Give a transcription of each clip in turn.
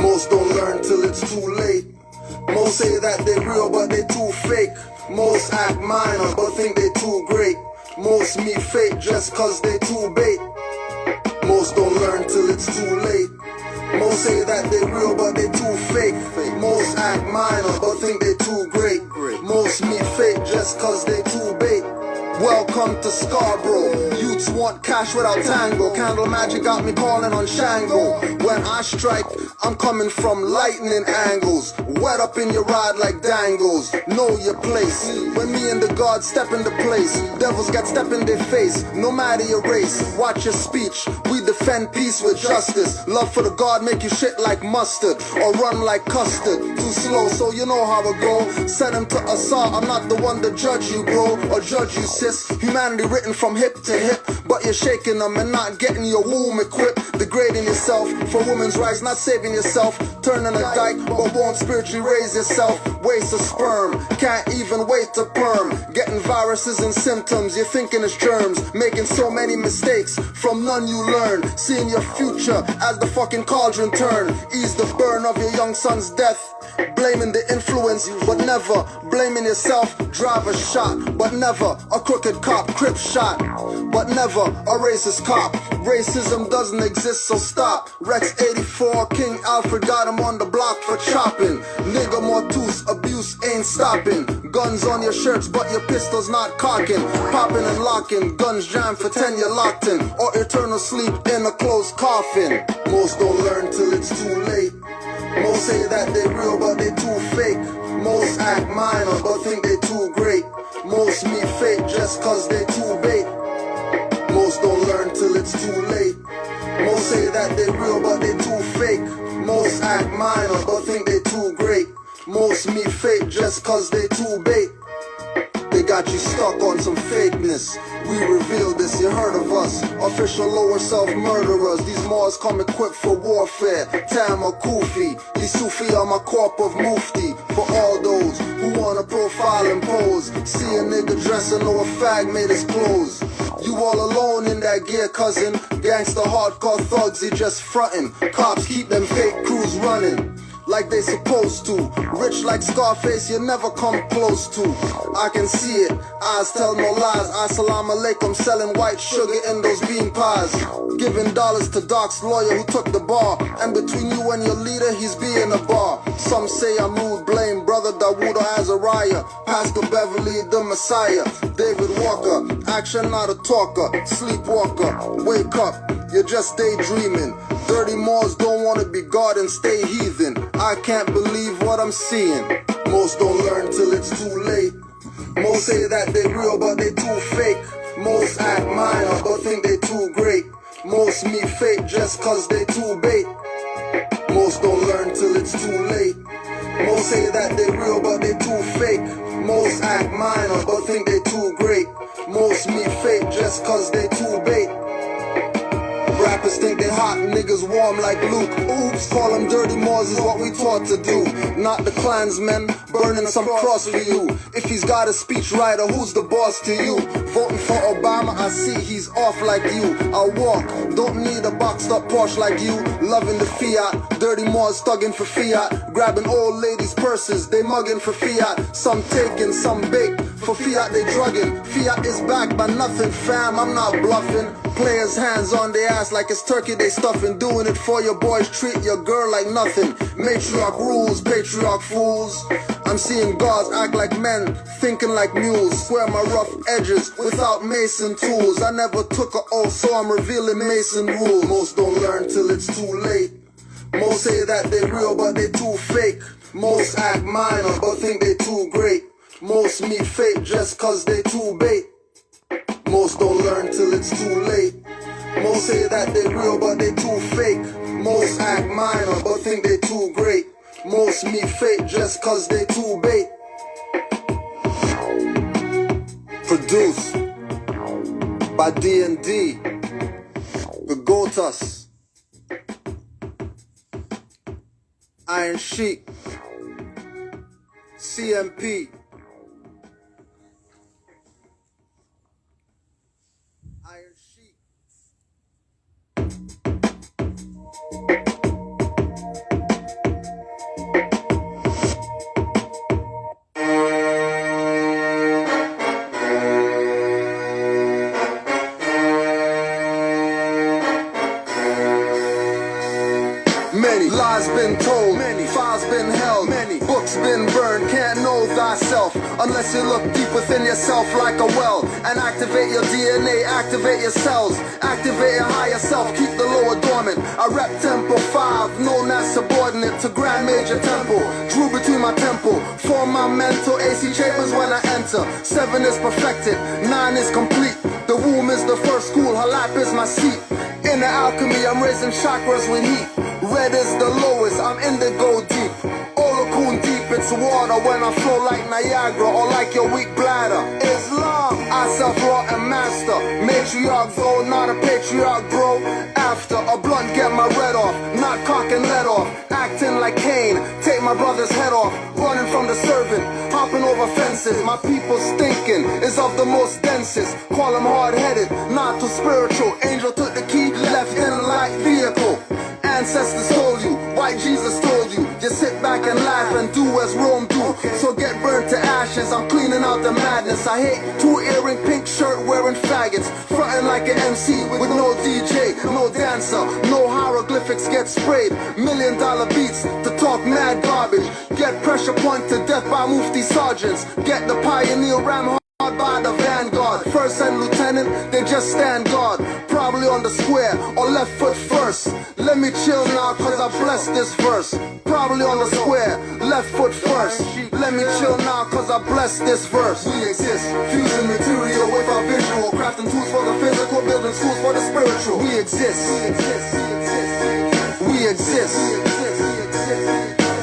Most don't learn till it's too late. Most say that they real but they too fake. Most act minor but think they too great. Most meet fate just cause they too bait. Most don't learn till it's too late. Most say that they real but they too fake. Most act minor but think they too great. Most meet fate just cause they too bait. Welcome to Scarborough. Youths want cash without tango. Candle magic got me calling on Shango. When I strike, I'm coming from lightning angles. Wet up in your ride like dangles. Know your place. When me and the God step into place, devils got step in their face. No matter your race, watch your speech. We defend peace with justice. Love for the God make you shit like mustard or run like custard. Too slow, so you know how it go. Send him to Assad. I'm not the one to judge you, bro, or judge you, sis. Humanity written from hip to hip, but you're shaking them and not getting your womb equipped. Degrading yourself for women's rights, not saving yourself. Turning a dyke, but won't spiritually raise yourself. Waste of sperm, can't even wait to perm. Getting viruses and symptoms, you're thinking it's germs. Making so many mistakes, from none you learn. Seeing your future as the fucking cauldron turn. Ease the burn of your young son's death. Blaming the influence, but never blaming yourself. Drive a shot, but never a crooked cop. Crip shot, but never a racist cop. Racism doesn't exist, so stop. Rex 84, King Alfred got him on the block for chopping. Nigga mortus, abuse ain't stopping. Guns on your shirts, but your pistol's not cocking. Popping and locking, guns jam for 10 you're locked in. Or eternal sleep in a closed coffin. Most don't learn till it's too late. Most say that they real but they too fake. Most act minor but think they too great. Most meet fate just cause they too bait. Most don't learn till it's too late. Most say that they real but they too fake. Most act minor but think they too great. Most meet fate just cause they too bait. They got you stuck on some fakeness. We revealed this, you heard of us. Official lower self-murderers. These Moors come equipped for warfare. Tam or Kufi. These Sufi are my corp of Mufti. For all those who wanna profile and pose. See a nigga dressing or a fag made his clothes. You all alone in that gear, cousin. Gangsta hardcore thugs, they just frontin'. Cops keep them fake crews running like they supposed to. Rich like Scarface, you never come close to. I can see it, eyes tell no lies. Assalamu alaikum, selling white sugar in those bean pies. Giving dollars to Doc's lawyer who took the bar. And between you and your leader, he's being a bar. Some say I'm rude, blame Brother Dawood or Azariah. Pastor Beverly, the Messiah. David Walker, action not a talker. Sleepwalker, wake up, you're just daydreaming. Dirty Moors don't wanna be God and stay heathen. I can't believe what I'm seeing. Most don't learn till it's too late. Most say that they real but they too fake. Most act minor but think they too great. Most meet fate just cause they too bait. Most don't learn till it's too late. Most say that they real but they too fake. Most act minor but think they too great. Most meet fate just cause they too bait. Rappers think they hot, niggas warm like Luke. Oops, call them dirty Moors is what we taught to do. Not the Klansmen, burning some cross for you. If he's got a speechwriter, who's the boss to you? Voting for Obama, I see he's off like you. I walk, don't need a boxed up Porsche like you. Loving the Fiat, dirty Moors thugging for Fiat. Grabbing old ladies' purses, they mugging for Fiat. Some taking, some bake, for Fiat they drugging. Fiat is back by nothing, fam, I'm not bluffing. Players hands on their ass like it's turkey they stuffing. Doing it for your boys, treat your girl like nothing. Matriarch rules, patriarch fools. I'm seeing gods act like men, thinking like mules. Square my rough edges without mason tools. I never took an oath, so I'm revealing mason rules. Most don't learn till it's too late. Most say that they real but they too fake. Most act minor but think they too great. Most meet fate just cause they too bait. Most don't learn till it's too late. Most say that they real but they too fake. Most act minor but think they too great. Most meet fate just cause they too bait. Produced by D&D, the Gotas, Iron Sheik, CMP, many. Lies been told, many. Files been held, many. Books been burned, can't know thyself unless you look deep within yourself like a well and activate your DNA, activate your cells, activate your higher self, keep the lower dormant. I rep Temple 5, known as subordinate to Grand Major Temple. Drew between my temple, form my mental AC chambers when I enter. 7 is perfected, 9 is complete. The womb is the first school, her lap is my seat. In the alchemy, I'm raising chakras with heat. Red is the lowest, I'm indigo deep. Olokun deep, it's water when I flow like Niagara or like your weak bladder. Islam, I self-wrought and master. Matriarch though, not a patriarch bro. After a blunt, get my red off, not cock and let off. Acting like Cain, take my brother's head off. Running from the servant, hopping over fences. My people stinking is of the most densest. Call them hard-headed, not too spiritual. Angel took the key, left in a light vehicle. Ancestors told you, white Jesus told you. Just sit back and laugh and do as Rome do. So get burnt to ashes, I'm cleaning out the madness. I hate 2 earring, pink shirt wearing faggots. Fronting like an MC with no DJ, no dancer. No hieroglyphics get sprayed. $1 million beats to talk mad garbage. Get pressure point to death by Mufti sergeants. Get the pioneer ram by the vanguard. First and lieutenant, they just stand guard. Probably on the square or left foot first. Let me chill now cause I bless this verse. Probably on the square, left foot first. Let me chill now cause I bless this verse. We exist, fusing material with our visual. Crafting tools for the physical, building schools for the spiritual. We exist. We exist.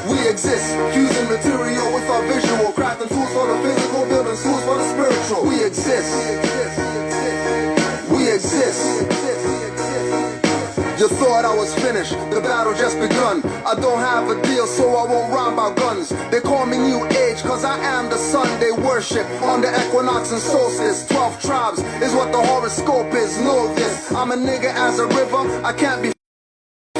We exist, fusing material with our visual. Crafting tools for the physical, building schools for the spiritual. We exist. We exist. You thought I was finished, the battle just begun. I don't have a deal, so I won't rhyme about guns. They call me New Age, cause I am the sun they worship. On the equinox and solstice, 12 tribes is what the horoscope is. Know this, I'm a nigga as a river, I can't be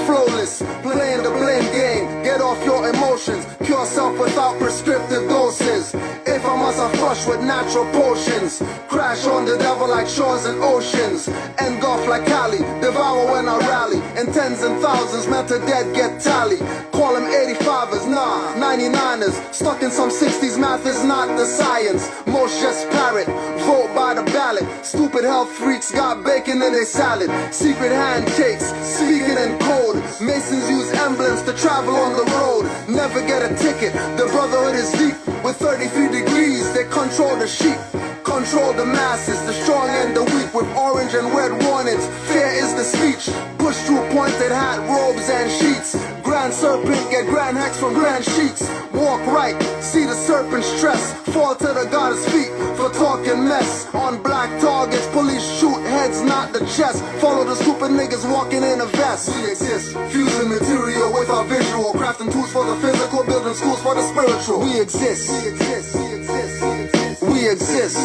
flowless, playing the blame game. Get off your emotions, cure self without prescriptive doses. If I must, I flush with natural potions. Crash on the devil like shores and oceans. Engulf like Cali, devour when I rally. In tens and thousands, meant to dead get tally. Call them 85ers, nah, 99ers. Stuck in some 60s, math is not the science. Most just parrot, vote by the ballot. Stupid health freaks got bacon in their salad. Secret handshakes, speaking in code. Masons use emblems to travel on the road. Never get a ticket, the brotherhood is deep. With 33 degrees, they control the sheep. Control the masses, the strong and the weak. With orange and red warnings, fear is the speech. Push through pointed hat, robes and sheets. Grand serpent, get grand hex from grand sheets. Walk right, see the serpent stress. Fall to the goddess feet for talking mess. On black targets, police shoot heads, not the chest. Follow the stupid niggas walking in a vest. We exist, fusing material with our visual. Crafting tools for the physical, building schools for the spiritual. We exist. We exist. We exist.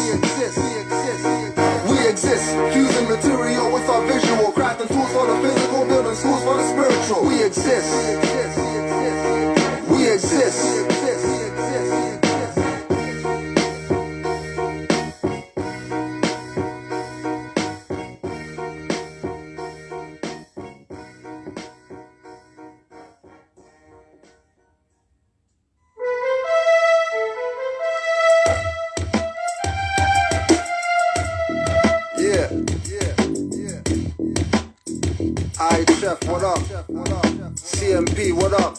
We exist, fusing material with our visual. Crafting tools for the physical, building schools for the spiritual. We exist. We exist. Alright, Chef, what up? CMP, what up?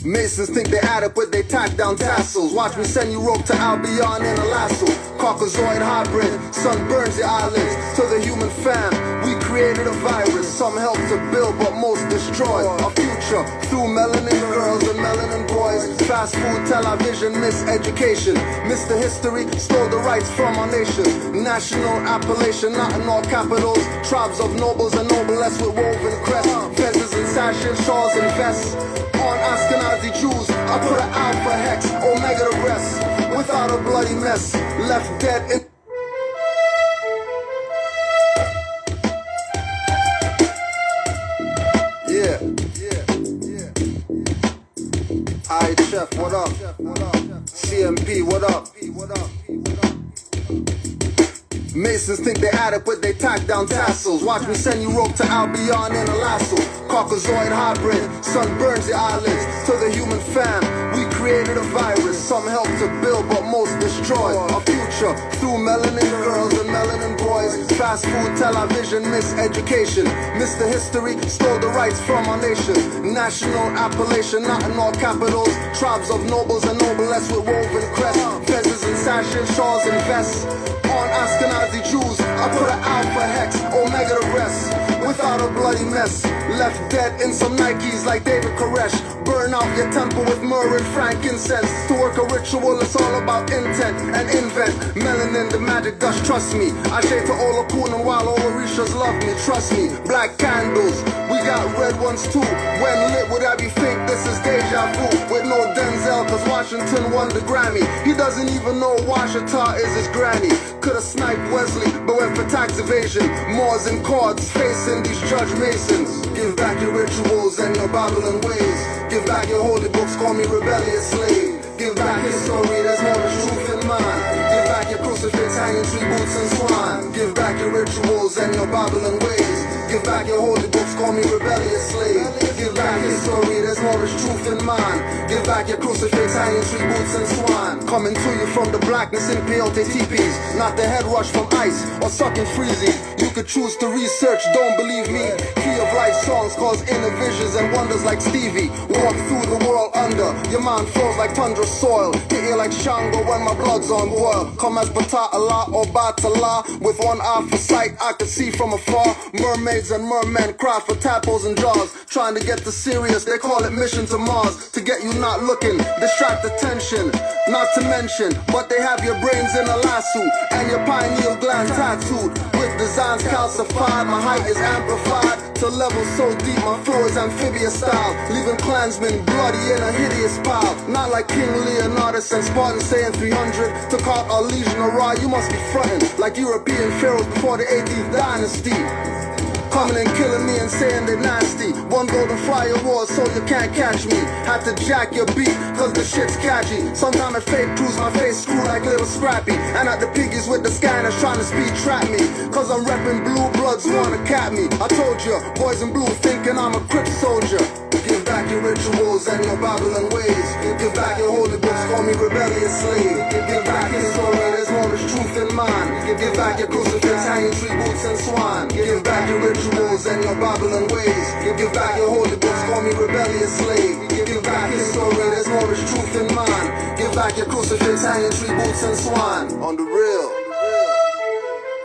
Masons think they adequate, they tack down tassels. Watch me send you rope to Albion in a lasso. Caucasoid hybrid, sun burns your eyelids. To the human fam, we created a virus. Some help to build, but most destroy. A future through melanin girls and melanin boys. Fast food, television, miseducation. Mr. History stole the rights from our nation. National appellation, not in all capitals. Tribes of nobles and noblesse with woven crests. Feathers and sashes, shawls and vests. On Ashkenazi Jews, I put an alpha hex, omega the rest. Without a bloody mess, left dead in. Yeah. Alright, Chef, what up? CMP, what up? Masons think they adequate, they tack down tassels. Watch me send you rope to Albion in a lasso. Caucasoid hybrid, sun burns the eyelids. To the human fam, we created a virus. Some help to build, but most destroy. A future through melanin girls and melanin boys. Fast food, television, miseducation. Missed the history, stole the rights from our nation. National appellation, not in all capitals. Tribes of nobles and noblesse with woven crest. Fezzes and sashes, shawls and vests. On Ashkenazi Jews, I put an alpha hex, omega the rest. Without a bloody mess, left dead in some Nikes like David Koresh. Burn out your temple with myrrh and frankincense. To work a ritual, it's all about intent and invent. Melanin, the magic dust, trust me. I shade to all Okunan while all Orishas love me, trust me. Black candles, we got red ones too. When lit, would have you think this is deja vu? With no Denzel, cause Washington won the Grammy. He doesn't even know Washita is his granny. Could've sniped Wesley, but went for tax evasion. Moors and cords facing these judge masons. Give back your rituals and your Babylon ways. Give back your holy books, call me rebellious slave. Give back history, there's more than truth in mind. Give back your crucifix, hanging tree boots and swine. Give back your rituals and your Babylon ways. Give back your holy books, call me rebellious slave. Give back history, there's more than truth in mind. Give back your crucifix, hanging tree boots and swine. Coming to you from the blackness in peyote teepees. Not the head rush from ice or sucking freezy. You could choose to research, don't believe me. Key of life songs cause inner visions and wonders like Stevie. Walk through the world under, your mind flows like tundra soil. Hit you like Shango when my blood's on boil. Come as Bata'Allah or Batala. With one eye for sight, I can see from afar. Mermaids and mermen cry for tadpoles and jaws. Trying to get the serious, they call it mission to Mars. To get you not looking, distract attention. Not to mention, but they have your brains in a lasso and your pineal gland tattooed. With designs calcified, my height is amplified to levels so deep, my flow is amphibious style. Leaving clansmen bloody in a hideous pile. Not like King Leonidas and Spartans saying 300. Took out our legion of Ra, you must be frontin' like European pharaohs before the 18th dynasty. Coming and killing me and saying they're nasty. One golden flyer award so you can't catch me. Had to jack your beat cause the shit's catchy. Sometimes at fake crews my face screwed like little Scrappy. And at the piggies with the scanners trying to speed trap me. Cause I'm reppin' blue bloods wanna cap me. I told you, boys in blue thinking I'm a Crip soldier. Give back your rituals and your Babylon ways. Give back your holy books, call me rebellious slave. Give back history, there's more than truth in mind. Give back your crucifix, hanging tree boots and swine. Give back your rituals and your Babylon ways. Give back your holy books, call me rebellious slave. Give back history, there's more than truth in mind. Give back your crucifix, hanging tree boots and swine. On the real.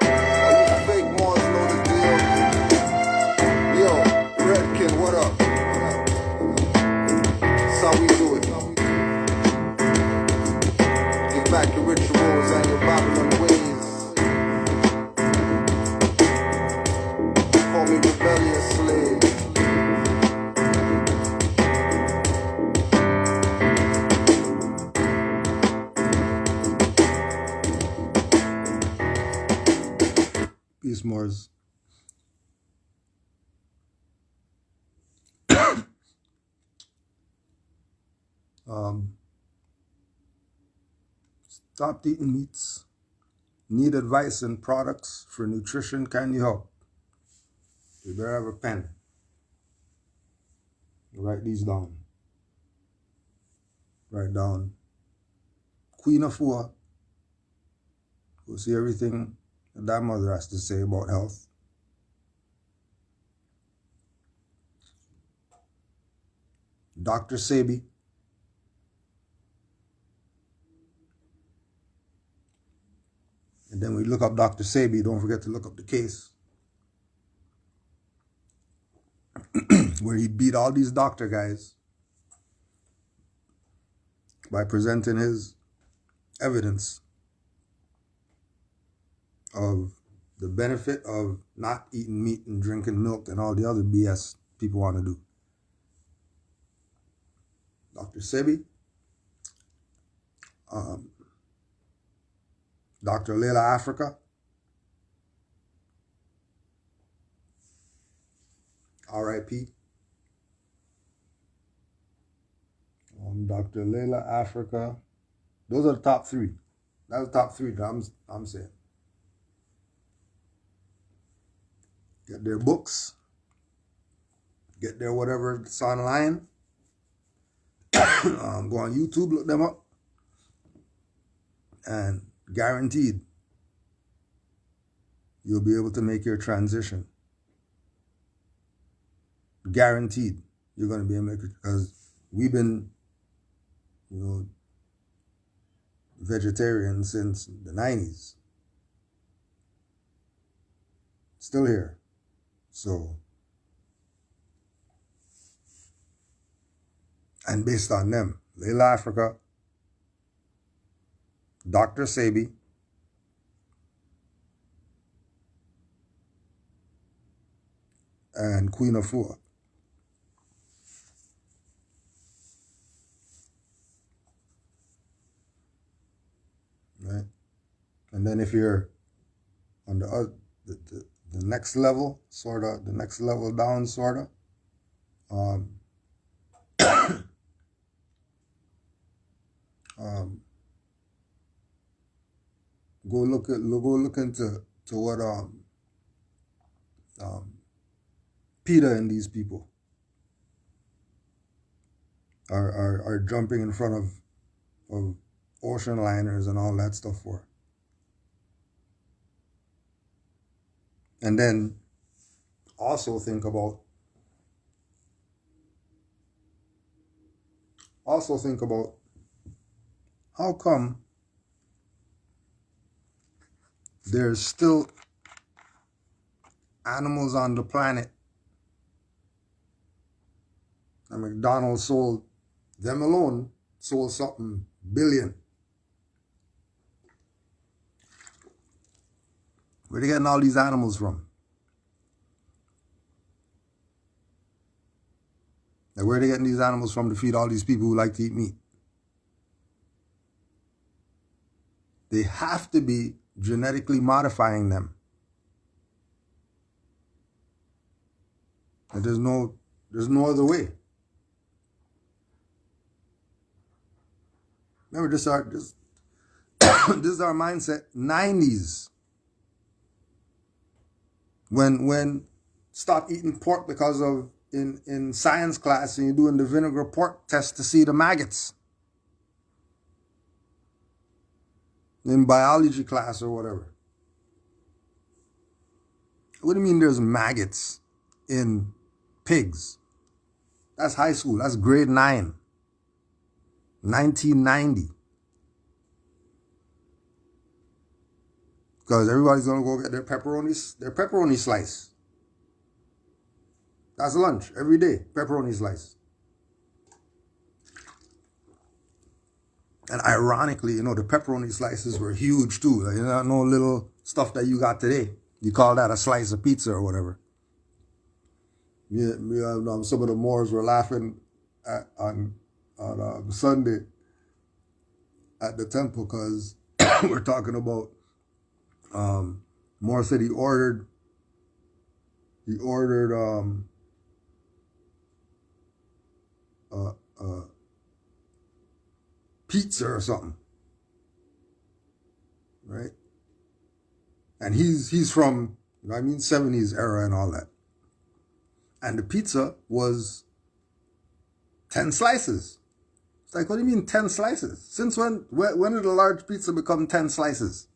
All you fake Moors know the deal. Yo, Redkin, what up? That's how we do it. Give back your rituals and your Babylon ways. Call me rebellious slave. Peace, Moors. Stop eating meats. Need advice and products for nutrition? Can you help? You better have a pen. Write these down. Write down Queen of Four. We'll see everything that mother has to say about health. Dr. Sebi. And then we look up Dr. Sebi. Don't forget to look up the case where he beat all these doctor guys by presenting his evidence of the benefit of not eating meat and drinking milk and all the other BS people want to do. Dr. Sebi, Dr. Layla Africa, R.I.P. Dr. Layla Africa. Those are the top three. That's the top three that I'm saying. get their books, get their whatever that's online, go on YouTube, look them up, and guaranteed you'll be able to make your transition. Guaranteed you're going to be able to make it, because we've been, vegetarian since the 90s. Still here. So, and based on them, Layla Africa, Dr. Sebi, and Queen Afua. Right? And then if you're on the next level, the next level down, go look into what Peter and these people are jumping in front of ocean liners and all that stuff for. And then also think about how come there's still animals on the planet and McDonald's sold something billion. Where they getting all these animals from? Like, where are they getting these animals from to feed all these people who like to eat meat? They have to be genetically modifying them. And there's no other way. Remember, this is our mindset. 90s. When stop eating pork because of in science class and you're doing the vinegar pork test to see the maggots. In biology class or whatever. What do you mean there's maggots in pigs? That's high school. That's grade 9. 1990. Because everybody's going to go get their pepperoni slice. That's lunch every day, pepperoni slice. And ironically, the pepperoni slices were huge too. Like, no little stuff that you got today. You call that a slice of pizza or whatever. Some of the Moors were laughing on Sunday at the temple because we're talking about Moore said he ordered pizza or something, right? And he's from 70s era and all that. And the pizza was 10 slices. It's like, what do you mean 10 slices? Since when did a large pizza become 10 slices?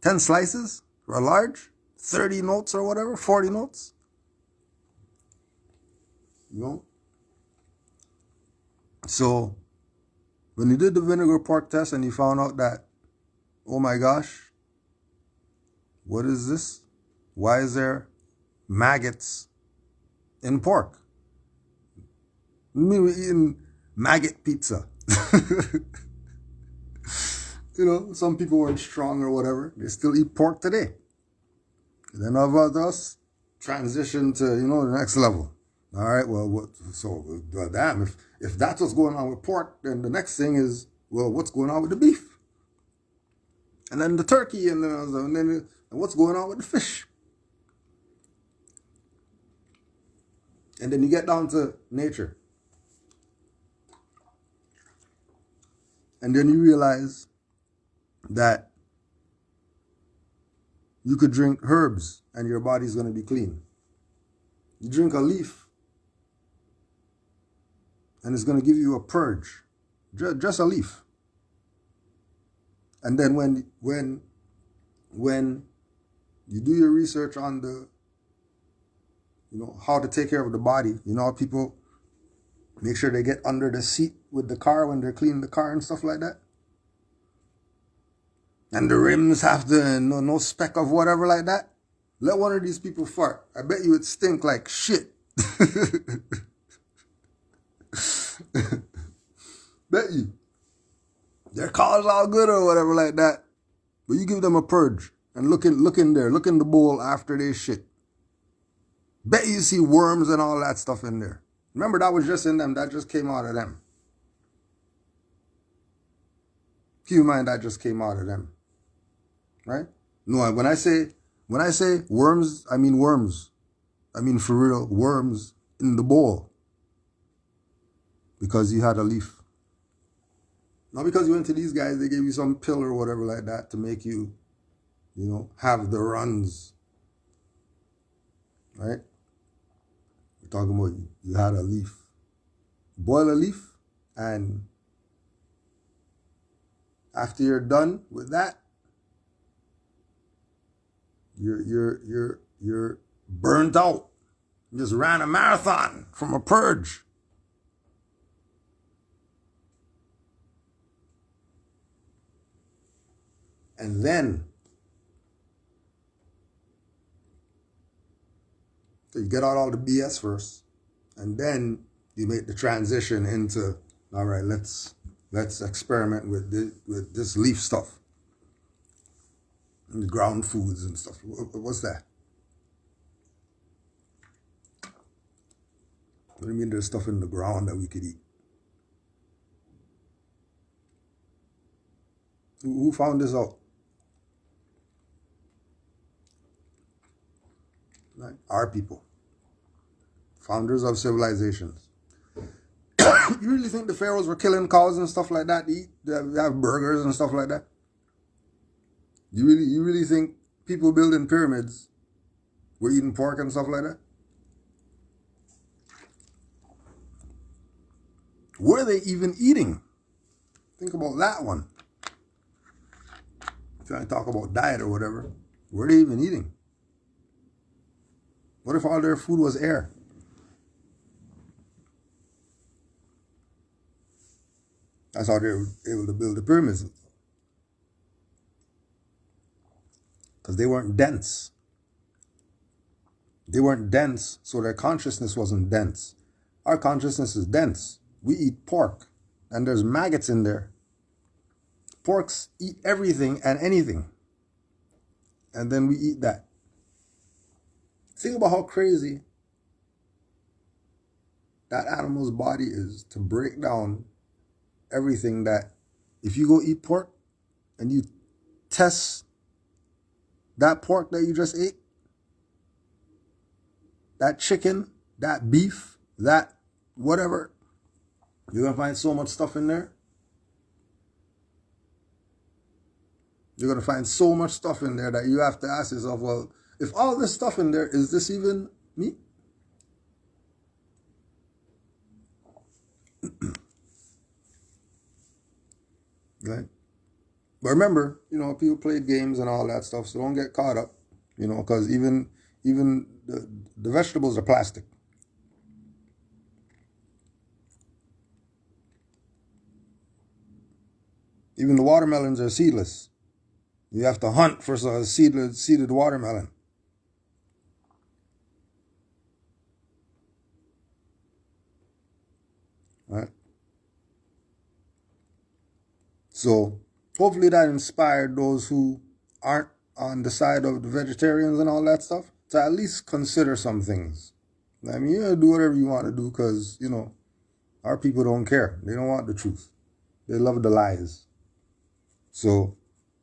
10 slices for a large? 30 notes or whatever? 40 notes? So when he did the vinegar pork test and he found out that, oh my gosh, what is this? Why is there maggots in pork? I mean, we're eating maggot pizza. Some people weren't strong or whatever. They still eat pork today. And then us transition to, the next level. All right, well, damn, if that's what's going on with pork, then the next thing is, well, what's going on with the beef? And then the turkey, and then what's going on with the fish? And then you get down to nature. And then you realize that, You could drink herbs and your body's going to be clean. You drink a leaf and it's going to give you a purge. Just a leaf. And then when you do your research on the, how to take care of the body, how people make sure they get under the seat with the car when they're cleaning the car and stuff like that. And the rims have to, no speck of whatever like that. Let one of these people fart. I bet you it stink like shit. Bet you. Their car's all good or whatever like that. But you give them a purge and look in there, look in the bowl after they shit. Bet you see worms and all that stuff in there. Remember, that was just in them. That just came out of them. Keep in mind, that just came out of them. Right? No, when I say worms, I mean worms. I mean for real, worms in the bowl. Because you had a leaf. Not because you went to these guys, they gave you some pill or whatever like that to make you, have the runs. Right? We're talking about you had a leaf. Boil a leaf, and after you're done with that, you're burnt out. You just ran a marathon from a purge. And then so you get out all the BS first, and then you make the transition into, all right, let's experiment with this leaf stuff. And the ground foods and stuff. What's that? What do you mean there's stuff in the ground that we could eat? Who found this out? Right? Our people. Founders of civilizations. You really think the pharaohs were killing cows and stuff like that to eat? They have burgers and stuff like that? You really think people building pyramids were eating pork and stuff like that? Were they even eating? Think about that one. If you want to talk about diet or whatever, were they even eating? What if all their food was air? That's how they were able to build the pyramids. Because they weren't dense. They weren't dense, so their consciousness wasn't dense. Our consciousness is dense. We eat pork, and there's maggots in there. Porks eat everything and anything. And then we eat that. Think about how crazy that animal's body is to break down everything that, if you go eat pork and you test that pork that you just ate, that chicken, that beef, that whatever, you're going to find so much stuff in there. You're going to find so much stuff in there that you have to ask yourself, well, if all this stuff in there, is this even meat? Right? But remember, people played games and all that stuff, so don't get caught up, because even the vegetables are plastic. Even the watermelons are seedless. You have to hunt for a seeded watermelon. Right? So hopefully that inspired those who aren't on the side of the vegetarians and all that stuff to at least consider some things. I mean, do whatever you want to do because, our people don't care. They don't want the truth. They love the lies. So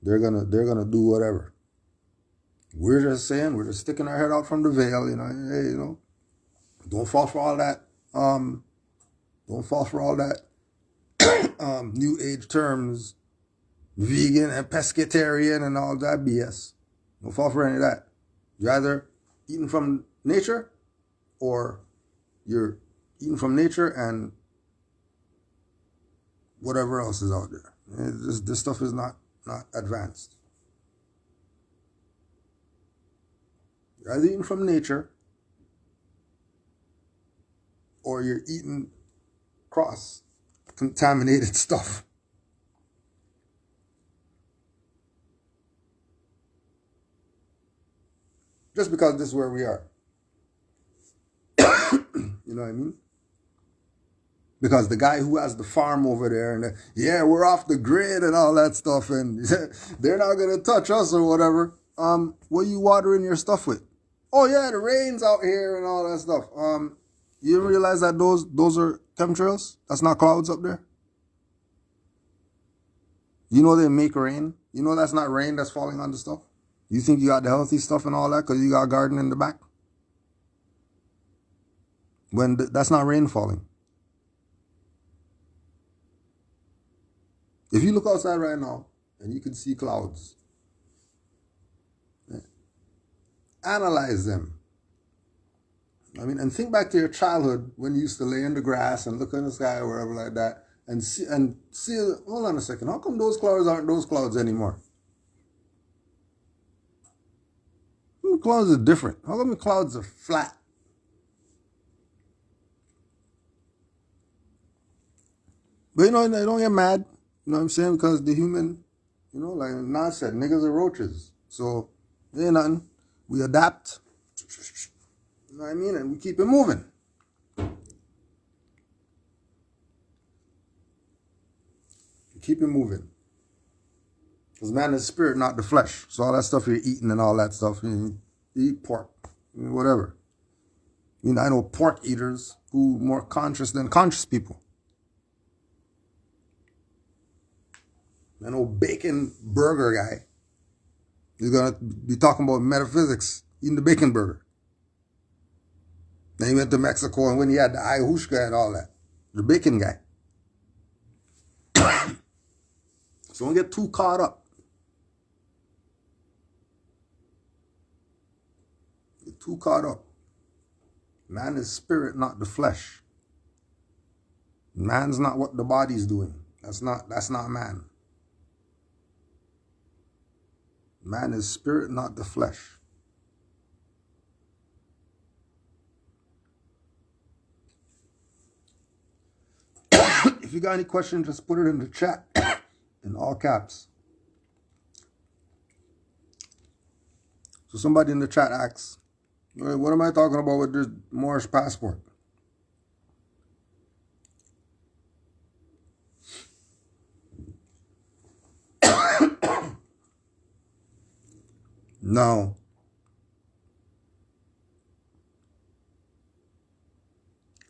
they're gonna do whatever. We're just saying, we're just sticking our head out from the veil, hey, don't fall for all that. Don't fall for all that new age terms, vegan and pescatarian and all that BS. Don't fall for any of that. You're either eating from nature or you're eating from nature and whatever else is out there. This stuff is not advanced. You're either eating from nature or you're eating cross-contaminated stuff. Just because this is where we are. You know what I mean? Because the guy who has the farm over there, and we're off the grid and all that stuff, and they're not going to touch us or whatever. What are you watering your stuff with? Oh yeah, the rain's out here and all that stuff. You didn't realize that those are chemtrails? That's not clouds up there? You know they make rain? You know that's not rain that's falling on the stuff? You think you got the healthy stuff and all that because you got a garden in the back? That's not rain falling. If you look outside right now and you can see clouds, analyze them. I mean, and think back to your childhood when you used to lay in the grass and look in the sky or wherever like that and see, hold on a second, how come those clouds aren't those clouds anymore? The clouds are different. How come the clouds are flat? But you know, they don't get mad. You know what I'm saying? Because the human, you know, like Nas said, niggas are roaches. So, there ain't nothing. We adapt. You know what I mean? And we keep it moving. We keep it moving. Because man is spirit, not the flesh. So all that stuff you're eating and all that stuff, you eat pork, whatever. I mean, I know pork eaters who are more conscious than conscious people. I know bacon burger guy. He's going to be talking about metaphysics, eating the bacon burger. Then he went to Mexico and when he had the ayahuasca and all that. The bacon guy. So don't get too caught up. Get too caught up. Man is spirit, not the flesh. Man's not what the body's doing. That's not man. Man is spirit, not the flesh. If you got any questions, just put it in the chat in all caps. So somebody in the chat asks, what am I talking about with this Moorish passport? No.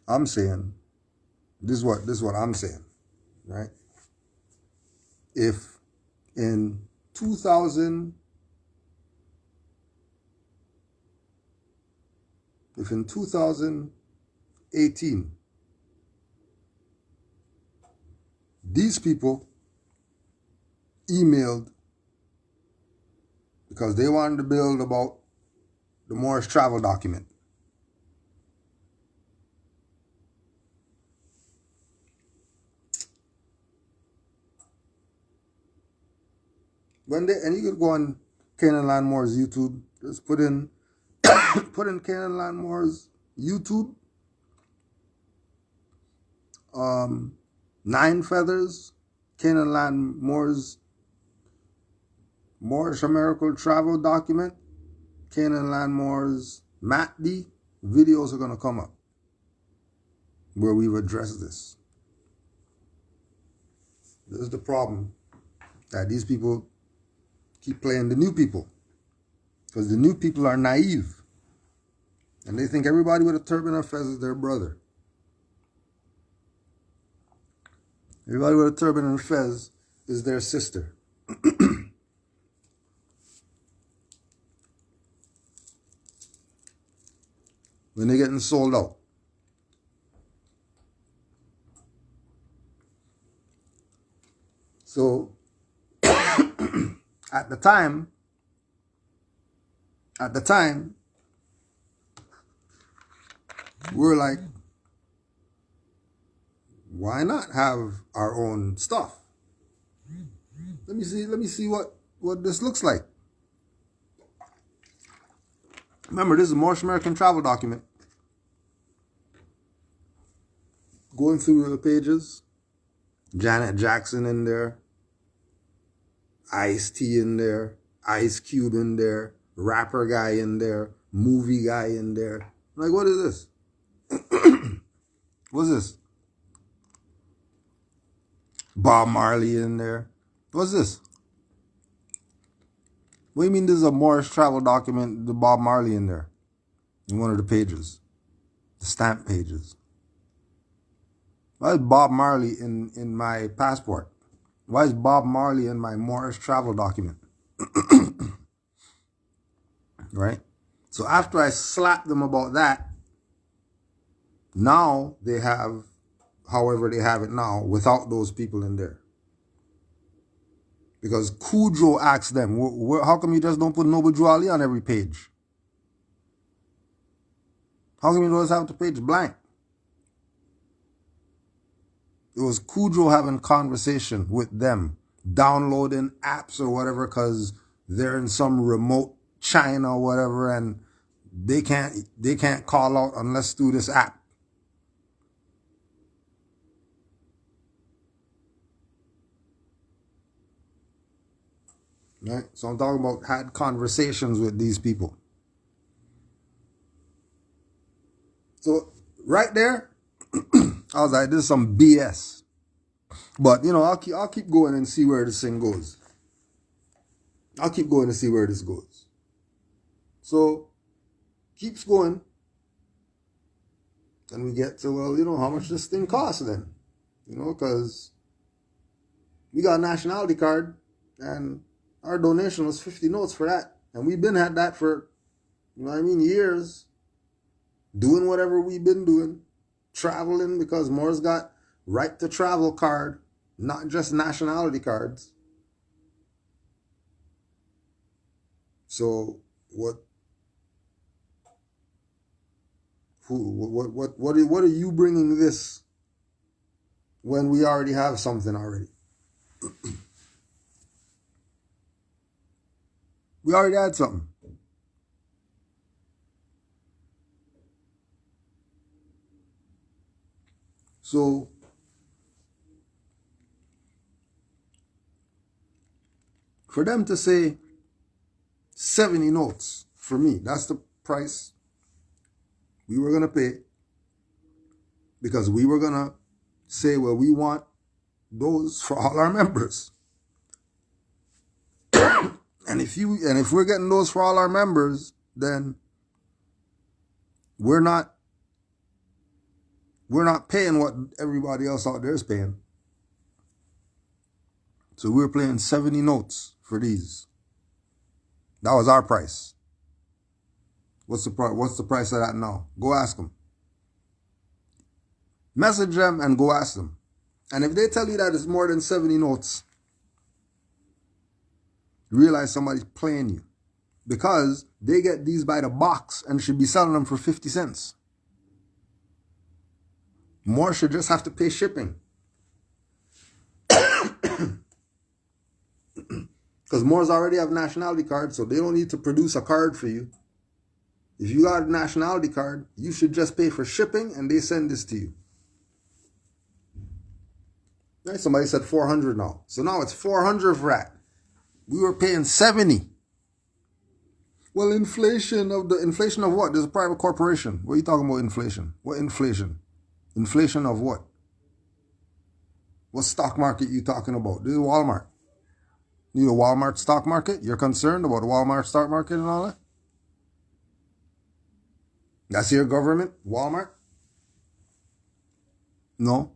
I'm saying, this is what I'm saying, right? If in 2018, these people emailed because they wanted to build about the Moorish travel document. And you could go on Canaanland Moors YouTube, just put in Canaanland Moors YouTube, 9 Feathers, Canaanland Moors Moorish American travel document, Canaanland Moors MATD, videos are going to come up where we've addressed this. This is the problem, that these people keep playing the new people. Because the new people are naive. And they think everybody with a turban or fez is their brother. Everybody with a turban and fez is their sister. When they're getting sold out. So, at the time, at the time, we're like, why not have our own stuff? Let me see what this looks like. Remember, this is a Moorish American travel document. Going through the pages, Janet Jackson in there, Ice-T in there, Ice Cube in there, rapper guy in there, movie guy in there. Like, what is this? What's this? Bob Marley in there. What's this? What do you mean this is a Moorish travel document, the Bob Marley in there? In one of the pages. The stamp pages. Why is Bob Marley in my passport? Why is Bob Marley in my Moorish travel document? Right? So after I slapped them about that, now they have, however they have it now, without those people in there. Because Cujo asked them, how come you just don't put Noble Drew Ali on every page? How come you don't just have the page blank? It was Cujo having conversation with them, downloading apps or whatever, because they're in some remote China or whatever, and they can't call out unless through this app. Right? So I'm talking about had conversations with these people. So right there, I was like, this is some BS. But, you know, I'll keep going and see where this thing goes. I'll keep going to see where this goes. So, keeps going. And we get to, well, you know, how much this thing costs then? You know, because we got a nationality card and our donation was 50 notes for that. And we've been had that for, you know what I mean, years. Doing whatever we've been doing. Traveling, because Moore's got right to travel card, not just nationality cards. So what are you bringing this when we already have something already? We already had something. So for them to say 70 notes for me, that's the price we were going to pay, because we were going to say, well, we want those for all our members. And if we're getting those for all our members, then we're not paying what everybody else out there is paying. So we were paying 70 notes for these. That was our price. What's the price? What's the price of that now? Go ask them. Message them and go ask them. And if they tell you that it's more than 70 notes, realize somebody's playing you. Because they get these by the box and should be selling them for 50 cents. More should just have to pay shipping. Because Moors already have nationality cards, so they don't need to produce a card for you. If you got a nationality card, you should just pay for shipping and they send this to you. Right? Somebody said 400 now. So now it's 400 for that. We were paying 70. Well, inflation of what? There's a private corporation. What are you talking about inflation? What inflation? Inflation of what? What stock market you talking about? This is Walmart. You know Walmart stock market? You're concerned about the Walmart stock market and all that? That's your government? Walmart? No,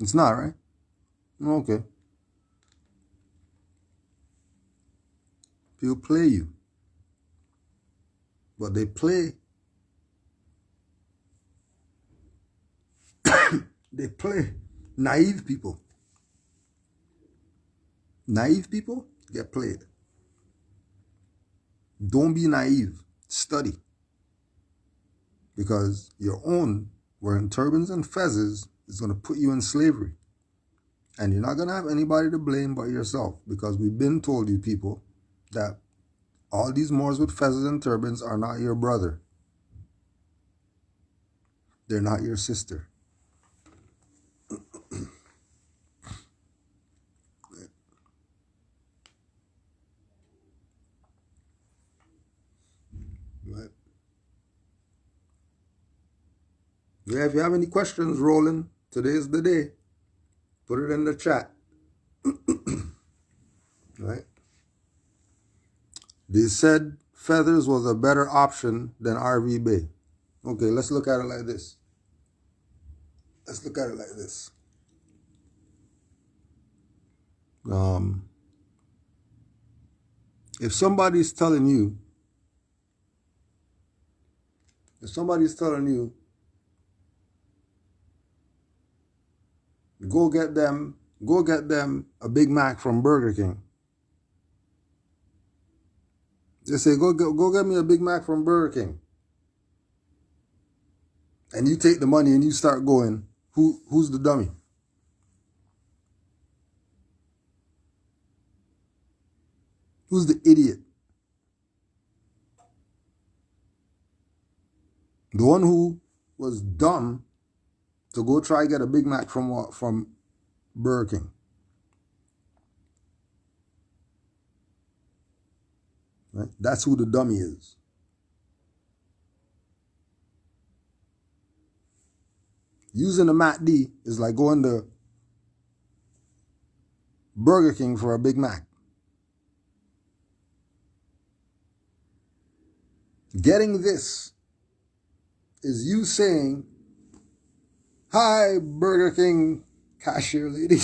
it's not, right? Okay. People play you. But they play. They play naive people. Naive people get played. Don't be naive. study. Because your own, wearing turbans and fezzes, is going to put you in slavery. And you're not going to have anybody to blame but yourself. Because we've been told you people that all these Moors with fezzes and turbans are not your brother. They're not your sister. Right. Yeah, if you have any questions, Roland, today's the day. Put it in the chat. Right? They said feathers was a better option than RV Bay. Okay, let's look at it like this. Let's look at it like this. If somebody's telling you, go get them a Big Mac from Burger King. They say, go get me a Big Mac from Burger King. And you take the money and you start going, who's the dummy? Who's the idiot? The one who was dumb to go try get a Big Mac from Burger King. Right? That's who the dummy is. Using a MACD is like going to Burger King for a Big Mac. Getting this is you saying, hi, Burger King cashier lady.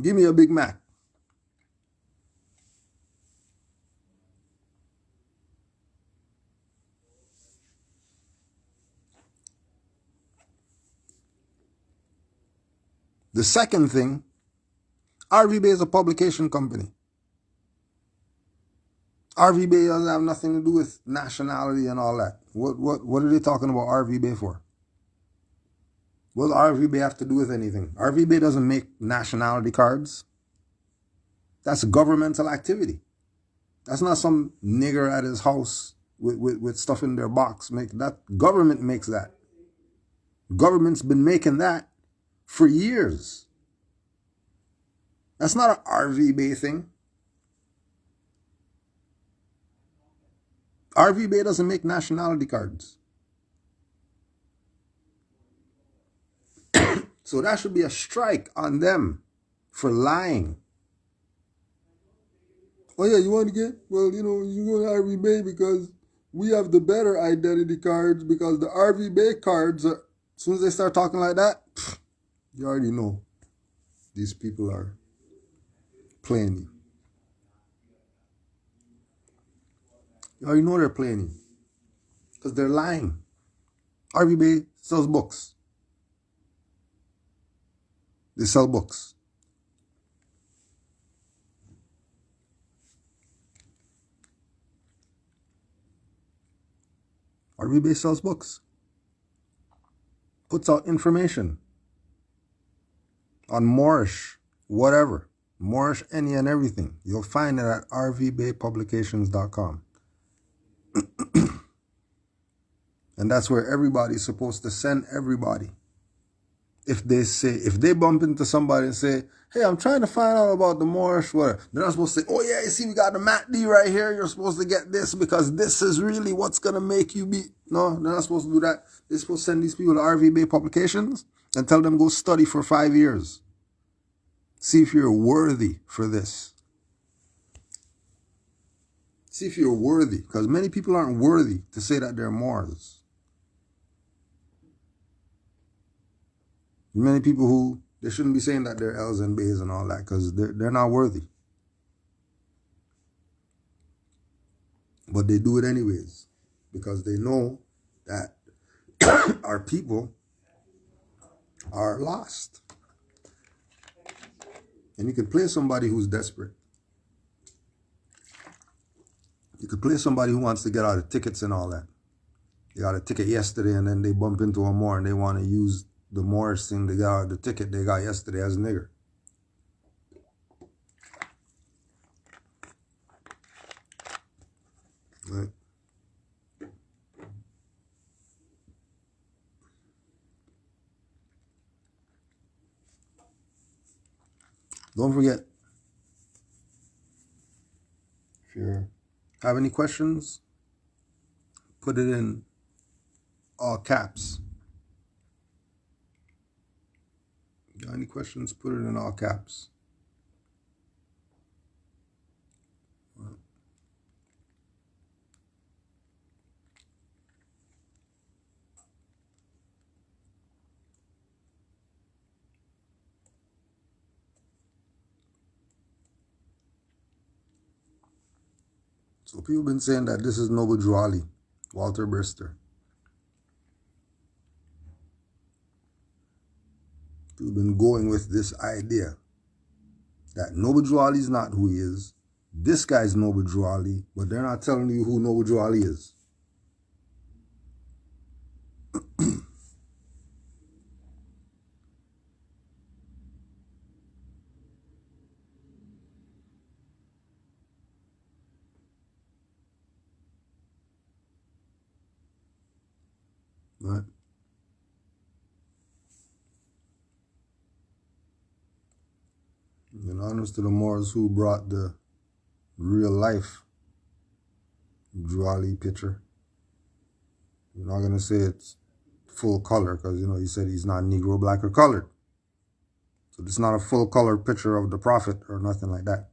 Give me a Big Mac. The second thing, RVB is a publication company. RVB doesn't have nothing to do with nationality and all that. What are they talking about RVB for? What does RVB have to do with anything? RVB doesn't make nationality cards. That's a governmental activity. That's not some nigger at his house with stuff in their box. Government makes that. Government's been making that for years. That's not an RVB thing. RVB doesn't make nationality cards. So that should be a strike on them for lying. Oh yeah, you want to get? Well, you go to RVB because we have the better identity cards, because the RVB cards, as soon as they start talking like that, you already know these people are playing you. You already know they're playing you. Because they're lying. RVB sells books. They sell books. RVB sells books. Puts out information on Moorish, whatever. Moorish, any and everything. You'll find it at rvbaypublications.com. And that's where everybody's supposed to send everybody. If they bump into somebody and say, hey, I'm trying to find out about the Moorish, whatever, they're not supposed to say, oh yeah, you see, we got the MACD right here. You're supposed to get this because this is really what's going to make you be. No, they're not supposed to do that. They're supposed to send these people to RVB Publications and tell them go study for 5 years. See if you're worthy for this. See if you're worthy, because many people aren't worthy to say that they're Moors. Many people who, they shouldn't be saying that they're L's and B's and all that, because they're not worthy. But they do it anyways, because they know that our people are lost. And you can play somebody who's desperate. You could play somebody who wants to get out of tickets and all that. They got a ticket yesterday and then they bump into a Moor and they want to use the Moorish thing to get out of the ticket they got yesterday as a nigger. Right. Don't forget, if you have any questions, put it in all caps. Got any questions, put it in all caps. So people been saying that this is Noble Drew Ali, Walter Brister. People been going with this idea that Noble Drew Ali is not who he is. This guy's Noble Drew Ali, but they're not telling you who Noble Drew Ali is. Right? In honors to the Moors who brought the real life Drew Ali picture. You're not going to say it's full color because, you know, he said he's not Negro, black, or colored. So this is not a full color picture of the Prophet or nothing like that.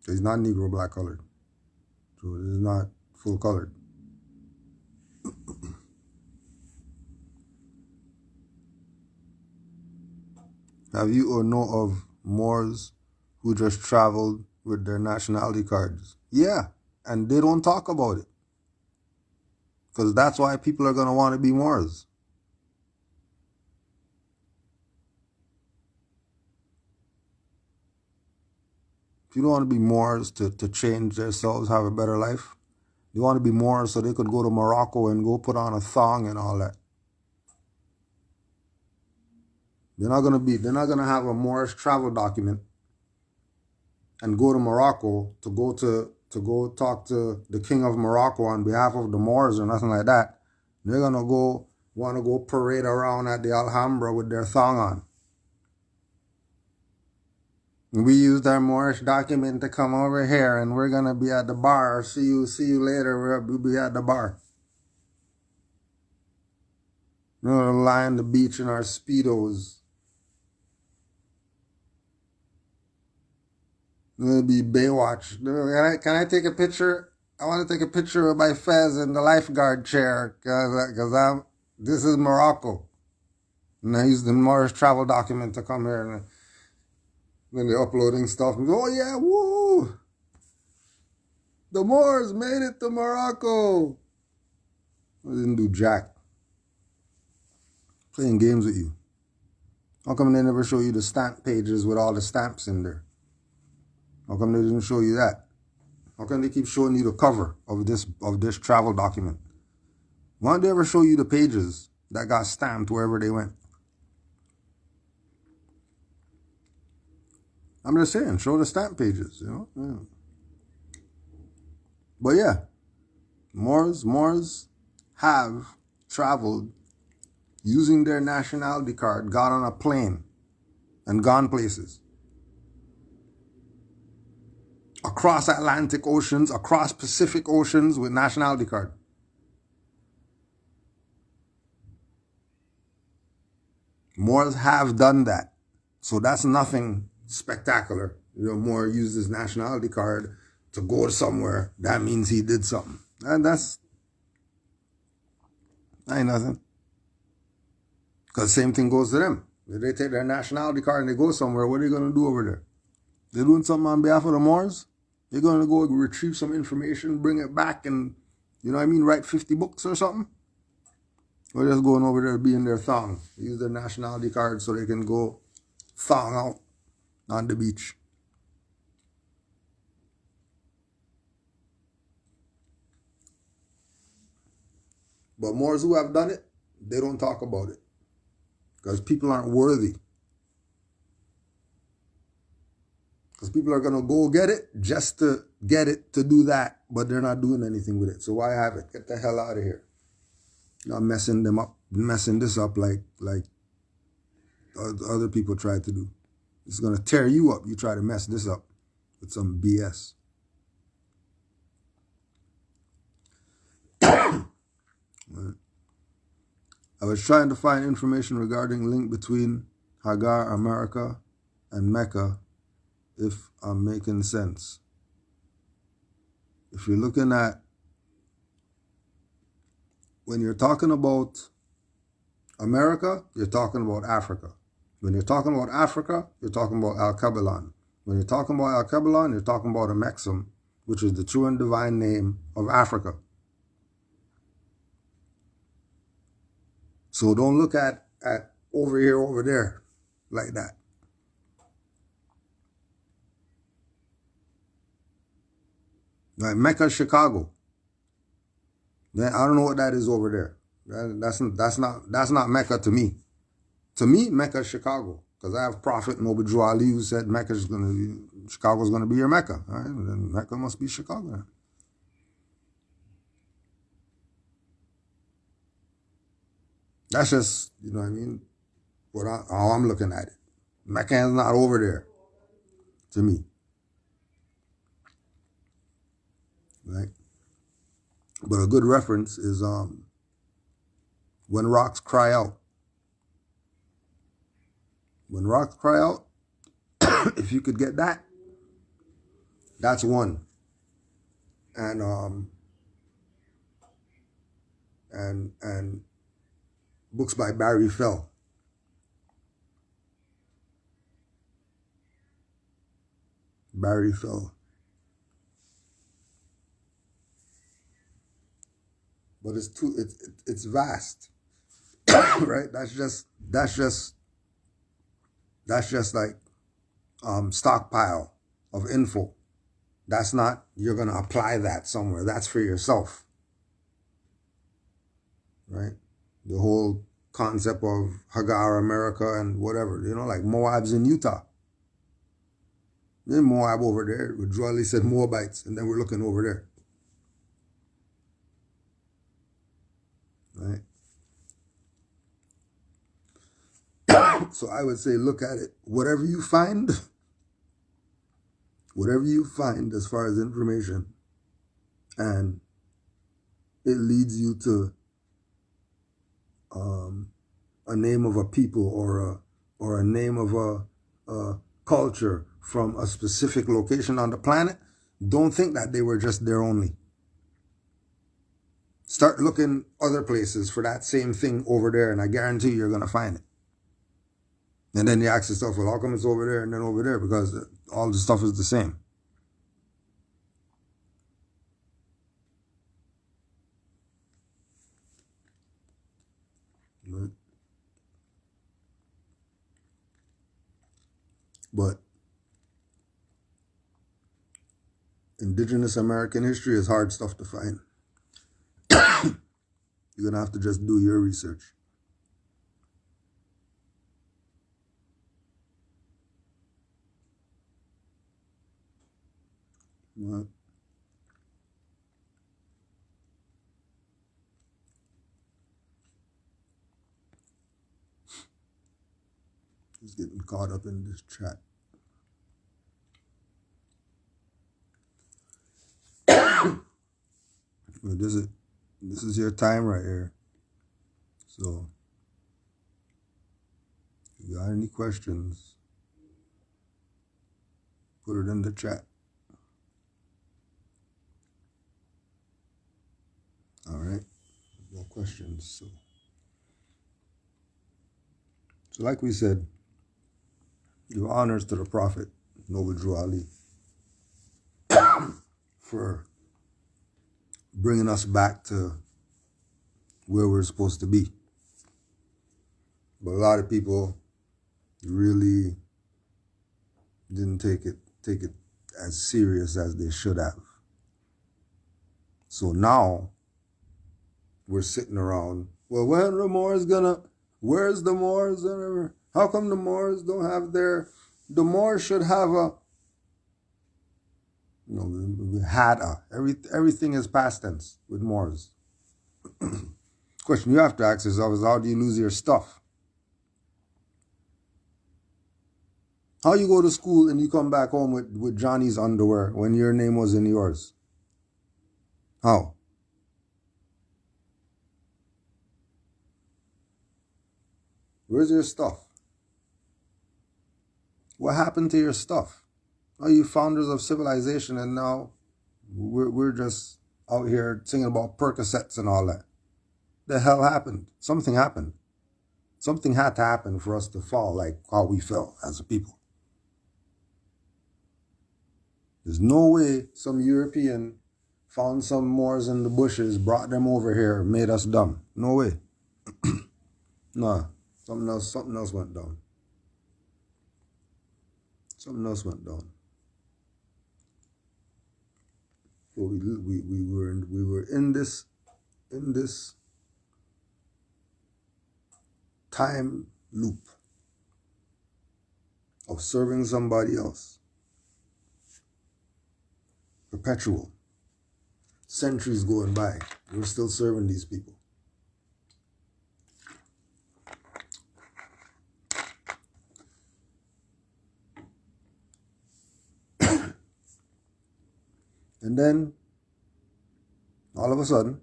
He's not Negro, black, colored. So it is not full colored. Have you or know of Moors who just traveled with their nationality cards? Yeah, and they don't talk about it. Because that's why people are going to want to be Moors. If you don't want to be Moors to change themselves, have a better life, you want to be Moors so they could go to Morocco and go put on a thong and all that. They're not gonna have a Moorish travel document and go to Morocco to go talk to the king of Morocco on behalf of the Moors or nothing like that. They're gonna want to go parade around at the Alhambra with their thong on. We used our Moorish document to come over here and we're gonna be at the bar. See you later. We'll be at the bar. We're gonna lie on the beach in our Speedos. We're gonna be Baywatch. Can I take a picture? I want to take a picture of my Fez in the lifeguard chair because this is Morocco. And I used the Moorish travel document to come here and then they're uploading stuff. And go, oh yeah, woo! The Moors made it to Morocco. I didn't do jack. Playing games with you. How come they never show you the stamp pages with all the stamps in there? How come they didn't show you that? How come they keep showing you the cover of this travel document? Why don't they ever show you the pages that got stamped wherever they went? I'm just saying, show the stamp pages, you know? Yeah. But yeah, Moors have traveled using their nationality card, got on a plane, and gone places. Across Atlantic oceans, across Pacific oceans with nationality card. Moors have done that. So that's nothing spectacular. You know, Moor used his nationality card to go somewhere. That means he did something. And that ain't nothing. Because same thing goes to them. If they take their nationality card and they go somewhere, what are they going to do over there? They're doing something on behalf of the Moors? They're going to go retrieve some information, bring it back, and, you know what I mean, write 50 books or something? Or just going over there to be in their thong. Use their nationality card so they can go thong out on the beach. But Moors who have done it, they don't talk about it. Because people aren't worthy. Because people are going to go get it just to get it to do that, but they're not doing anything with it. So why have it? Get the hell out of here. Not messing them up, messing this up like other people tried to do. It's going to tear you up. You try to mess this up with some BS. Right. I was trying to find information regarding link between Hagar, America, and Mecca, if I'm making sense. If you're looking at, when you're talking about America, you're talking about Africa. When you're talking about Africa, you're talking about Al-Kabalan. When you're talking about Al-Kabalan, you're talking about a Mexim, which is the true and divine name of Africa. So don't look at over here, over there, like that. Like Mecca, Chicago. Then I don't know what that is over there. That's not Mecca to me. To me, Mecca is Chicago. Because I have Prophet Noble Drew Ali who said Chicago's gonna be your Mecca. All right? Then Mecca must be Chicago. That's just, you know what I mean, how I'm looking at it. Mecca is not over there, to me. Right? But a good reference is When Rocks Cry Out. When Rocks Cry Out, if you could get that, that's one. And books by Barry Fell. Barry Fell. But it's vast. Right? That's just like stockpile of info. That's not, you're gonna apply that somewhere. That's for yourself. Right? The whole concept of Hagar, America, and whatever, like Moab's in Utah. Then Moab over there, with Drew Ali said Moabites, and then we're looking over there. Right? So I would say look at it. Whatever you find as far as information, and it leads you to a name of a people or a name of a culture from a specific location on the planet, don't think that they were just there only. Start looking other places for that same thing over there, and I guarantee you're going to find it. And then you ask yourself, well, how come it's over there and then over there? Because all the stuff is the same. Right? But indigenous American history is hard stuff to find. You're going to have to just do your research. Right. Just getting caught up in this chat. Well, this is your time right here. So, if you got any questions, put it in the chat. All right, no questions. So like we said, give honors to the Prophet Noble Drew Ali for bringing us back to where we're supposed to be. But a lot of people really didn't take it as serious as they should have. So now we're sitting around, well, when the Moors gonna, where's the Moors? How come the Moors don't have their, the Moors should have a, you know, we had a, everything is past tense with Moors. Question you have to ask yourself is, how do you lose your stuff? How you go to school and you come back home with Johnny's underwear when your name wasn't yours? How? Where's your stuff? What happened to your stuff? Are you founders of civilization and now we're just out here singing about Percocets and all that? The hell happened? Something happened. Something had to happen for us to fall like how we fell as a people. There's no way some European found some Moors in the bushes, brought them over here, made us dumb. No way. Nah, something else went down. Something else went down. So we were in this time loop of serving somebody else. Perpetual. Centuries going by. We're still serving these people. And then, all of a sudden,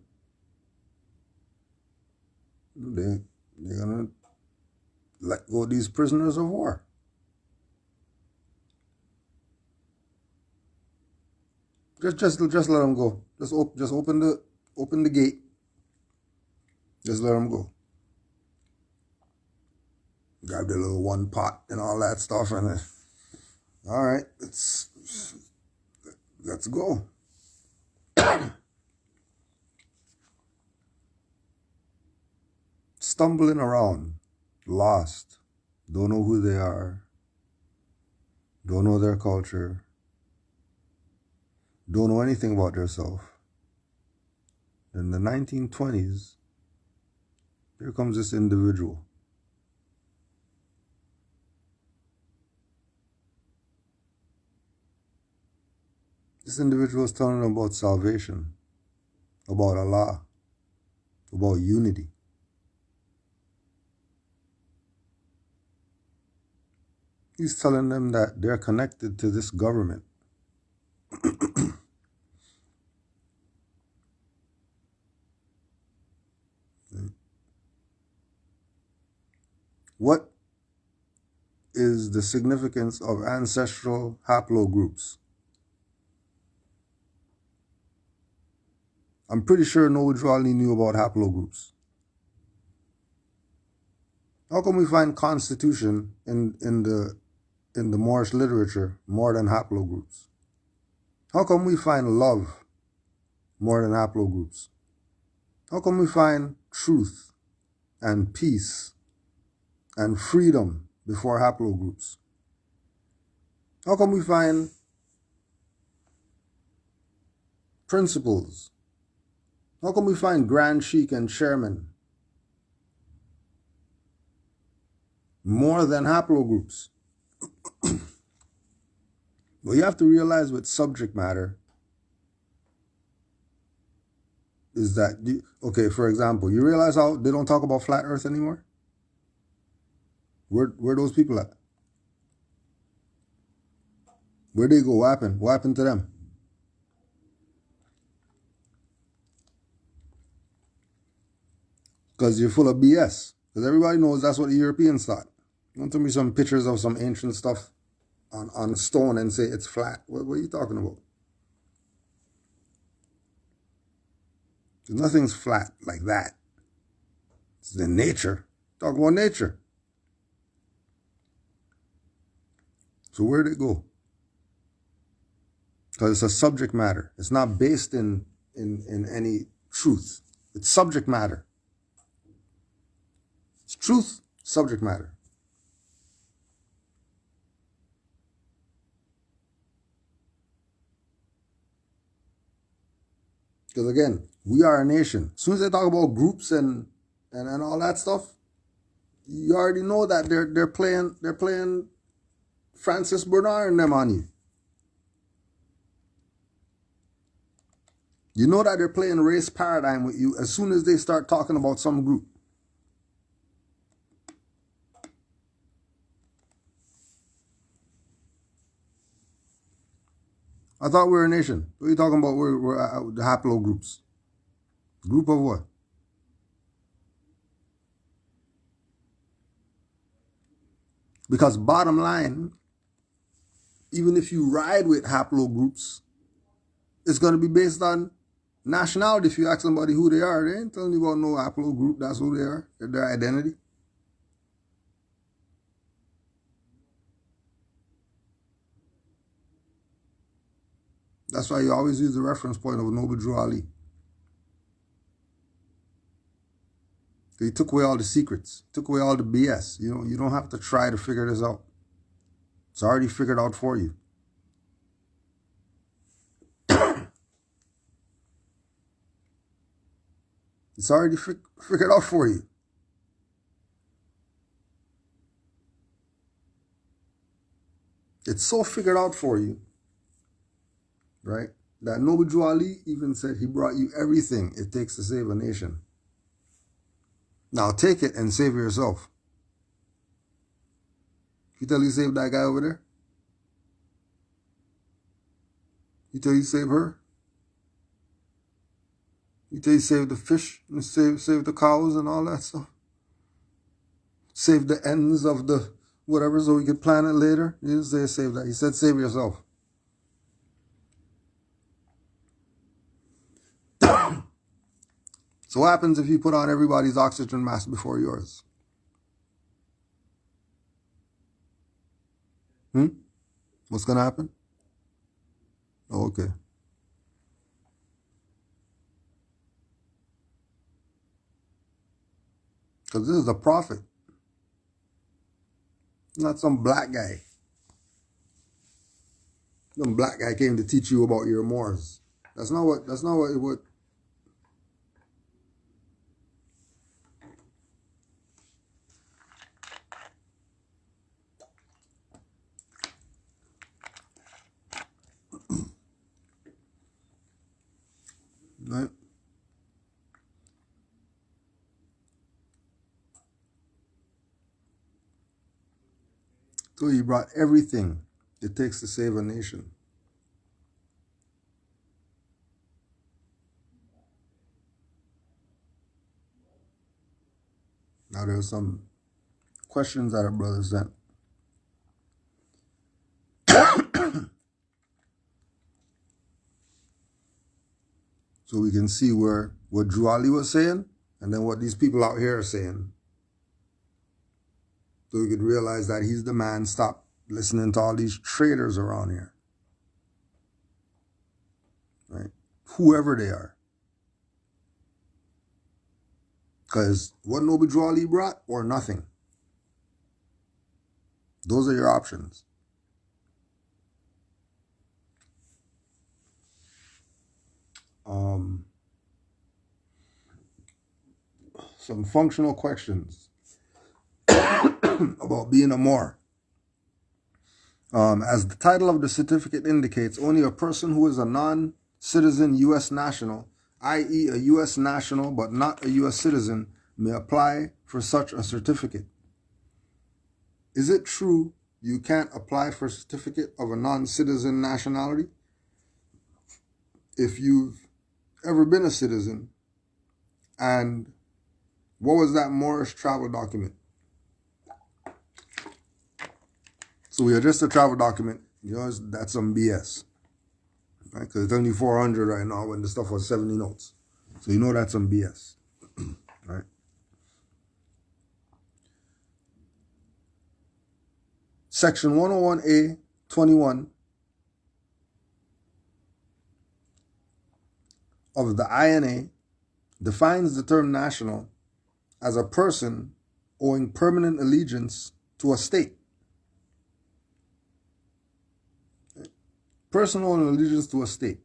they're going to let go of these prisoners of war. Just let them go. Just open the gate. Just let them go. Grab the little one pot and all that stuff, and all right, let's go. Stumbling around, lost, don't know who they are, don't know their culture, don't know anything about themselves. In the 1920s, here comes this individual. This individual is telling them about salvation, about Allah, about unity. He's telling them that they're connected to this government. What is the significance of ancestral haplogroups? I'm pretty sure nobody knew about haplogroups. How come we find constitution in the Moorish literature more than haplogroups? How come we find love more than haplogroups? How come we find truth and peace and freedom before haplogroups? How come we find principles? How come we find Grand Sheik and Chairman more than haplogroups? Well, you have to realize with subject matter is that, okay, for example, you realize how they don't talk about flat earth anymore? Where those people at? Where they go? What happened? What happened to them? Because you're full of BS. Because everybody knows that's what the Europeans thought. Don't tell me some pictures of some ancient stuff on stone and say it's flat. What are you talking about? Nothing's flat like that. It's the nature. Talk about nature. So where'd it go? Because it's a subject matter. It's not based in any truth. It's subject matter. It's truth, subject matter. Because again, we are a nation. As soon as they talk about groups and all that stuff, you already know that they're playing Francis Bernard and them on you. You know that they're playing race paradigm with you as soon as they start talking about some group. I thought we were a nation. What are you talking about? We're the haplogroups. Group of what? Because bottom line, even if you ride with haplogroups, it's going to be based on nationality. If you ask somebody who they are, they ain't telling you about no haplogroup. That's who they are. Their identity. That's why you always use the reference point of Noble Drew Ali. He took away all the secrets, took away all the BS. You don't have to try to figure this out. It's already figured out for you. It's already figured out for you. It's so figured out for you, right? That Noble Drew Ali even said he brought you everything it takes to save a nation. Now take it and save yourself. You tell you save that guy over there? You tell you save her? You tell you save the fish and save the cows and all that stuff? Save the ends of the whatever so we could plan it later? He didn't say save that. He said save yourself. So what happens if you put on everybody's oxygen mask before yours? What's going to happen? Oh, okay. Because this is a prophet. Not some black guy. Some black guy came to teach you about your Moors. That's not what right? So he brought everything it takes to save a nation. Now there are some questions that a brother sent. So we can see what Drew Ali was saying and then what these people out here are saying. So we could realize that he's the man. Stop listening to all these traitors around here. Right? Whoever they are. Because what Noble Drew Ali brought or nothing. Those are your options. Some functional questions about being a Moor. As the title of the certificate indicates, only a person who is a non-citizen U.S. national, i.e. a U.S. national but not a U.S. citizen, may apply for such a certificate. Is it true you can't apply for a certificate of a non-citizen nationality? If you've ever been a citizen, and what was that Moorish travel document? So we addressed the travel document. That's some BS. Right? Because it's only 400 right now when the stuff was 70 notes. So that's some BS. Right? Section 101A 21 of the INA defines the term national as a person owing permanent allegiance to a state. Person owing allegiance to a state.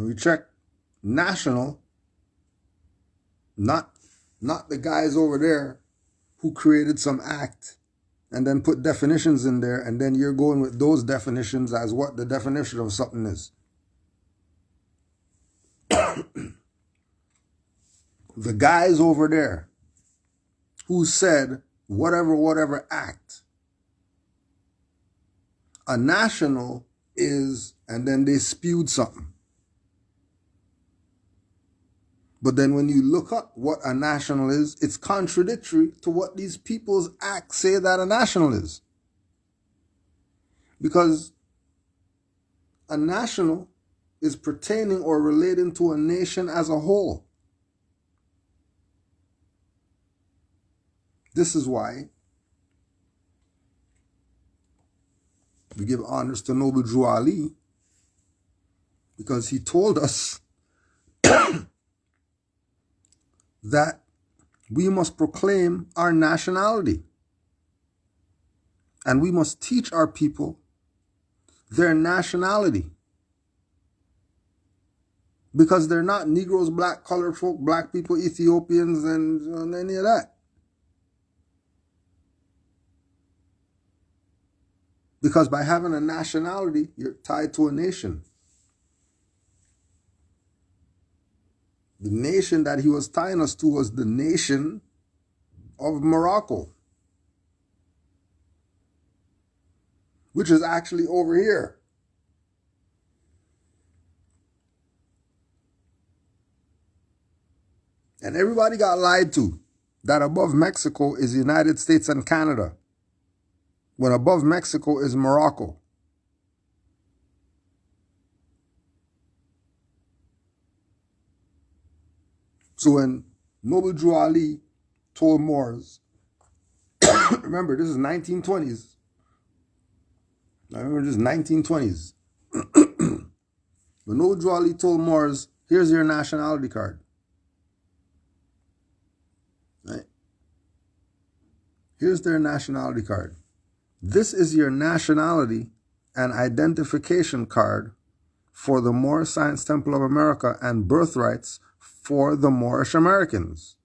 And we check national, not the guys over there who created some act and then put definitions in there, and then you're going with those definitions as what the definition of something is. The guys over there who said whatever act, a national is, and then they spewed something. But then when you look up what a national is, it's contradictory to what these people's acts say that a national is. Because a national is pertaining or relating to a nation as a whole. This is why we give honors to Noble Drew Ali, because he told us that we must proclaim our nationality. And we must teach our people their nationality. Because they're not Negroes, black, colored folk, black people, Ethiopians, and any of that. Because by having a nationality, you're tied to a nation. The nation that he was tying us to was the nation of Morocco, which is actually over here. And everybody got lied to that above Mexico is the United States and Canada, when above Mexico is Morocco. So when Noble Drew Ali told Moors, remember this is 1920s. I remember this is 1920s. When Noble Drew Ali told Moors, here's your nationality card. Right? Here's their nationality card. This is your nationality and identification card for the Moorish Science Temple of America and birthrights for the Moorish Americans.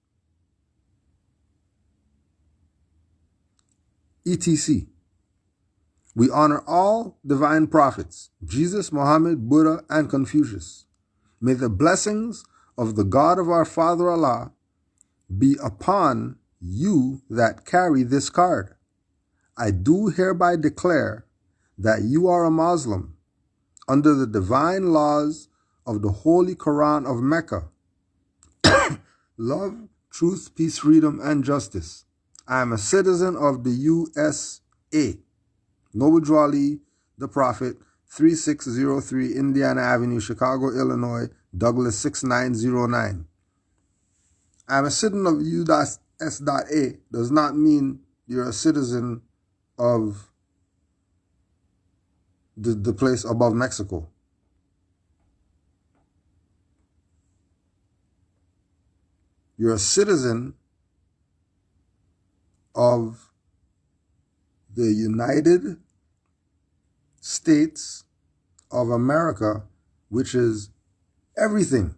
ETC. We honor all divine prophets, Jesus, Muhammad, Buddha, and Confucius. May the blessings of the God of our Father Allah be upon you that carry this card. I do hereby declare that you are a Muslim under the divine laws of the Holy Koran of Mecca. Love, truth, peace, freedom, and justice. I am a citizen of the USA. Noble Drew Ali, the Prophet, 3603 Indiana Avenue, Chicago, Illinois, Douglas 6909. I am a citizen of U.S.A. does not mean you're a citizen of the place above Mexico. You're a citizen of the United States of America, which is everything.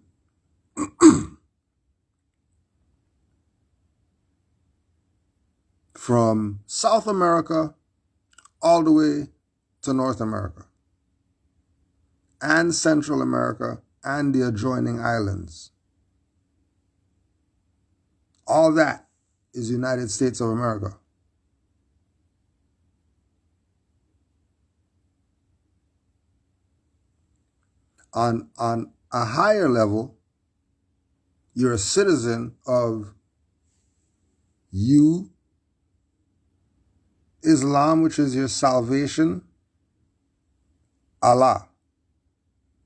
From South America all the way to North America and Central America and the adjoining islands. All that is United States of America. On a higher level, you're a citizen of Islam, which is your salvation, Allah.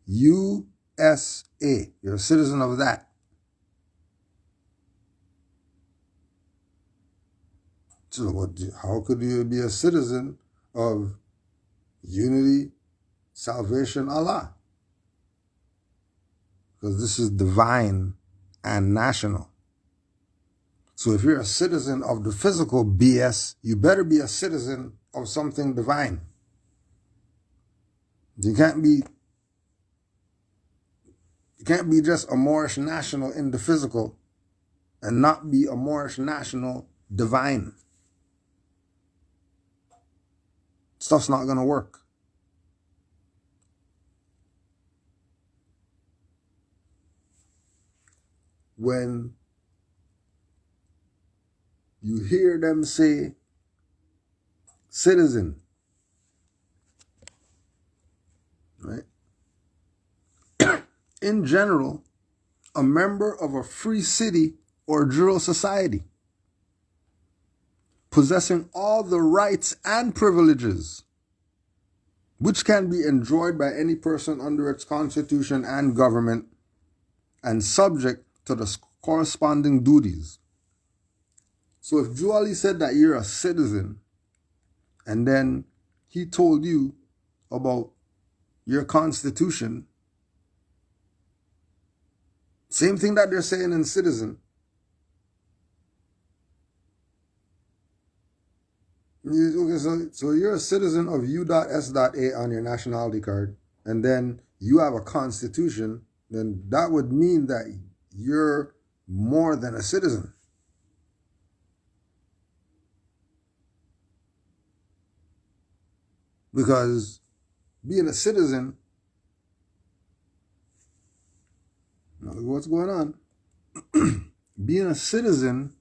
USA, you're a citizen of that. So how could you be a citizen of unity, salvation, Allah? Because this is divine and national. So if you're a citizen of the physical BS, you better be a citizen of something divine. You can't be You can't be just a Moorish national in the physical and not be a Moorish national divine. Stuff's not going to work. When you hear them say citizen, right? In general, a member of a free city or jural society, possessing all the rights and privileges which can be enjoyed by any person under its constitution and government, and subject to the corresponding duties. So if Juali said that you're a citizen, and then he told you about your constitution, same thing that they're saying in citizen. Okay, so you're a citizen of U.S.A on your nationality card, and then you have a constitution, then that would mean that you're more than a citizen. Because being a citizen, now look what's going on. Being a citizen,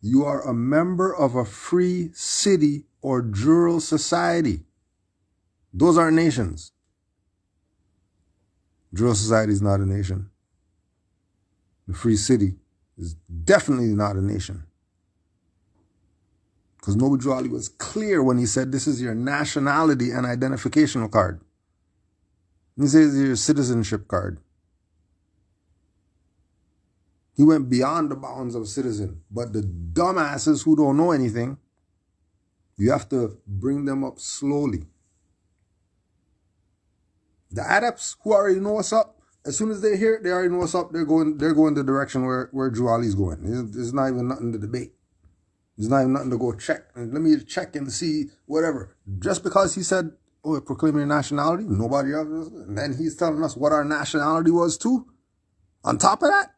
you are a member of a free city or jural society. Those are nations. Jural society is not a nation. The free city is definitely not a nation. Because Noble Drew Ali was clear when he said this is your nationality and identification card. He says your citizenship card. He went beyond the bounds of citizen. But the dumbasses who don't know anything, you have to bring them up slowly. The adepts who already know what's up, as soon as they hear it, they already know what's up. They're going the direction where Drew Ali's going. There's not even nothing to debate. There's not even nothing to go check. Let me check and see whatever. Just because he said, oh, proclaim your nationality, nobody else. And then he's telling us what our nationality was too. On top of that,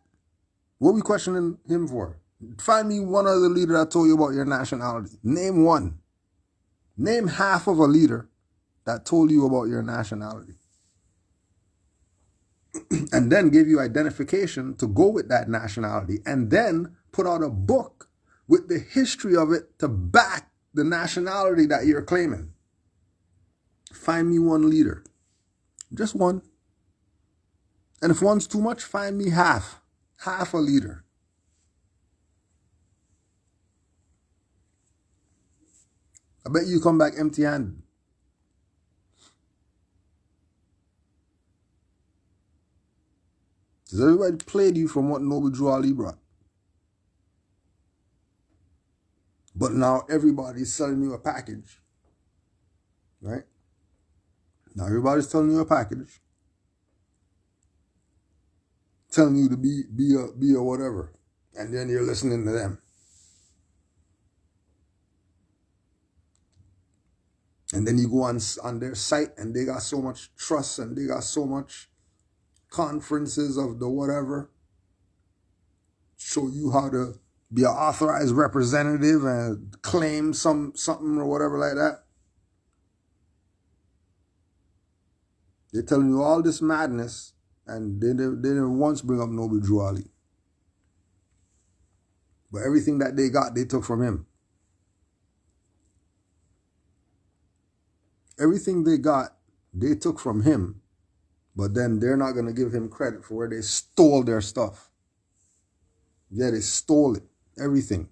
what are we questioning him for? Find me one other leader that told you about your nationality. Name one. Name half of a leader that told you about your nationality. And then gave you identification to go with that nationality. And then put out a book with the history of it to back the nationality that you're claiming. Find me one leader. Just one. And if one's too much, find me half. Half a leader. I bet you come back empty-handed. Because everybody played you from what Noble Drew Ali brought. But now everybody's selling you a package. Right? Now everybody's telling you a package. Telling you to be a whatever. And then you're listening to them. And then you go on their site and they got so much trust and they got so much conferences of the whatever. Show you how to be an authorized representative and claim something or whatever like that. They're telling you all this madness and they didn't once bring up Noble Drew Ali. But everything that they got, they took from him. Everything they got, they took from him. But then they're not going to give him credit for where they stole their stuff. Yeah, they stole it. Everything.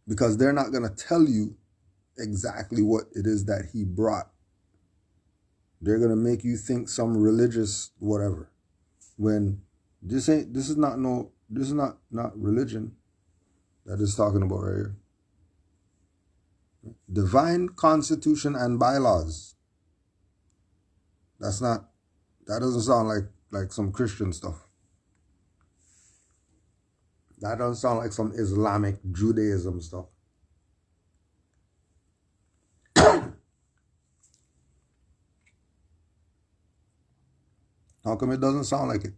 Because they're not going to tell you exactly what it is that he brought. They're going to make you think some religious whatever. When this is not religion that is talking about right here. Divine constitution and bylaws. That doesn't sound like some Christian stuff. That doesn't sound like some Islamic Judaism stuff. How come it doesn't sound like it?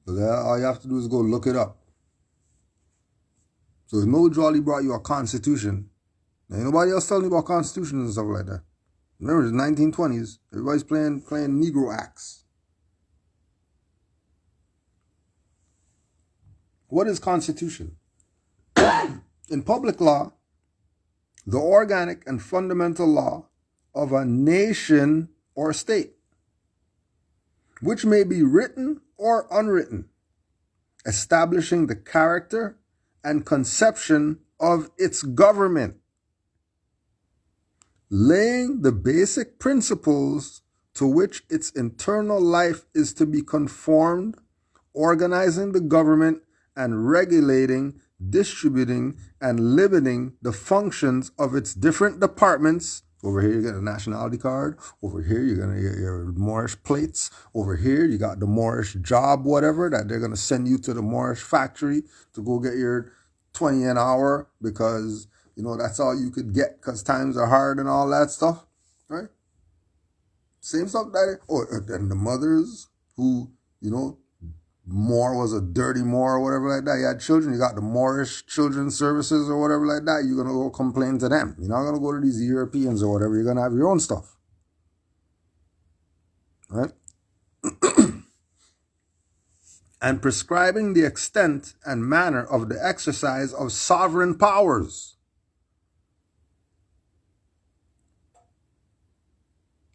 Because all you have to do is go look it up. So if Noble Drew Ali brought you a constitution, ain't nobody else telling you about constitutions and stuff like that. Remember, it's 1920s. Everybody's playing Negro acts. What is constitution? In public law, the organic and fundamental law of a nation or state, which may be written or unwritten, establishing the character and conception of its government, laying the basic principles to which its internal life is to be conformed, organizing the government and regulating, distributing, and limiting the functions of its different departments. Over here, you get a nationality card. Over here, you're going to get your Moorish plates. Over here, you got the Moorish job, whatever, that they're going to send you to the Moorish factory to go get your 20 an hour because, you know, that's all you could get because times are hard and all that stuff, right? Same stuff that, and the mothers who, you know, Moor was a dirty Moor or whatever like that. You had children, you got the Moorish Children's Services or whatever like that. You're going to go complain to them. You're not going to go to these Europeans or whatever. You're going to have your own stuff. Right? And prescribing the extent and manner of the exercise of sovereign powers.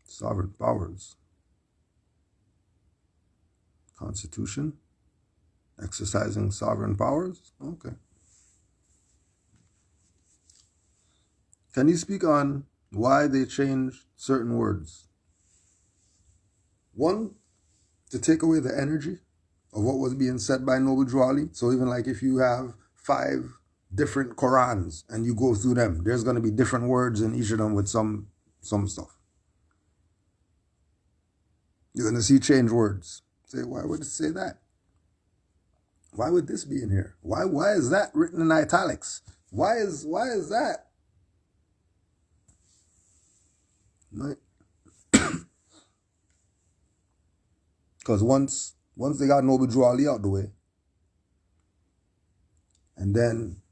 Sovereign powers. Constitution, exercising sovereign powers. Okay. Can you speak on why they changed certain words? One, to take away the energy of what was being said by Noble Drew Ali. So even like if you have 5 different Korans and you go through them, there's going to be different words in each of them with some stuff. You're going to see change words. Say, why would it say that? Why would this be in here? Why is that written in italics? Why is that? Right? Because once they got Noble Drew Ali out the way, and then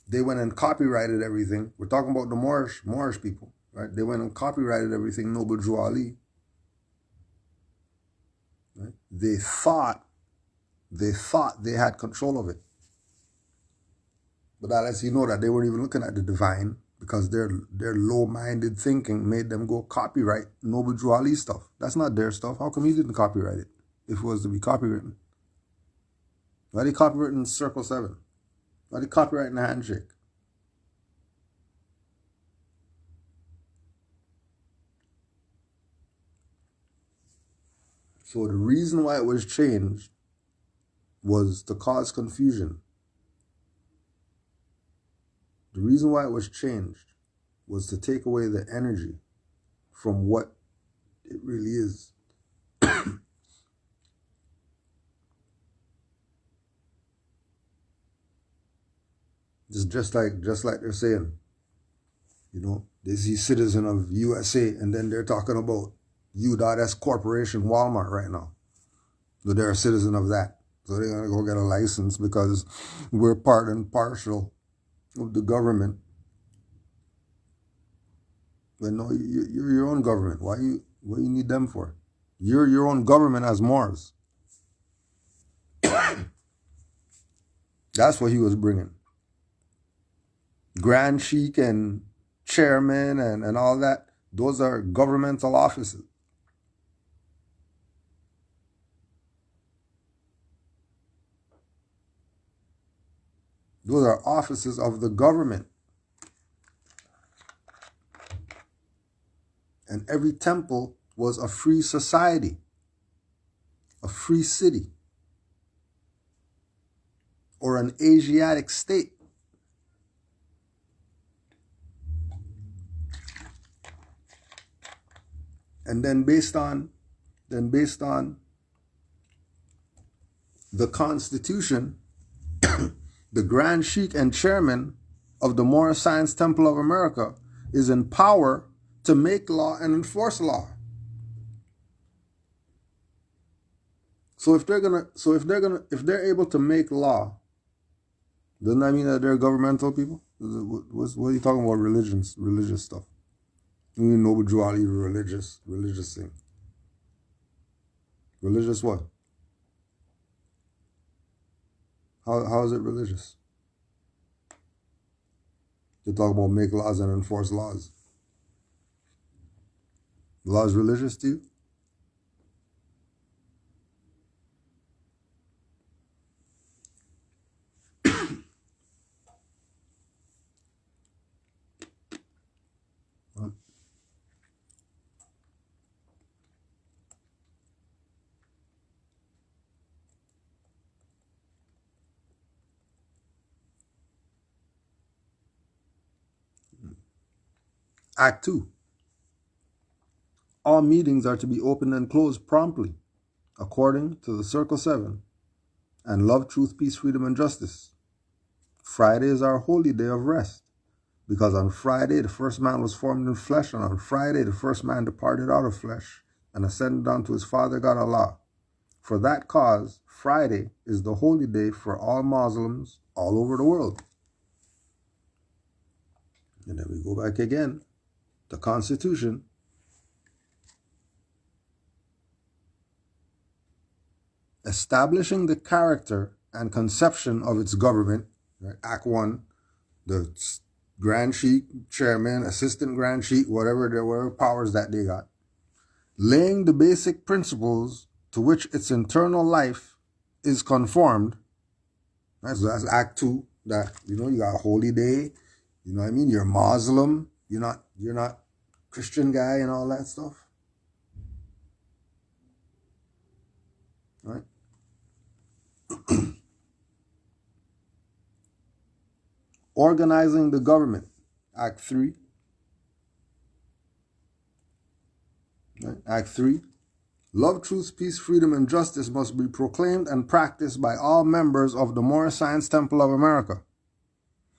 they went and copyrighted everything. We're talking about the Moorish people, right? They went and copyrighted everything Noble Drew Ali. Right? They thought they had control of it. But that lets you know that they weren't even looking at the divine because their low-minded thinking made them go copyright Noble Drew Ali stuff. That's not their stuff. How come he didn't copyright it if it was to be copywritten? Why did he copyright in Circle 7? Why did he copyright in the handshake? So the reason why it was changed was to cause confusion. The reason why it was changed was to take away the energy from what it really is. just like they're saying, you know, they see citizen of USA and then they're talking about U.S. Corporation Walmart right now. So they're a citizen of that. So they're going to go get a license because we're part and parcel of the government. But no, you're your own government. What you need them for? You're your own government as Moors. That's what he was bringing. Grand Sheik and chairman and all that, those are governmental offices. Those are offices of the government. And every temple was a free society, a free city, or an Asiatic state. And then based on the Constitution, the Grand Sheik and chairman of the Moorish Science Temple of America is in power to make law and enforce law. So if they're able to make law, doesn't that mean that they're governmental people? What are you talking about? Religious stuff. You mean Noble Drew Ali, religious thing. Religious what? How is it religious? You talk about make laws and enforce laws. Law is religious to you? Act 2. All meetings are to be opened and closed promptly, according to the Circle 7, and love, truth, peace, freedom, and justice. Friday is our holy day of rest, because on Friday the first man was formed in flesh, and on Friday the first man departed out of flesh and ascended unto his Father God Allah. For that cause, Friday is the holy day for all Muslims all over the world. And then we go back again. The Constitution establishing the character and conception of its government, right? Act 1, the Grand Sheik, Chairman, Assistant Grand Sheik, whatever powers that they got, laying the basic principles to which its internal life is conformed. Right? So that's Act 2, that, you got a holy day, you know what I mean? You're Muslim, you're not Christian guy and all that stuff. Right? Organizing the government, Act 3. Right? Act 3. Love, truth, peace, freedom, and justice must be proclaimed and practiced by all members of the Moorish Science Temple of America.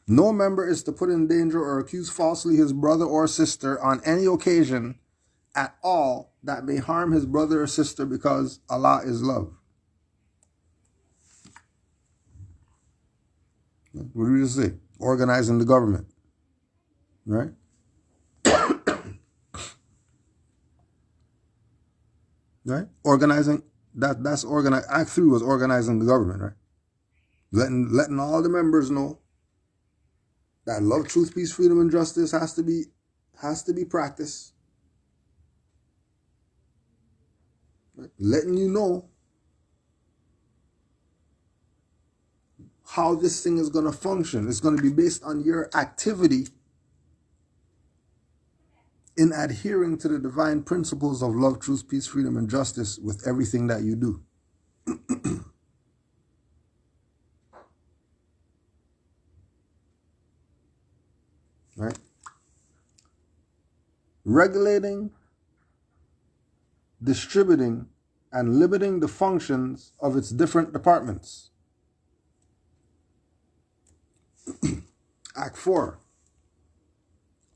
No member is to put in danger or accuse falsely his brother or sister on any occasion at all that may harm his brother or sister, because Allah is love. What did we just say? Organizing the government. Right? Right? Organizing, that's organize. Act 3 was organizing the government, right? Letting all the members know that love, truth, peace, freedom, and justice has to be practiced. Right? Letting you know how this thing is going to function. It's going to be based on your activity in adhering to the divine principles of love, truth, peace, freedom, and justice with everything that you do. Right? Regulating, distributing, and limiting the functions of its different departments. Act 4.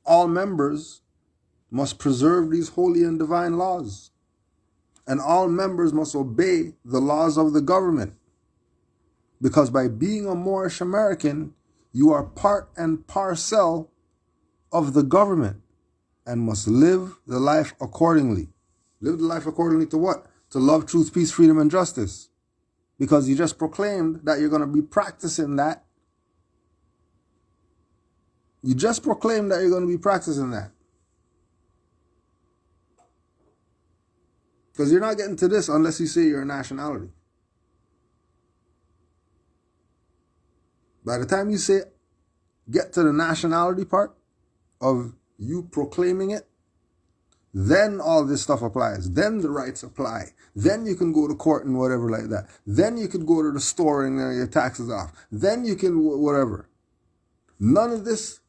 All members must preserve these holy and divine laws, and all members must obey the laws of the government, because by being a Moorish American, you are part and parcel of the government and must live the life accordingly. Live the life accordingly to what? To love, truth, peace, freedom, and justice. Because you just proclaimed that you're going to be practicing that. You just proclaimed that you're going to be practicing that. Because you're not getting to this unless you say your nationality. By the time you get to the nationality part of you proclaiming it, then all this stuff applies. Then the rights apply. Then you can go to court and whatever like that. Then you could go to the store and your taxes off. Then you can whatever. None of this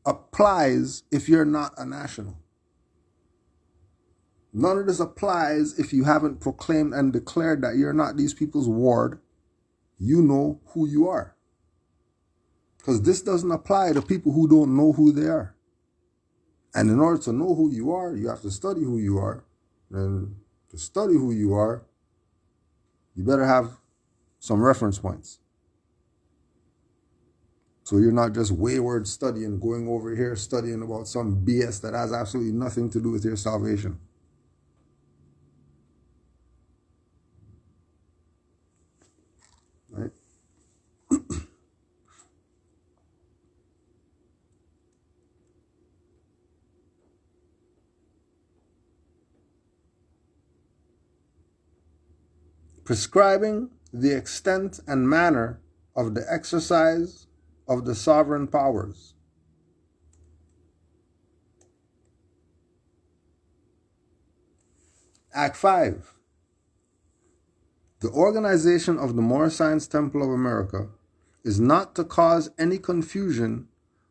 applies if you're not a national. None of this applies if you haven't proclaimed and declared that you're not these people's ward. You know who you are. Because this doesn't apply to people who don't know who they are. And in order to know who you are, you have to study who you are. And to study who you are, You better have some reference points. So you're not just wayward studying, going over here studying about some BS that has absolutely nothing to do with your salvation. Right? Prescribing the extent and manner of the exercise of the sovereign powers. Act 5. The organization of the Moorish Science Temple of America is not to cause any confusion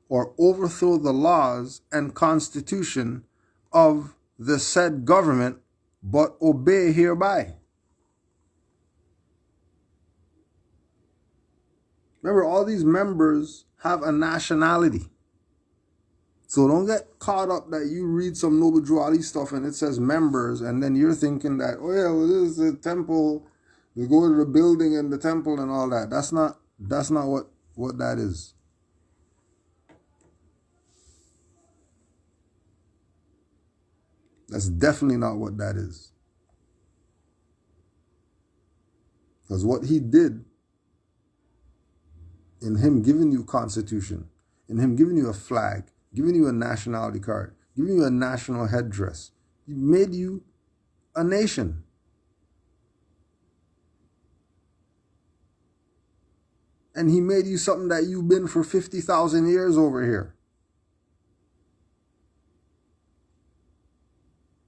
or overthrow the laws and constitution of the said government, but obey hereby. Remember, all these members have a nationality. So don't get caught up that you read some Noble Drew Ali stuff and it says members, and then you're thinking that, oh yeah, well, this is the temple. We go to the building and the temple and all that. That's not what that is. That's definitely not what that is. Because what he did, in him giving you constitution, in him giving you a flag, giving you a nationality card, giving you a national headdress, he made you a nation. And he made you something that you've been for 50,000 years over here.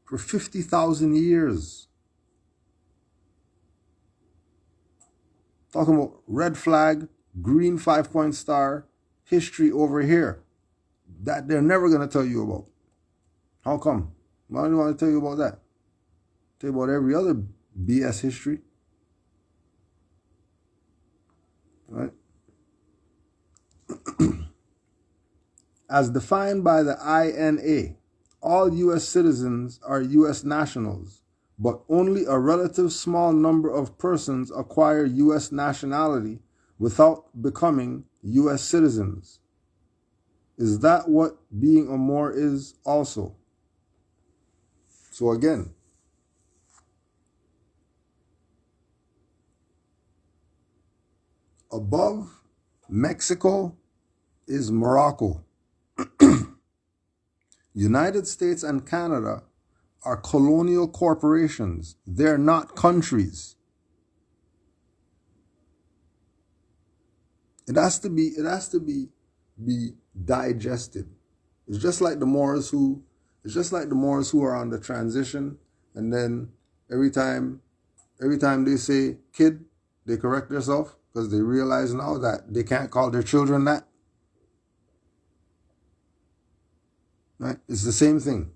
For 50,000 years. Talking about red flag, green 5-point star, history over here. That they're never going to tell you about. How come? Why do you want to tell you about that? Tell you about every other BS history. Right? As defined by the INA, all U.S. citizens are U.S. nationals, but only a relative small number of persons acquire U.S. nationality without becoming U.S. citizens. Is that what being a Moor is also? So again, above Mexico is Morocco. United States and Canada are colonial corporations. They're not countries. It has to be digested. It's just like the Moors who are on the transition, and then every time they say kid, they correct themselves because they realize now that they can't call their children that. Right? It's the same thing.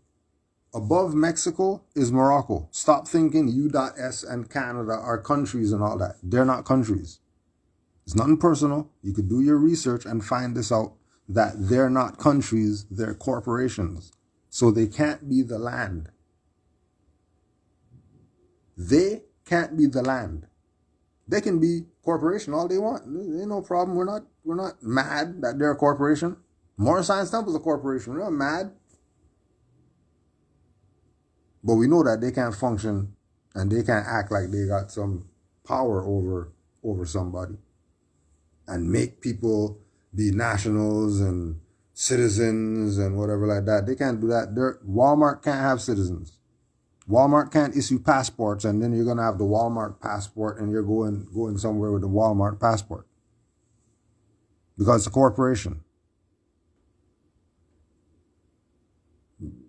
Above Mexico is Morocco. Stop thinking U.S. and Canada are countries and all that. They're not countries. It's nothing personal. You could do your research and find this out, that they're not countries, they're corporations. So they can't be the land. They can't be the land. They can be corporation all they want. Ain't no problem. We're not mad that they're a corporation. Moorish Science Temple is a corporation. We're not mad. But we know that they can't function and they can't act like they got some power over somebody and make people be nationals and citizens and whatever like that. They can't do that. Walmart can't have citizens. Walmart can't issue passports, and then you're going to have the Walmart passport and you're going somewhere with the Walmart passport. Because it's a corporation.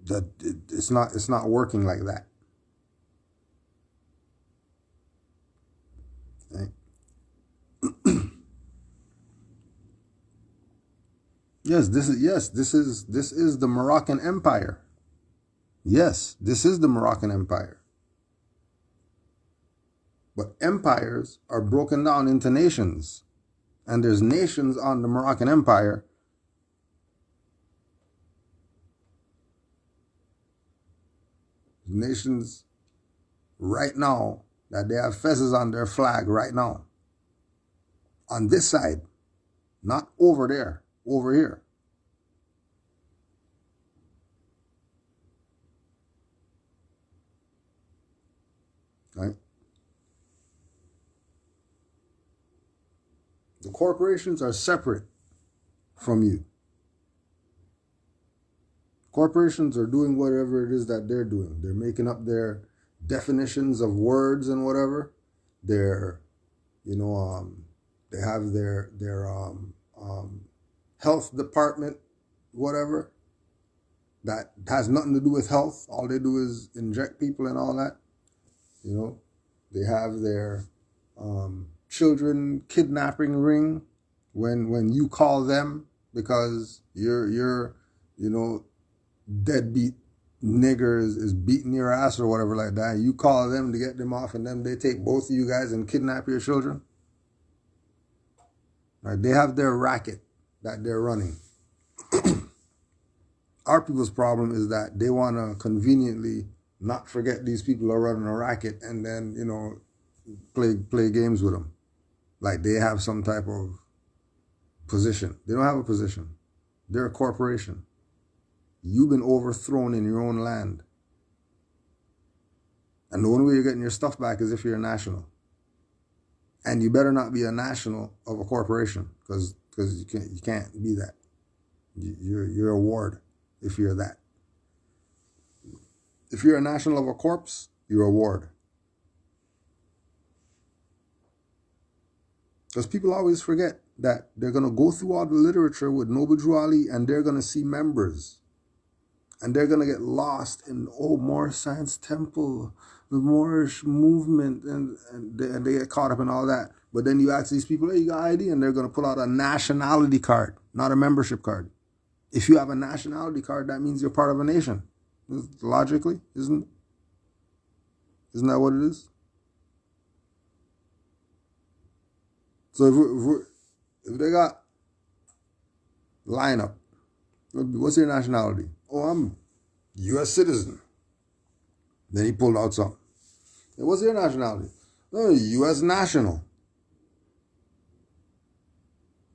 That it's not working like that. Right? Yes, this is the Moroccan Empire. Yes, this is the Moroccan Empire. But empires are broken down into nations, and there's nations on the Moroccan Empire. Nations right now that they have fezzes on their flag right now. On this side, not over there, over here. Right? The corporations are separate from you. Corporations are doing whatever it is that they're doing. They're making up their definitions of words and whatever. They're, they have their health department, whatever. That has nothing to do with health. All they do is inject people and all that. They have their children kidnapping ring when you call them because you're deadbeat niggers is beating your ass or whatever like that. You call them to get them off, and then they take both of you guys and kidnap your children. Right? They have their racket that they're running. Our people's problem is that they want to conveniently not forget these people are running a racket and then, play games with them. Like they have some type of position. They don't have a position. They're a corporation. You've been overthrown in your own land. And the only way you're getting your stuff back is if you're a national. And you better not be a national of a corporation because you can't be that. You're a ward if you're that. If you're a national of a corpse, you're a ward. Because people always forget that they're going to go through all the literature with Noble Drew Ali and they're going to see members. And they're going to get lost in, Moorish Science Temple, the Moorish movement, and they get caught up in all that. But then you ask these people, hey, you got ID? And they're going to pull out a nationality card, not a membership card. If you have a nationality card, that means you're part of a nation. Logically, isn't that what it is? So if they got lineup, what's your nationality? Oh, I'm U.S. citizen. Then he pulled out something. Hey, what's your nationality? No, U.S. national.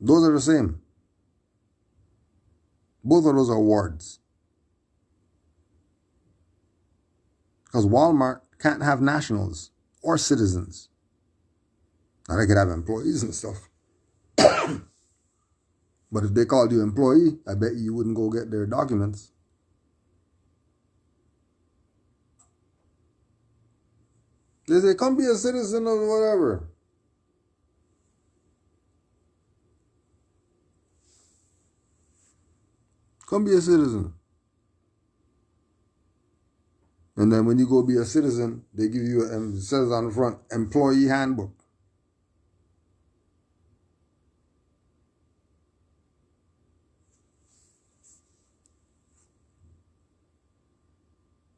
Those are the same. Both of those are words. Because Walmart can't have nationals or citizens. Now they could have employees and stuff. But if they called you employee, I bet you wouldn't go get their documents. They say, come be a citizen or whatever. Come be a citizen. And then when you go be a citizen, they give you, it says on the front, employee handbook.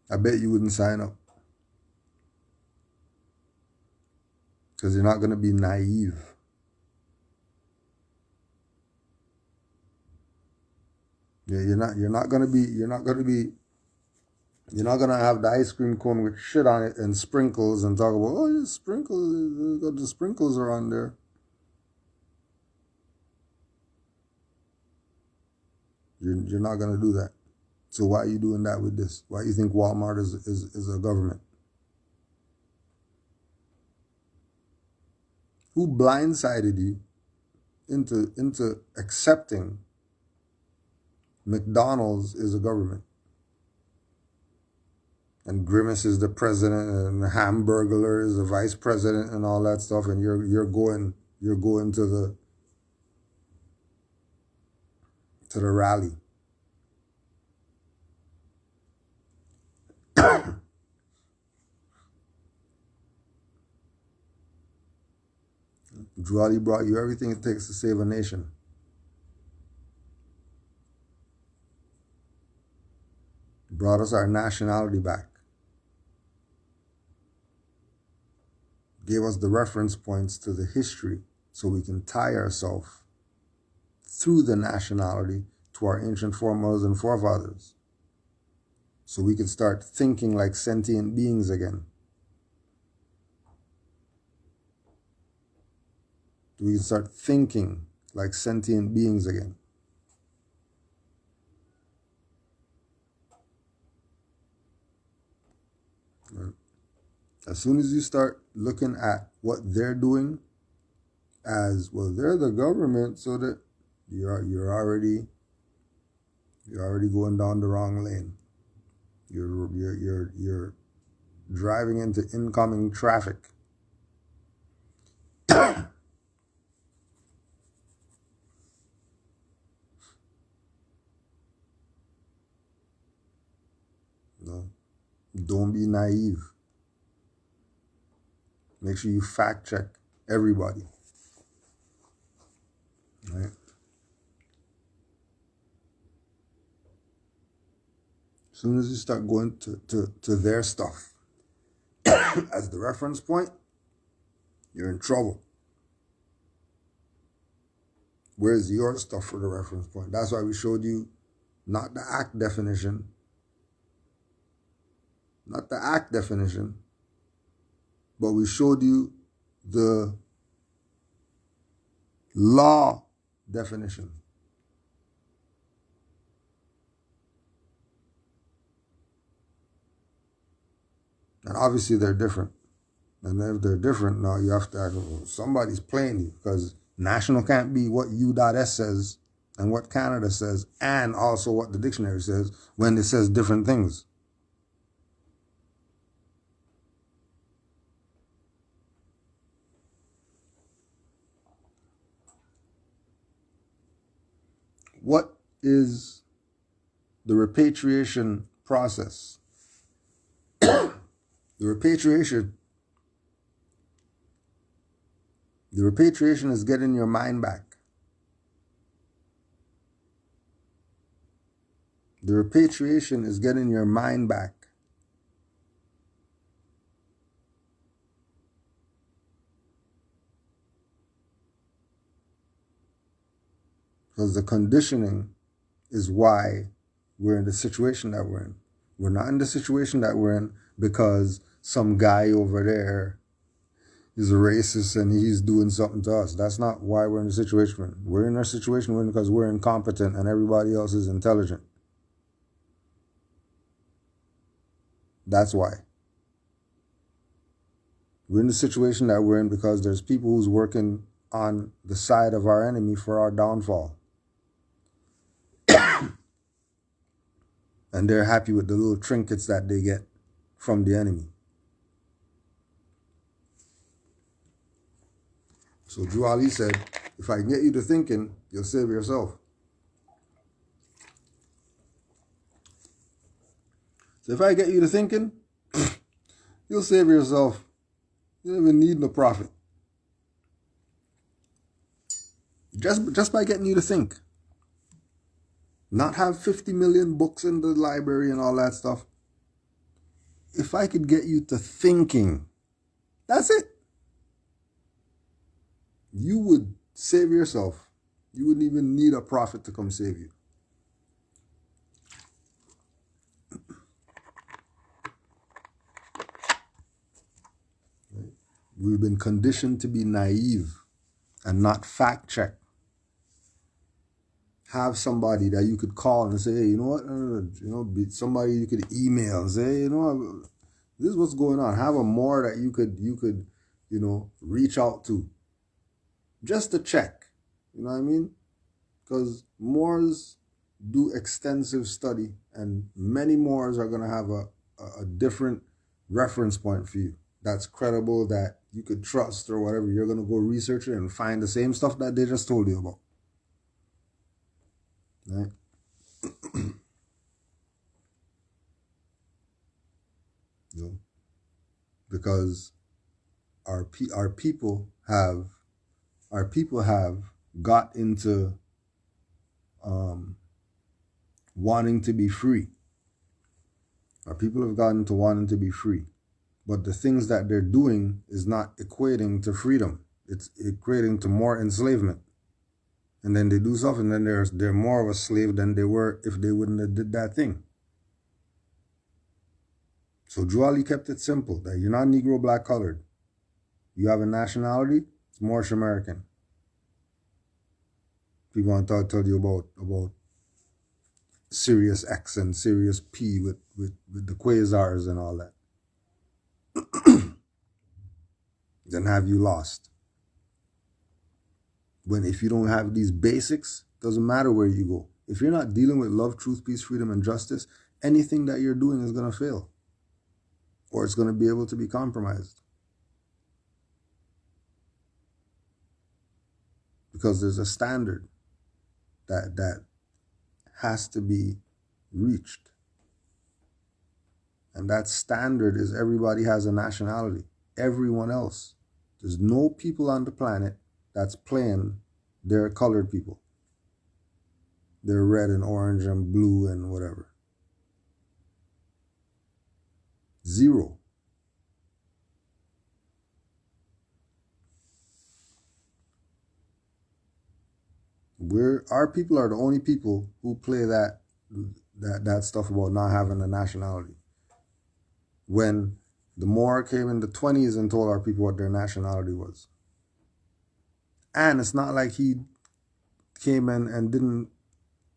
I bet you wouldn't sign up. Because you're not going to be naive. Yeah, you're not going to have the ice cream cone with shit on it and sprinkles and talk about, oh, yeah, sprinkles, the sprinkles are on there. You're not going to do that. So why are you doing that with this? Why do you think Walmart is a government? Who blindsided you into accepting McDonald's is a government? And Grimace is the president and Hamburglar is the vice president and all that stuff, and you're going to the rally. Drew Ali brought you everything it takes to save a nation. Brought us our nationality back. Gave us the reference points to the history so we can tie ourselves through the nationality to our ancient foremothers and forefathers. So we can start thinking like sentient beings again. We can start thinking like sentient beings again. Right? As soon as you start looking at what they're doing as, well, they're the government, so that you're already going down the wrong lane. You're driving into incoming traffic. No, don't be naive. Make sure you fact check everybody. Right? As soon as you start going to their stuff as the reference point, you're in trouble. Where's your stuff for the reference point? That's why we showed you not the act definition, but we showed you the law definition. And obviously they're different. And if they're different, now you have to act, well, somebody's playing you, because national can't be what U.S says and what Canada says and also what the dictionary says when it says different things. What is the repatriation process? The repatriation is getting your mind back. The repatriation is getting your mind back. Because the conditioning is why we're in the situation that we're in. We're not in the situation that we're in because some guy over there is a racist and he's doing something to us. That's not why we're in the situation we're in. We're in our situation we're in because we're incompetent and everybody else is intelligent. That's why. We're in the situation that we're in because there's people who's working on the side of our enemy for our downfall. And they're happy with the little trinkets that they get from the enemy. So Drew Ali said, if I can get you to thinking, you'll save yourself. So if I get you to thinking, you'll save yourself. You don't even need no prophet. Just by getting you to think. Not have 50 million books in the library and all that stuff. If I could get you to thinking, that's it. You would save yourself. You wouldn't even need a prophet to come save you. Right? We've been conditioned to be naive and not fact check. Have somebody that you could call and say, hey, you know what? Somebody you could email and say, hey, you know what? This is what's going on. Have a Moor that you could, reach out to. Just to check. You know what I mean? Because Moors do extensive study and many Moors are going to have a different reference point for you. That's credible, that you could trust or whatever. You're going to go research it and find the same stuff that they just told you about. Right? Because our people have got into wanting to be free. Our people have gotten to wanting to be free. But the things that they're doing is not equating to freedom. It's equating to more enslavement. And then they do stuff, and then they're more of a slave than they were if they wouldn't have did that thing. So Drew Ali kept it simple, that you're not Negro, black, colored. You have a nationality, it's Moorish American. People want to tell you about Sirius X and Sirius P with the quasars and all that. Then have you lost? When if you don't have these basics, doesn't matter where you go. If you're not dealing with love, truth, peace, freedom, and justice, anything that you're doing is going to fail. Or it's going to be able to be compromised. Because there's a standard that has to be reached. And that standard is everybody has a nationality. Everyone else. There's no people on the planet that's playing their colored people. They're red and orange and blue and whatever. Zero. Our people are the only people who play that stuff about not having a nationality. When the Moor came in the 20s and told our people what their nationality was. And it's not like he came in and didn't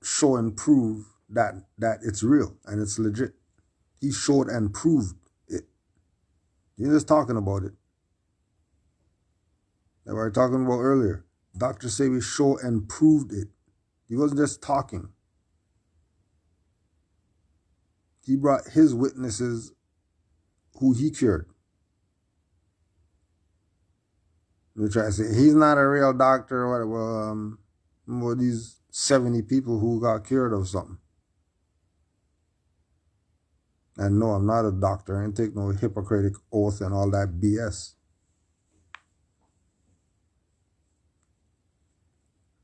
show and prove that it's real and it's legit. He showed and proved it. You're just talking about it. That we were talking about earlier. Dr. Sebi showed and proved it. He wasn't just talking. He brought his witnesses who he cured. They try to say, he's not a real doctor or whatever. Well, these 70 people who got cured of something. And no, I'm not a doctor. I ain't take no Hippocratic oath and all that BS.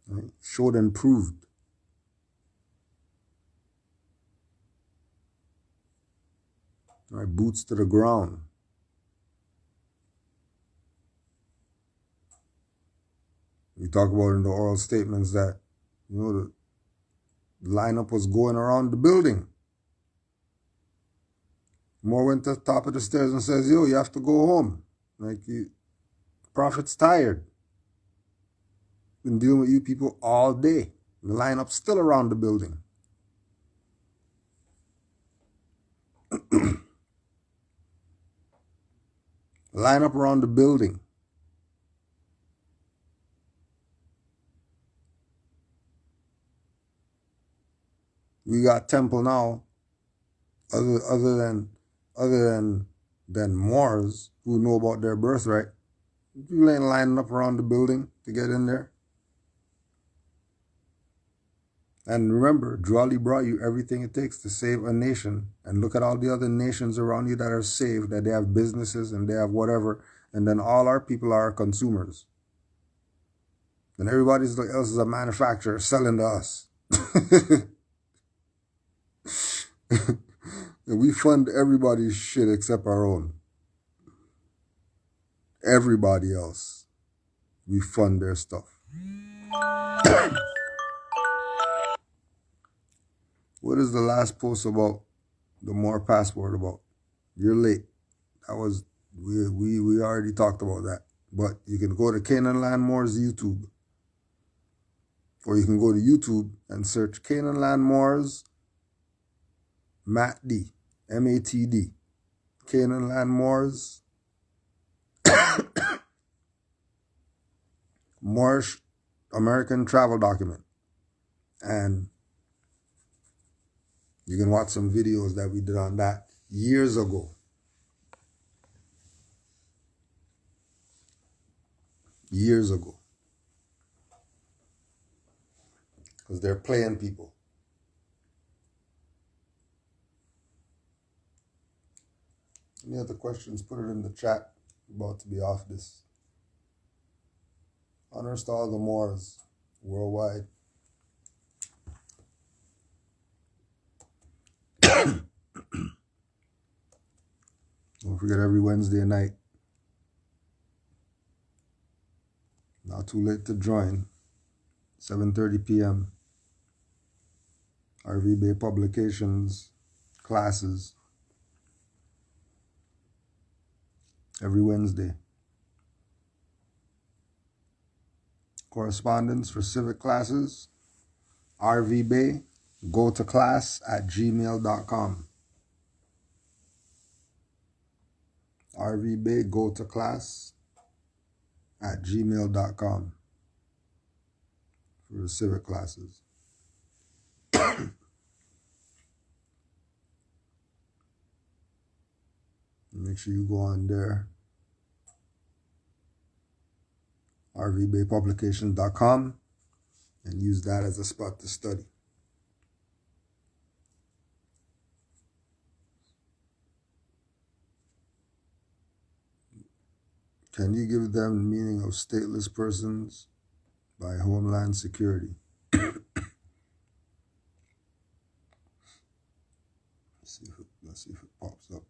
Right? Showed and proved. Right? Boots to the ground. We talk about in the oral statements that, the lineup was going around the building. Moore went to the top of the stairs and says, yo, you have to go home. Like, Prophet's tired. Been dealing with you people all day. The lineup's still around the building. Line up around the building. We got temple now, other than Moors who know about their birthright. You ain't lining up around the building to get in there. And remember, Drawley brought you everything it takes to save a nation. And look at all the other nations around you that are saved, that they have businesses and they have whatever. And then all our people are consumers. And everybody else is a manufacturer selling to us. And we fund everybody's shit except our own. Everybody else, we fund their stuff. What is the last post about the Moore passport about? You're late. That was, we already talked about that. But you can go to Canaanland Moors YouTube. Or you can go to YouTube and search Canaanland Moors Matt D. M-A-T-D. Canaanland Moors Moorish American travel document. And you can watch some videos that we did on that years ago. Years ago. Because they're playing people. Any other questions, put it in the chat. We're about to be off this. Honors to all the Moors worldwide. Don't forget every Wednesday night. Not too late to join. 7:30 p.m. RV Bay Publications classes. Every Wednesday. correspondence for civic classes, RVBay, go to class@gmail.com. RVBay, go to class@gmail.com for the civic classes. Make sure you go on there, rvbaypublications.com, and use that as a spot to study. Can you give them the meaning of stateless persons by Homeland Security? Let's see if it pops up.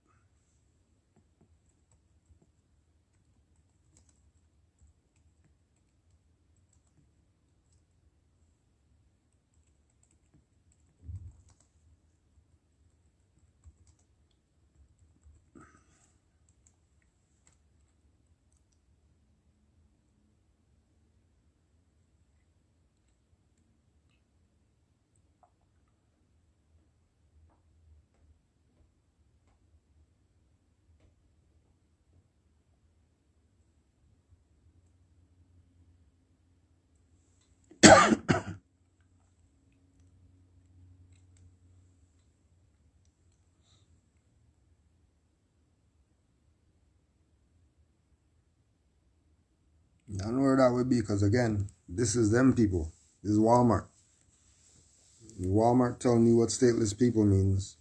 I don't know where that would be, because again, this is them people. This is Walmart. Walmart telling you what stateless people means.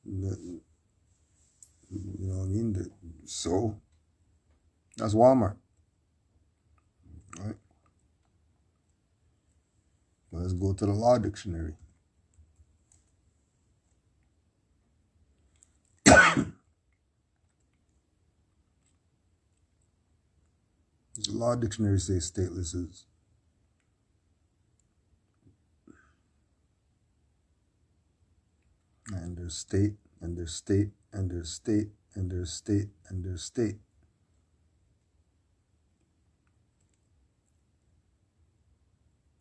You know what I mean? So, that's Walmart. Right? Let's go to the law dictionary. The law dictionary says stateless is and there's state, and there's state, and there's state, and there's state, and there's state.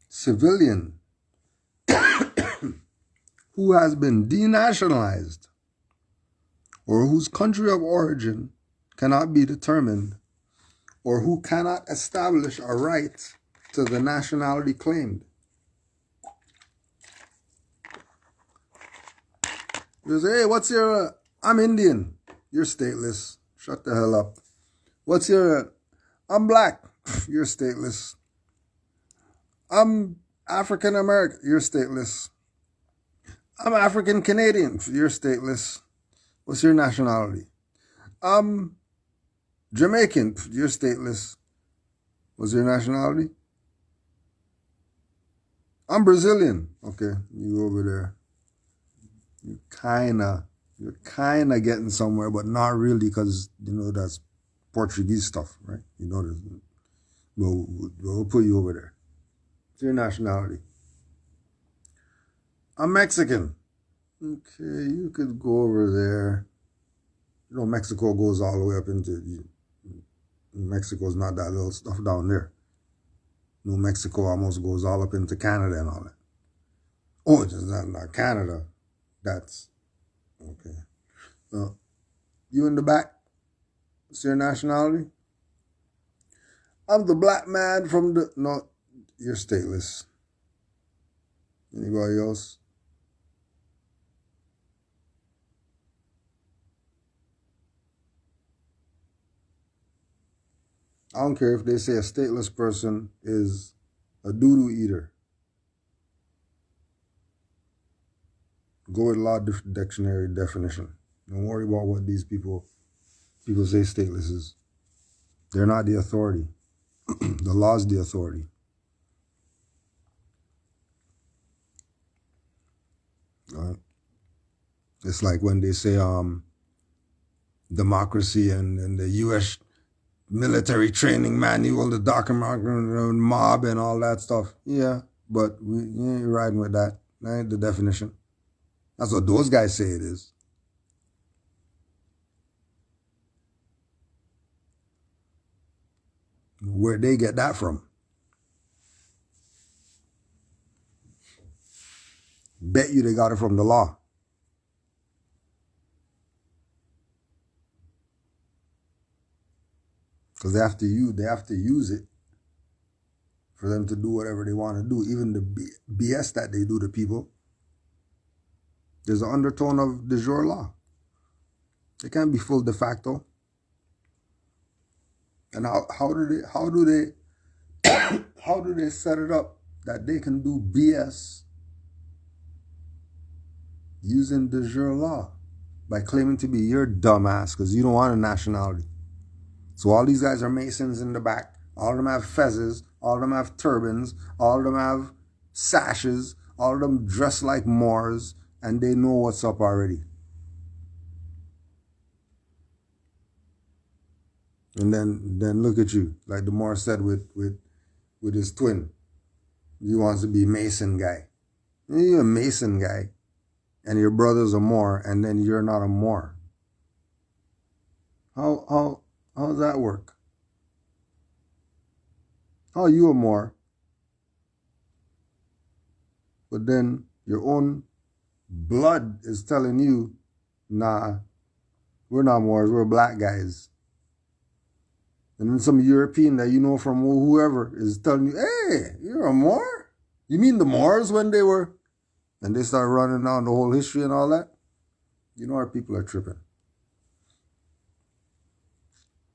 Civilian who has been denationalized or whose country of origin cannot be determined, or who cannot establish a right to the nationality claimed. You say, hey, what's your, I'm Indian. You're stateless. Shut the hell up. What's your, I'm black. You're stateless. I'm African American. You're stateless. I'm African Canadian. You're stateless. What's your nationality? I'm Jamaican. You're stateless. What's your nationality? I'm Brazilian. Okay, you over there. You're kinda getting somewhere, but not really, because you know that's Portuguese stuff, right? You know this. We'll put you over there. What's your nationality? I'm Mexican. Okay, you could go over there. You know, Mexico goes all the way up into. Mexico's not that little stuff down there. New Mexico almost goes all up into Canada and all that. Oh, it's just not Canada. That's okay. You in the back? What's your nationality? I'm the black man from the... No, you're stateless. Anybody else? I don't care if they say a stateless person is a doo-doo eater. Go with law dictionary definition. Don't worry about what these people say stateless is. They're not the authority. The law is the authority. Right? It's like when they say democracy and the U.S. military training manual, the document mob and all that stuff. Yeah, but we ain't riding with that. That ain't the definition. That's what those guys say it is. Where'd they get that from? Bet you they got it from the law. Because they have to use it for them to do whatever they want to do. Even the BS that they do to people, there's an undertone of de jure law. They can't be full de facto. And how do they set it up that they can do BS using de jure law by claiming to be your dumbass because you don't want a nationality? So all these guys are Masons in the back. All of them have fezzes. All of them have turbans. All of them have sashes. All of them dress like Moors. And they know what's up already. And then look at you. Like the Moor said with his twin. He wants to be a Mason guy. You're a Mason guy. And your brother's a Moor. And then you're not a Moor. How does that work? How are you a Moor? But then your own blood is telling you, nah, we're not Moors, we're black guys. And then some European that you know from whoever is telling you, hey, you're a Moor? You mean the Moors when they were? And they start running down the whole history and all that. You know our people are tripping.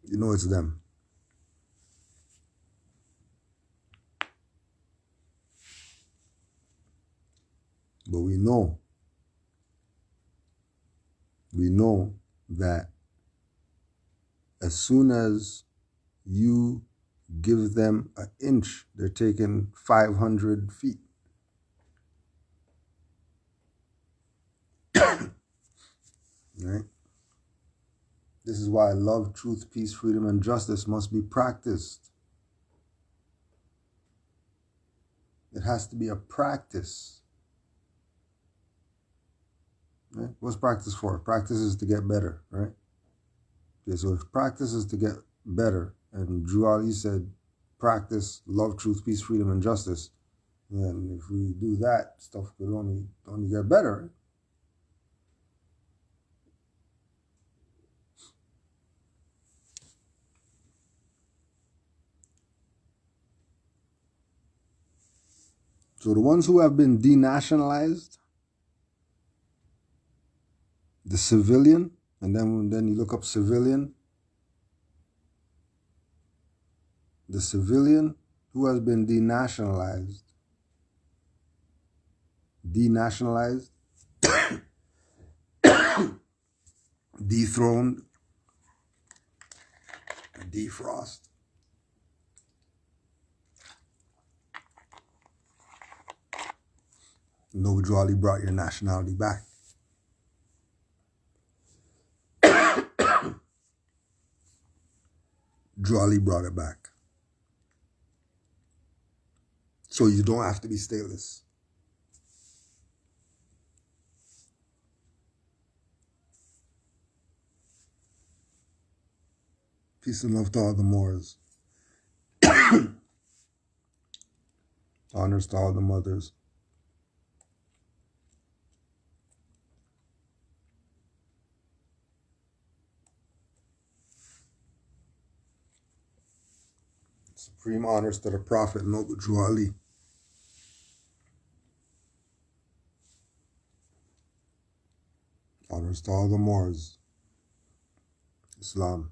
You know it's them. But we know that as soon as you give them an inch, they're taking 500 feet. Right? This is why love, truth, peace, freedom, and justice must be practiced. It has to be a practice. Right? What's practice for? Practice is to get better, right? Okay, so if practice is to get better, and Drew Ali said, practice love, truth, peace, freedom, and justice, then if we do that, stuff could only get better. So the ones who have been denationalized, the civilian, and then you look up civilian. The civilian who has been denationalized, dethroned, defrost. No, Jolly brought your nationality back. Jolly brought it back. So you don't have to be stateless. Peace and love to all the Moors. Honors to all the mothers. Supreme honors to the Prophet Noble Drew Ali. Honors to all the Moors. Islam.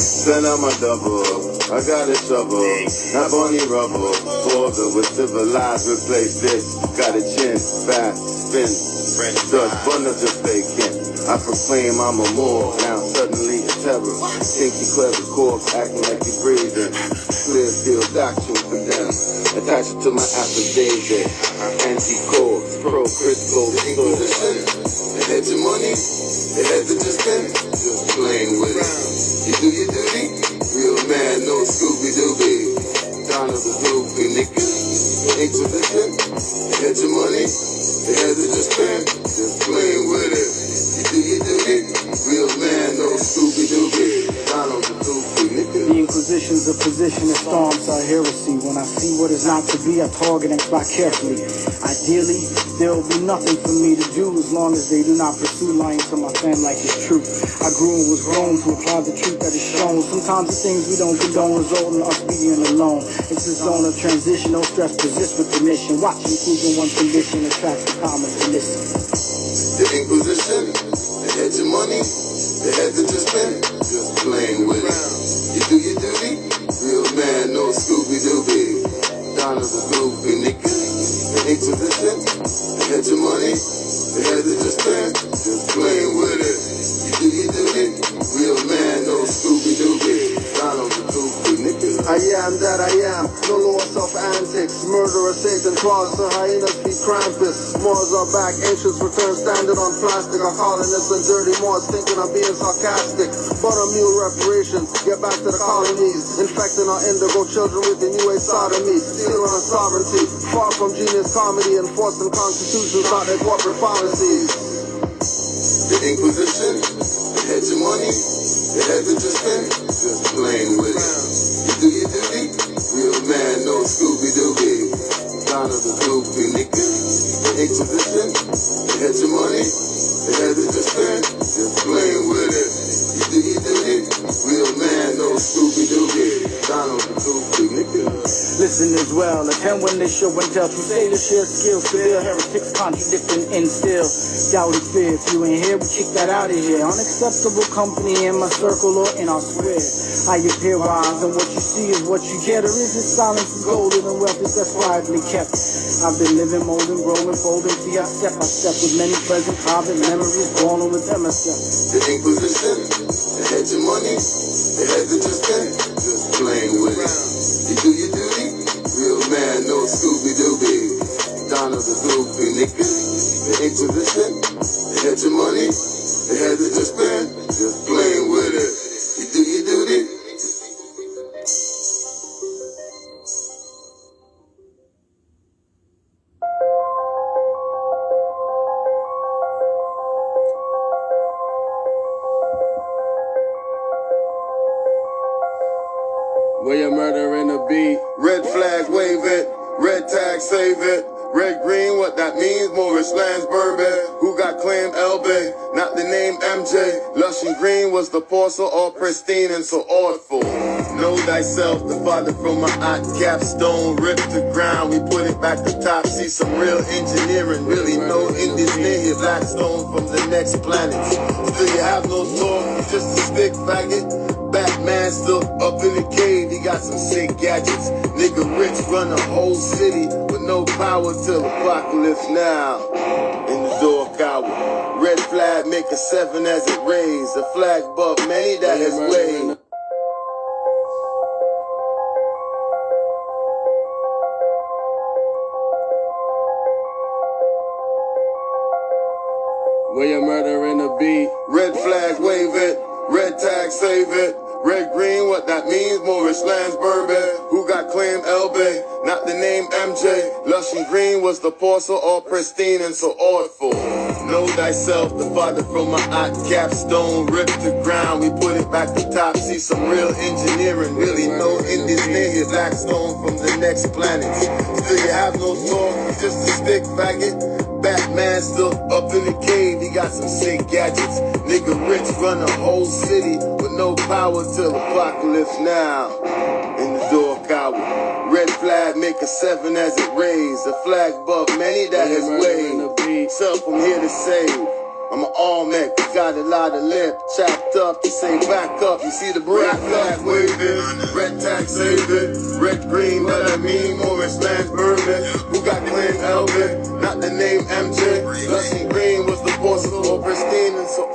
Send out my double, I got a shovel, not only rubble, border with civilized, replace this, got a chin, fast, spin, Dutch, bun up the faking, I proclaim I'm a Moor, now suddenly a terror. Think you clever corpse, acting like you breathing. Clear field doctrine for them. Attach it to my affidavit. Anti-corpse, pro-critical inquisition. They had your money, they had to just spend it. Just playing with it. You do your duty, real man, no Scooby-Dooby. Down of the goofy nigga. Inquisition, they had your money, they had to just spend it. Just playing with it. You do your duty, real man, no Scooby-Dooby. Down of the goofy nigga. The Inquisition's a position that storms our heresy. When I see what is not to be, I target and fly carefully. Ideally, there will be nothing for me to do as long as they do not pursue lying to my fam like it's true. I grew and was grown to apply the truth that is shown. Sometimes the things we don't condone result in us being alone. It's a zone of transition, no stress, persist with the mission. Watching improving one's condition attracts the common to listen. The Inquisition, they had your money, they had to just spend it. Just playing with it. You do your duty, real man, no Scooby-Dooby. Down of the goofy nigga. The Inquisition, they had your money, they had to just spend it. Just playing with it. You do your duty, real man, no Scooby-Dooby. Down of the goofy nigga. I am that I am, no loss of antics. Murderer, Satan, claws, so hyenas feed Krampus. Moors are back, ancients return standing on plastic. Our colonists and dirty Moors thinking I'm being sarcastic. Buttermule reparation, get back to the colonies. Infecting our indigo children with the new age sodomy. Stealing our sovereignty, far from genius comedy. Enforcing constitutions, not their corporate policies. The Inquisition, they had your money, they had to just spend it. Just playing with it. You do your duty, real man, no Scooby-Dooby. Down of the goofy nigga. The Inquisition, they had your money, they had to just spend it. Just playing with it. You do your duty, real man, no Scooby-Dooby. Down of the goofy nigga. Listen as well, attend when they show and tell. True say the share skills, severe heretics contradicting and still doubt and fear. If you ain't here, we kick that out of here. Unacceptable company in my circle or in our square. I appear wise, and what you see is what you get. Or is it silence is golden and wealth is that's quietly kept? I've been living, molding, growing, folding, see I step with many pleasant private memories, born with MSF. The Inquisition, they had your money, they had to just spend it. Just playing with it. You do your duty, real man, no Scooby-Dooby. Down of the goofy nigga. The Inquisition, they had your money, they had to just spend it. Just playing with it. You do your duty. Where your murder in the beat. Red flag, wave it. Red tag, save it. Red green, what that means, Moorish lands Bourbon. Who got claimed Elbe, not the name MJ. Lush and green was the porcel, all pristine and so awful. Know thyself, the father from my aunt capstone. Ripped the ground, we put it back to top. See some real engineering, really no Indians near here. Blackstone from the next planet. Still you have no talk, you just a stick faggot. Batman still up in the cave, he got some sick gadgets. Nigga rich run a whole city with no power till apocalypse now. In the door cower, red flag make a 7 as it rains. A flag above many that has waved. Where your murder in the beat. Red flag, wave it. Red tag, save it. Red green, what that means, Moorish lands Bourbon. Who got claimed Elbe, not the name MJ. Lush and green was the porcel, all pristine and so awful. Know thyself, the father from my aunt capstone. Ripped the ground, we put it back to top. See some real engineering, really no Indians near here. Blackstone from the next planet. Still you have no talk, you just a stick faggot. Batman still up in the cave, he got some sick gadgets. Nigga rich run a whole city with no power till apocalypse now. In the door cower, red flag make a 7 as it rains. A flag above many that has waved. Self I'm here to save. I'm an all-mech, got a lot of lip, chopped up to say back up. You see the red flag waving, red tag saving, red green, what I mean, Moorish lands Bourbon. Who got claimed Elbe, not the name MJ. Lush and green was the porcel, all pristine and so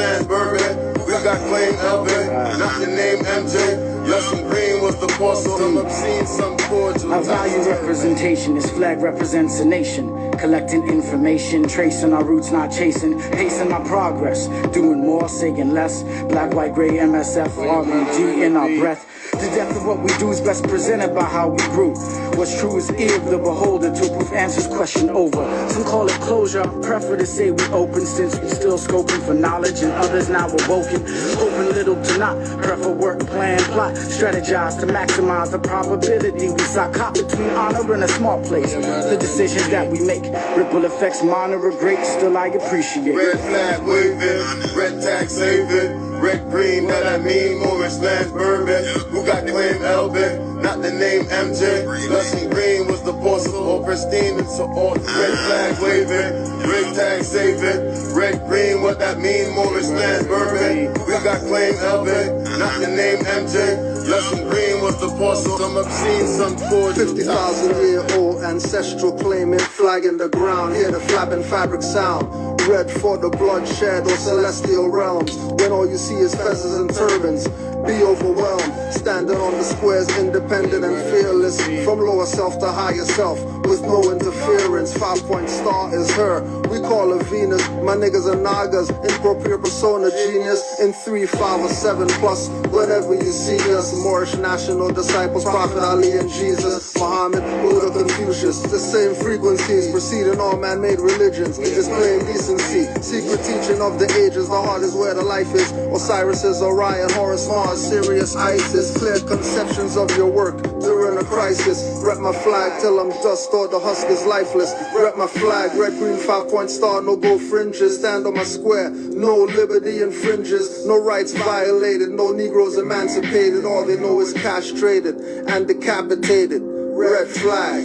land, Bourbon. We got claim Elvin, not the name MJ. Lesson Green was the boss, so some obscene, some cordial. Our value representation, this flag represents a nation. Collecting information, tracing our roots, not chasing, pacing our progress. Doing more, saying less. Black, white, gray, MSF, RMG in our breath. The depth of what we do is best presented by how we grew. What's true is ear of the beholder to proof answers question over. Some call it closure, I prefer to say we open since we still scoping for knowledge and others now awoken. Hoping little to not, prefer work, plan, plot, strategize to maximize the probability we sought caught between honor and a smart place. The decisions that we make, ripple effects minor or great, still I appreciate. Red flag waving, red tag saving. Red, green, that I mean, Moorish land, Bourbon. Who got claim Elvin, not the name MJ. Lesson Green was the boss of all pristine and so on. Red flag waving, red tag saving. Red, green, what that mean, Moorish land, Bourbon. We got claim Elvin, not the name MJ. Lesson Green was the boss of some obscene, some cordial. 50,000-year-old ancestral claiming, flag in the ground, hear the flapping fabric sound. Red for the bloodshed or celestial realms. When all you see is feathers and turbans, be overwhelmed. Standing on the squares, independent and fearless. From lower self to higher self, with no interference. 5-point star is her, we call her Venus. My niggas are Nagas, impropriate persona genius. In 3, 5, or 7 plus, whenever you see us. Moorish national disciples, Prophet Ali and Jesus, Muhammad, Buddha, Confucius. The same frequencies preceding all man-made religions. Displaying decency, secret teaching of the ages. The heart is where the life is. Osiris is Orion, Horus, Mars, Sirius, Isis. Clear conceptions of your work during a crisis. Rep my flag till I'm dust or the husk is lifeless. Rep my flag, red, green, 5-point star, no gold fringes. Stand on my square, no liberty infringes. No rights violated, no Negroes emancipated. All they know is castrated and decapitated. Red flag,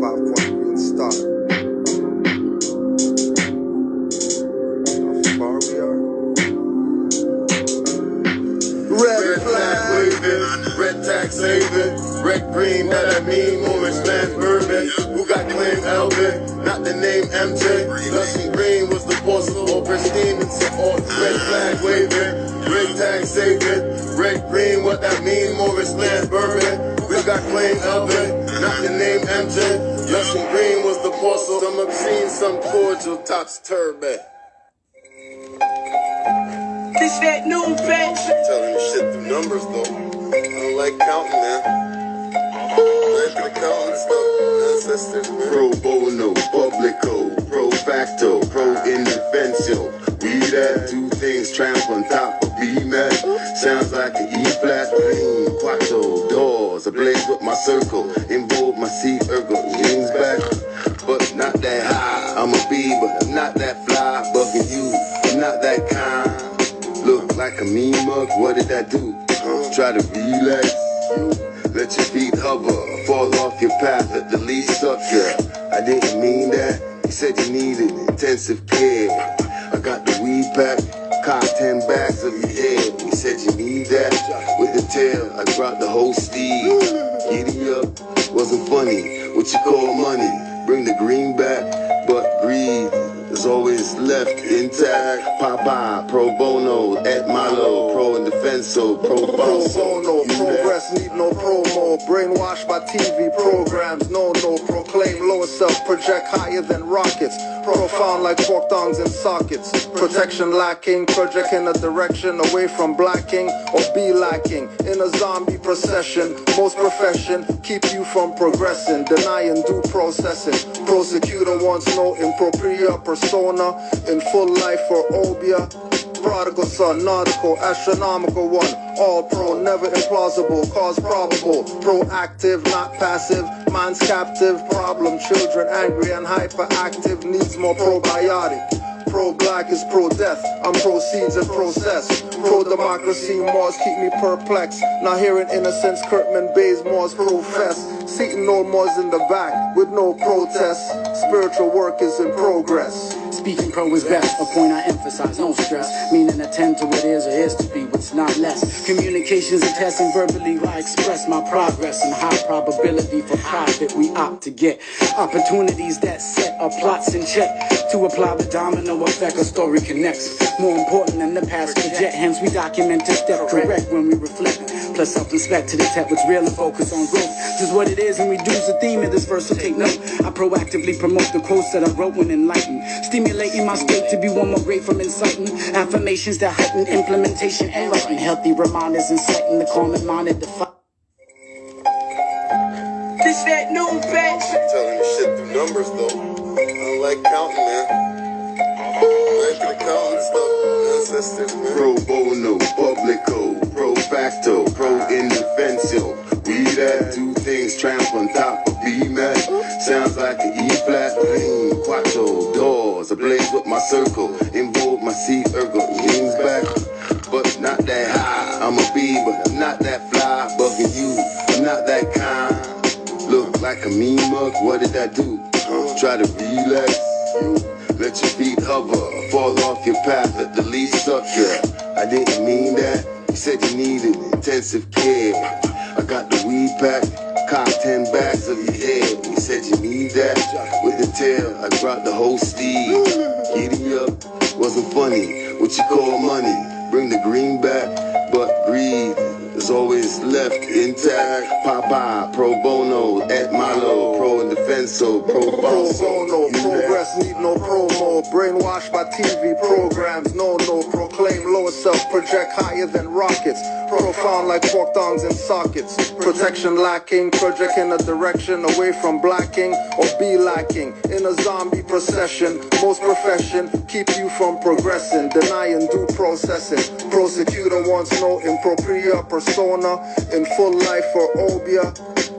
5-point green star. How far we are? Red flag waving, red tag saving. Red, green, that I mean, Moorish land, Bourbon. Who got claim Elvin, not the name MJ. Lesson Green was the boss of all pristine and so on. Red flag waving, red tag saving. Red, green, what that mean, Moorish land, Bourbon. We got claim Elvin, not the name MJ. Lesson Green was the boss of some obscene, some cordial, tops turban. This that new bitch. Telling the shit through numbers though. I don't like counting, man. Like the counting stuff. Ancestors, man. Pro bono, publico, pro facto, pro indefensio. We that two things tramp on top of B-Mac. Sounds like an E-flat, green, quattro, doors. Ablaze with my circle, involve my C ergo, wings back. But not that high. I'm a bee, but I'm not that fly. Bugging you, I'm not that kind. Look like a mean mug, what did I do? Try to relax, let your feet hover, fall off your path at the least suck ya. I didn't mean that, you said you needed intensive care. I got the weed pack, caught 10 bags of your head. You said you need that, with the tail, I brought the whole steed. Giddy up, wasn't funny, what you call money, bring the green back, but greed is always left intact. Papa, pro bono, et malo, pro indefenso, pro bono, progress need no promo. Brainwashed by TV programs, no proclaim lower self, project higher than rockets. Profound like fork tongues in sockets. Protection lacking, project in a direction away from blacking or be lacking. In a zombie procession, most profession keep you from progressing, denying due processing. Prosecutor wants no impropria persona in full life for obia. Prodigal son, nautical, astronomical one. All pro, never implausible, cause probable. Proactive, not passive, minds captive. Problem, children angry and hyperactive. Needs more probiotic. Pro-black is pro-death, I'm pro-seeds and process. Pro-democracy, Moors keep me perplexed. Not hearing innocence, Kurtman Bay's Moors profess. Seating no Moors in the back with no protest. Spiritual work is in progress. Speaking pro is best, a point I emphasize, no stress. Meaning attend to what is or is to be, what's not less. Communications and testing verbally, I express my progress and high probability for profit we opt to get. Opportunities that set our plots in check. To apply the domino effect, a story connects. More important than the past project, hence we document to step correct when we reflect. Plus self-respect to detect what's real and focus on growth. Just what it is and reduce the theme of this verse, so take note. I proactively promote the quotes that I wrote when enlightened. Stimulating my state to be one more great from inciting. Affirmations that heighten implementation and writing. Healthy reminders inciting the calm minded to fight. This that new bitch. Telling me shit through numbers though. I don't like counting, man. I like the counting stuff. Ancestors, man. Pro bono, publico, pro facto, pro indefensio. We that do things tramp on top of B-Mac. Sounds like an E-flat, clean, quattro, doors, ablaze with my circle. Involve my C ergo, leans back, but not that high. I'm a B, but I'm not that fly. Bugging you, I'm not that kind. Look like a mean mug, what did I do? Try to relax, let your feet hover, fall off your path at the least sucker. I didn't mean that, you said you needed intensive care. I got the weed pack, cock 10 bags of your head. You said you need that, with the tail, I brought the whole steed. Giddy up, wasn't funny, what you call money, bring the green back, but greed is always left intact. Papa, pro bono, et malo, pro indefenso, pro bono, progress need no promo. Brainwashed by TV programs, no proclaim lower self, project higher than rockets. Profound like fork thongs and sockets. Protection lacking, project in a direction away from blacking or be lacking. In a zombie procession, most profession keep you from progressing, denying due processing. Prosecutor wants no impropria persona in full life for obia.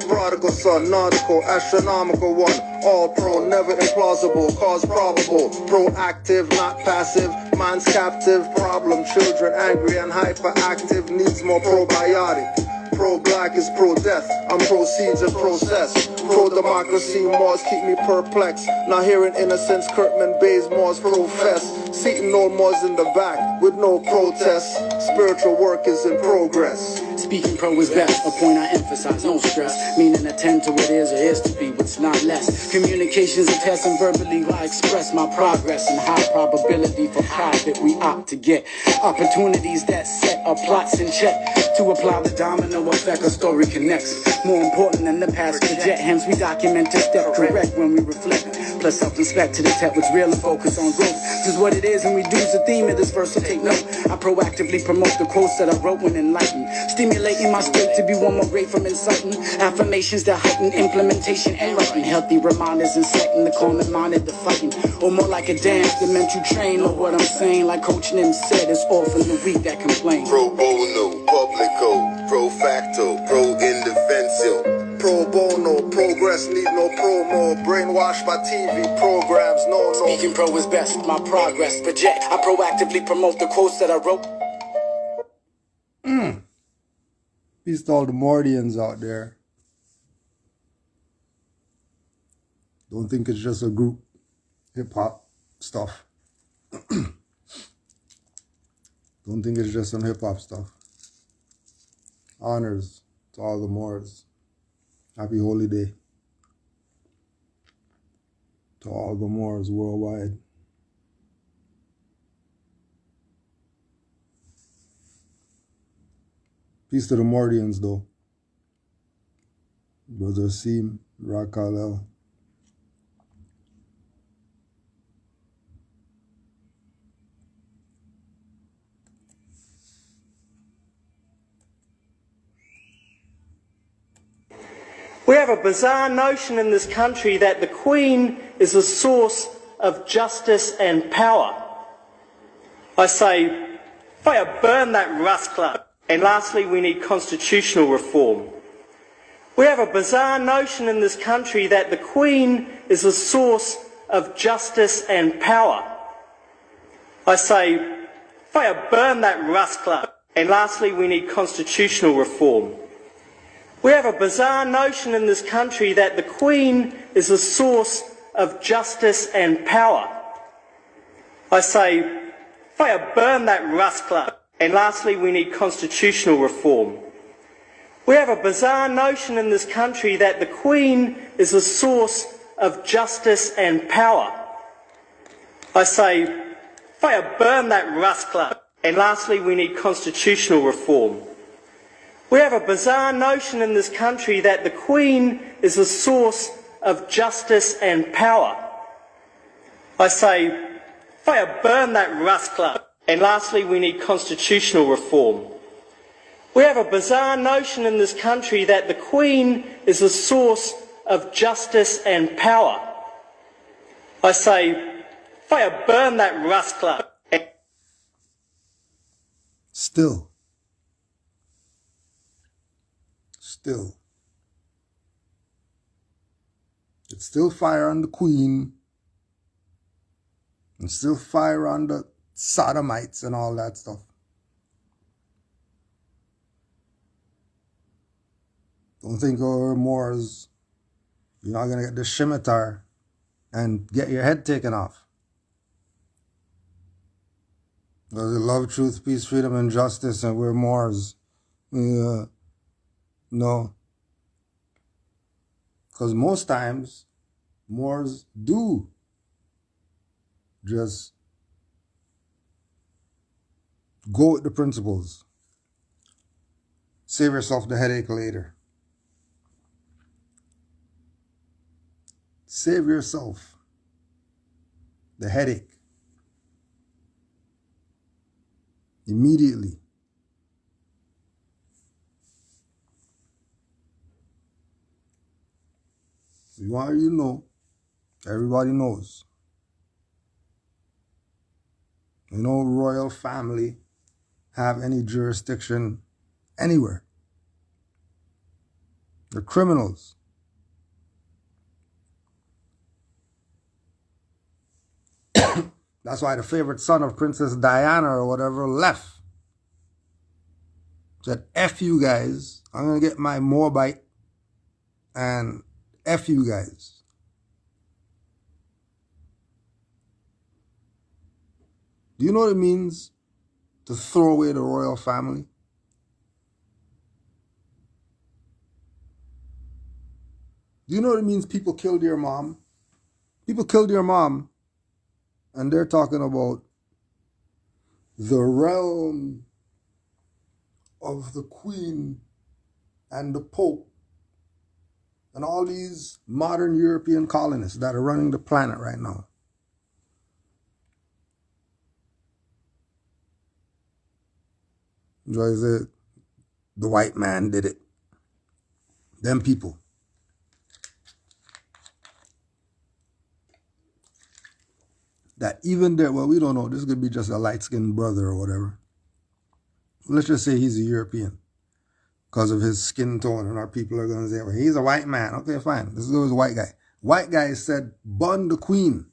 Prodigal son, nautical, astronomical one. All pro, never implausible, cause probable. Proactive, not passive, mind's captive. Problem, children angry and hyperactive. Needs more probiotic. Pro-black is pro-death. I'm pro-seeds and process. Pro-democracy, Mars keep me perplexed. Now hearing innocence, Kurtman Bayes, Mars profess. Seating no Mars in the back with no protest. Spiritual work is in progress. Speaking pro is best, a point I emphasize, no stress. Meaning attend to what is or is to be, what's not less. Communications and tests and verbally I express my progress and high probability for profit we opt to get. Opportunities that set our plots in check. To apply the domino effect, a story connects. More important than the past project, hence we document to step correct when we reflect. Plus self-respect to detect what's real and focus on growth. Just what it is and reduce the theme of this verse, so take note. I proactively promote the quotes that I wrote when enlightened. Stimulating my state to be one more great from inciting. Affirmations that heighten implementation and writing. Healthy reminders inciting the calm minded to fighting. Or more like a dance, the mental train. Or what I'm saying, like Coach Nim said, it's often the weak that complain. Pro bono, publico, pro facto, pro indefensio. Pro bono, progress need no promo. Brainwashed by TV programs, no. Speaking pro is best, my progress project. I proactively promote the quotes that I wrote. Peace to all the Mordians out there. Don't think it's just a group hip-hop stuff. Don't think it's just some hip-hop stuff. Honors to all the Moors. Happy Holy Day to all the Moors worldwide. Peace to the Mordians, though. Brother Seem, Rakalel. We have a bizarre notion in this country that the Queen is a source of justice and power. I say, fire burn that rust club. And lastly, we need constitutional reform. We have a bizarre notion in this country that the Queen is a source of justice and power. I say, fire burn that rust club. And lastly, we need constitutional reform. We have a bizarre notion in this country that the Queen is a source of justice and power. I say, fire burn that rascal. And lastly, we need constitutional reform. We have a bizarre notion in this country that the Queen is the source of justice and power. I say, fire burn that rascal. And lastly, we need constitutional reform. We have a bizarre notion in this country that the Queen is the source of justice and power. I say, fire burn that rascal. And lastly, we need constitutional reform. We have a bizarre notion in this country that the Queen is the source of justice and power. I say, fire burn that rascal. Still. It's still fire on the Queen. And still fire on the sodomites and all that stuff. Don't think over Moors, you're not going to get the scimitar and get your head taken off. Because they love truth, peace, freedom, and justice, and we're Moors. No. Because most times, Moors do just go with the principles. Save yourself the headache later. Save yourself the headache immediately. You want you know, everybody knows. No royal family have any jurisdiction anywhere. They're criminals. That's why the favorite son of Princess Diana or whatever left. Said, F you guys. I'm going to get my Moabite and F you guys. Do you know what it means to throw away the royal family? Do you know what it means people killed your mom? People killed your mom, and they're talking about the realm of the Queen and the Pope and all these modern European colonists that are running the planet right now. The white man did it. Them people. That even there, well, we don't know. This could be just a light-skinned brother or whatever. Let's just say he's a European because of his skin tone, and our people are going to say, well, he's a white man. Okay, fine. This is a white guy. White guy said, burn the Queen.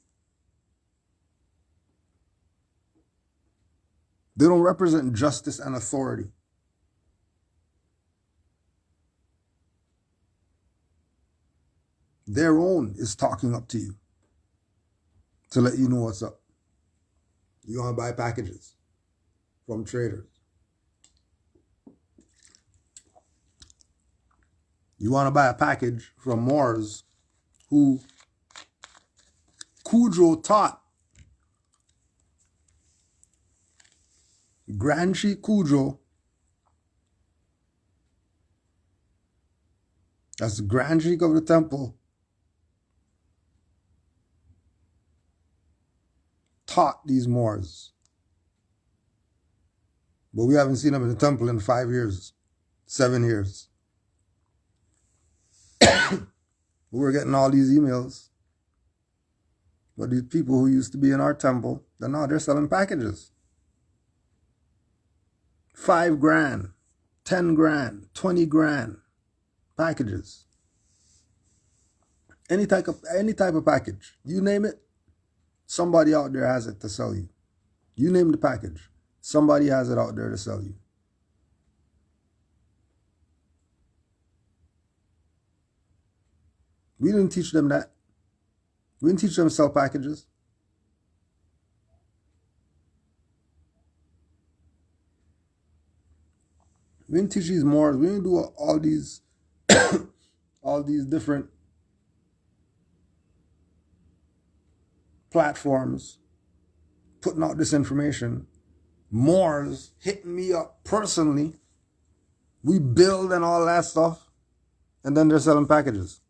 They don't represent justice and authority. Their own is talking up to you to let you know what's up. You want to buy packages from traders. You want to buy a package from Moors who Kudro taught. Grand Sheikh Kudro, that's the Grand Sheikh of the temple, taught these Moors. But we haven't seen them in the temple in 5 years, 7 years. We were getting all these emails. But these people who used to be in our temple, now they're selling packages. 5 grand, 10 grand, 20 grand packages. Any type of package. You name it, somebody out there has it to sell you. You name the package, somebody has it out there to sell you. We didn't teach them that. We didn't teach them to sell packages. We didn't teach these Moors. We didn't do all these all these different platforms putting out this information. Moors hitting me up personally. We build and all that stuff. And then they're selling packages.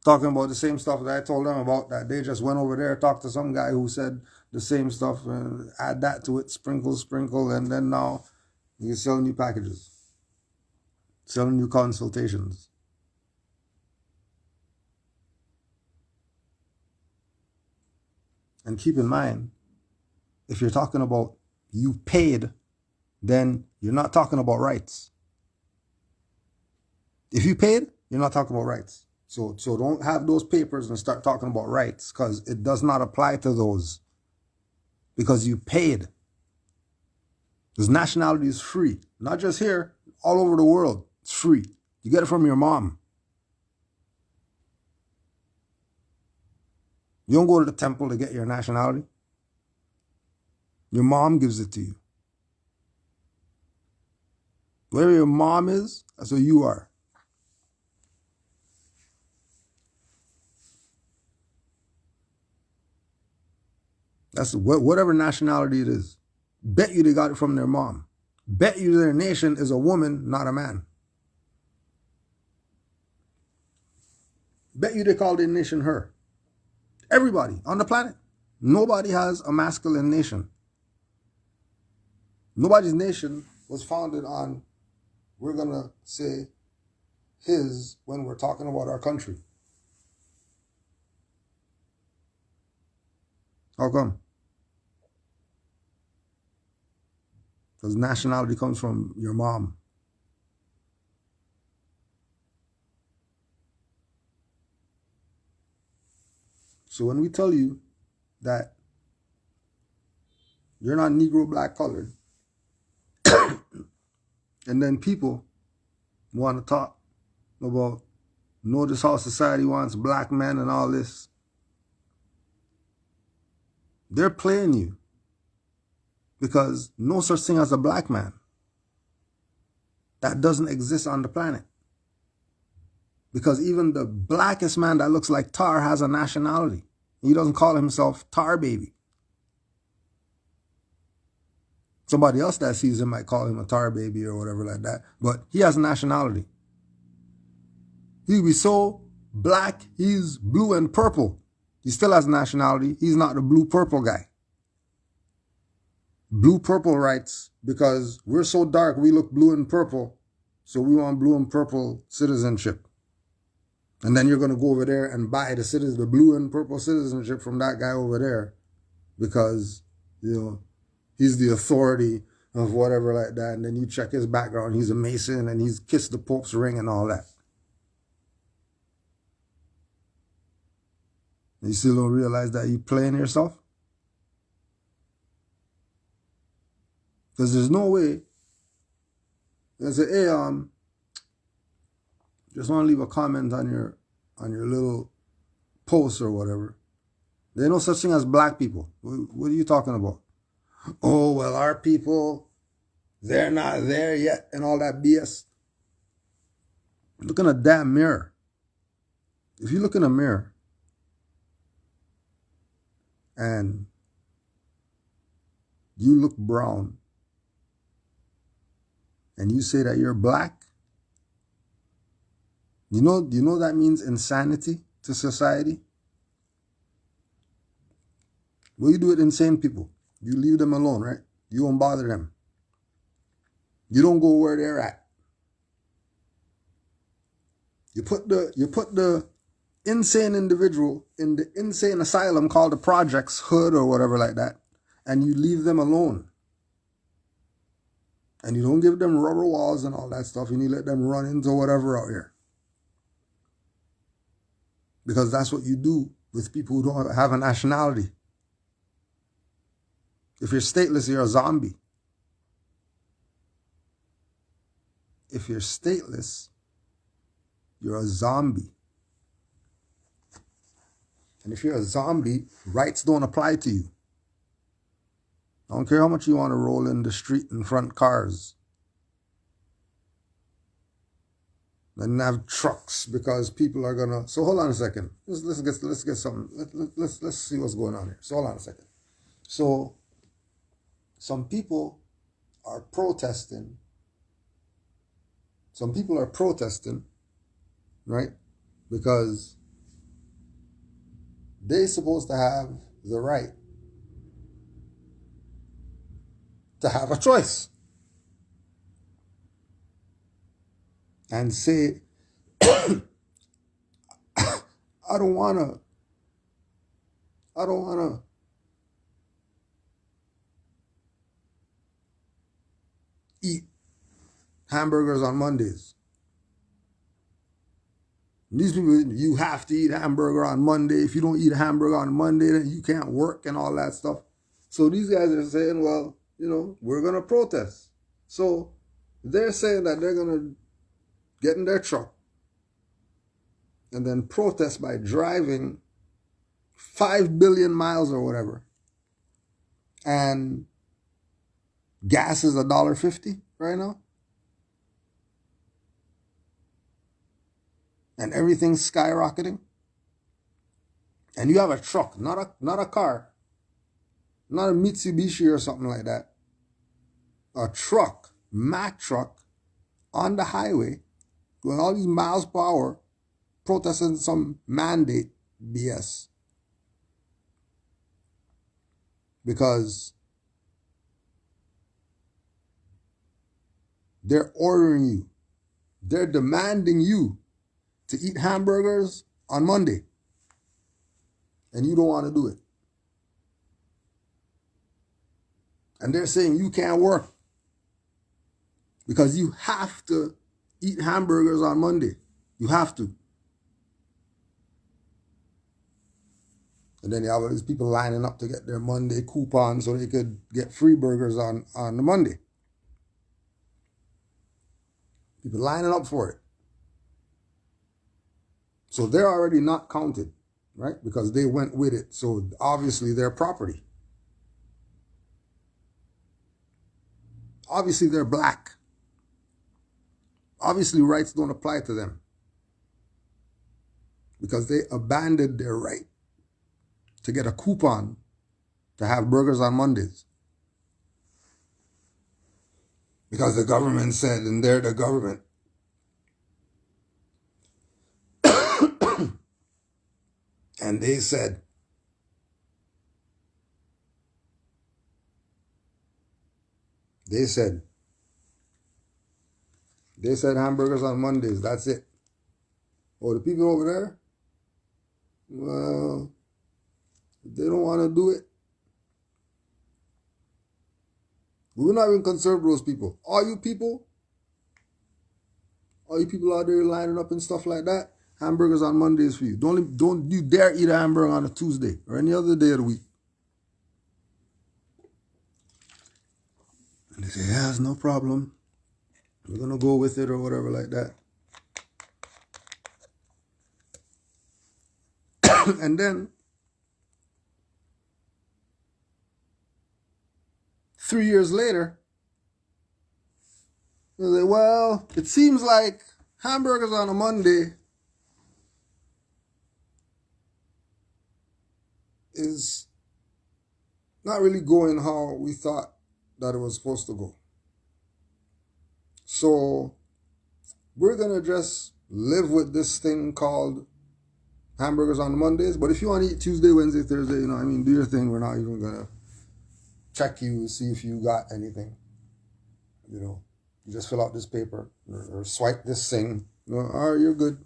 Talking about the same stuff that I told them about, that they just went over there, talked to some guy who said the same stuff and add that to it, sprinkle, and then now you sell new packages. Selling new consultations. And keep in mind, if you're talking about you paid, then you're not talking about rights. If you paid, you're not talking about rights. So don't have those papers and start talking about rights, because it does not apply to those. Because you paid. Because nationality is free. Not just here, all over the world. It's free. You get it from your mom. You don't go to the temple to get your nationality. Your mom gives it to you. Whatever your mom is, that's what you are. That's whatever nationality it is. Bet you they got it from their mom. Bet you their nation is a woman, not a man. Bet you they call their nation her. Everybody on the planet. Nobody has a masculine nation. Nobody's nation was founded on, we're going to say, his when we're talking about our country. How come? Because nationality comes from your mom. So when we tell you that you're not Negro, black, colored, and then people want to talk about, notice how society wants black men and all this, they're playing you. Because no such thing as a black man. That doesn't exist on the planet. Because even the blackest man that looks like tar has a nationality. He doesn't call himself Tar Baby. Somebody else that sees him might call him a Tar Baby or whatever like that. But he has a nationality. He'll be so black, he's blue and purple. He still has a nationality. He's not the blue-purple guy. Blue-purple rights, because we're so dark, we look blue and purple, so we want blue and purple citizenship. And then you're going to go over there and buy the blue and purple citizenship from that guy over there, because, you know, he's the authority of whatever like that. And then you check his background, he's a Mason and he's kissed the Pope's ring and all that. And you still don't realize that you're playing yourself? Because there's no way. They say, hey, just want to leave a comment on your little post or whatever. There's no such thing as black people. What are you talking about? Oh, well, our people, they're not there yet and all that BS. Look in a damn mirror. If you look in a mirror and you look brown, and you say that you're black, you know that means insanity to society? Well, you do with insane people. You leave them alone, right? You don't bother them. You don't go where they're at. You put the insane individual in the insane asylum called the projects, hood or whatever like that, and you leave them alone. And you don't give them rubber walls and all that stuff, and you let them run into whatever out here. Because that's what you do with people who don't have a nationality. If you're stateless, you're a zombie. If you're stateless, you're a zombie. And if you're a zombie, rights don't apply to you. I don't care how much you want to roll in the street in front cars. And have trucks because people are gonna. So hold on a second. Let's get something. Let's see what's going on here. So hold on a second. So some people are protesting. Some people are protesting, right? Because they're supposed to have the right to have a choice and say, I don't wanna eat hamburgers on Mondays. These people, you have to eat hamburger on Monday. If you don't eat a hamburger on Monday, then you can't work and all that stuff. So these guys are saying, well, we're going to protest. So they're saying that they're going to get in their truck and then protest by driving 5 billion miles or whatever. And gas is $1.50 right now. And everything's skyrocketing. And you have a truck, not a car, not a Mitsubishi or something like that. A truck, Mack truck, on the highway, going all these miles per hour, protesting some mandate BS. Because they're ordering you, they're demanding you to eat hamburgers on Monday. And you don't want to do it. And they're saying you can't work because you have to eat hamburgers on Monday. You have to. And then you have all these people lining up to get their Monday coupon so they could get free burgers on the Monday. People lining up for it. So they're already not counted, right? Because they went with it. So obviously they're property. Obviously they're black. Obviously rights don't apply to them. Because they abandoned their right to get a coupon to have burgers on Mondays. Because the government said, and they're the government. And they said, hamburgers on Mondays, that's it. Oh, the people over there? Well, if they don't want to do it, we're not even concerned with those people. All you people out there lining up and stuff like that, hamburgers on Mondays for you. Don't you dare eat a hamburger on a Tuesday or any other day of the week. And they say, yeah, it's no problem. We're going to go with it or whatever like that. And then 3 years later, they say, well, it seems like hamburgers on a Monday is not really going how we thought that it was supposed to go. So we're going to just live with this thing called hamburgers on Mondays. But if you want to eat Tuesday, Wednesday, Thursday, do your thing. We're not even going to check you, see if you got anything. You just fill out this paper or swipe this thing. All right, you're good.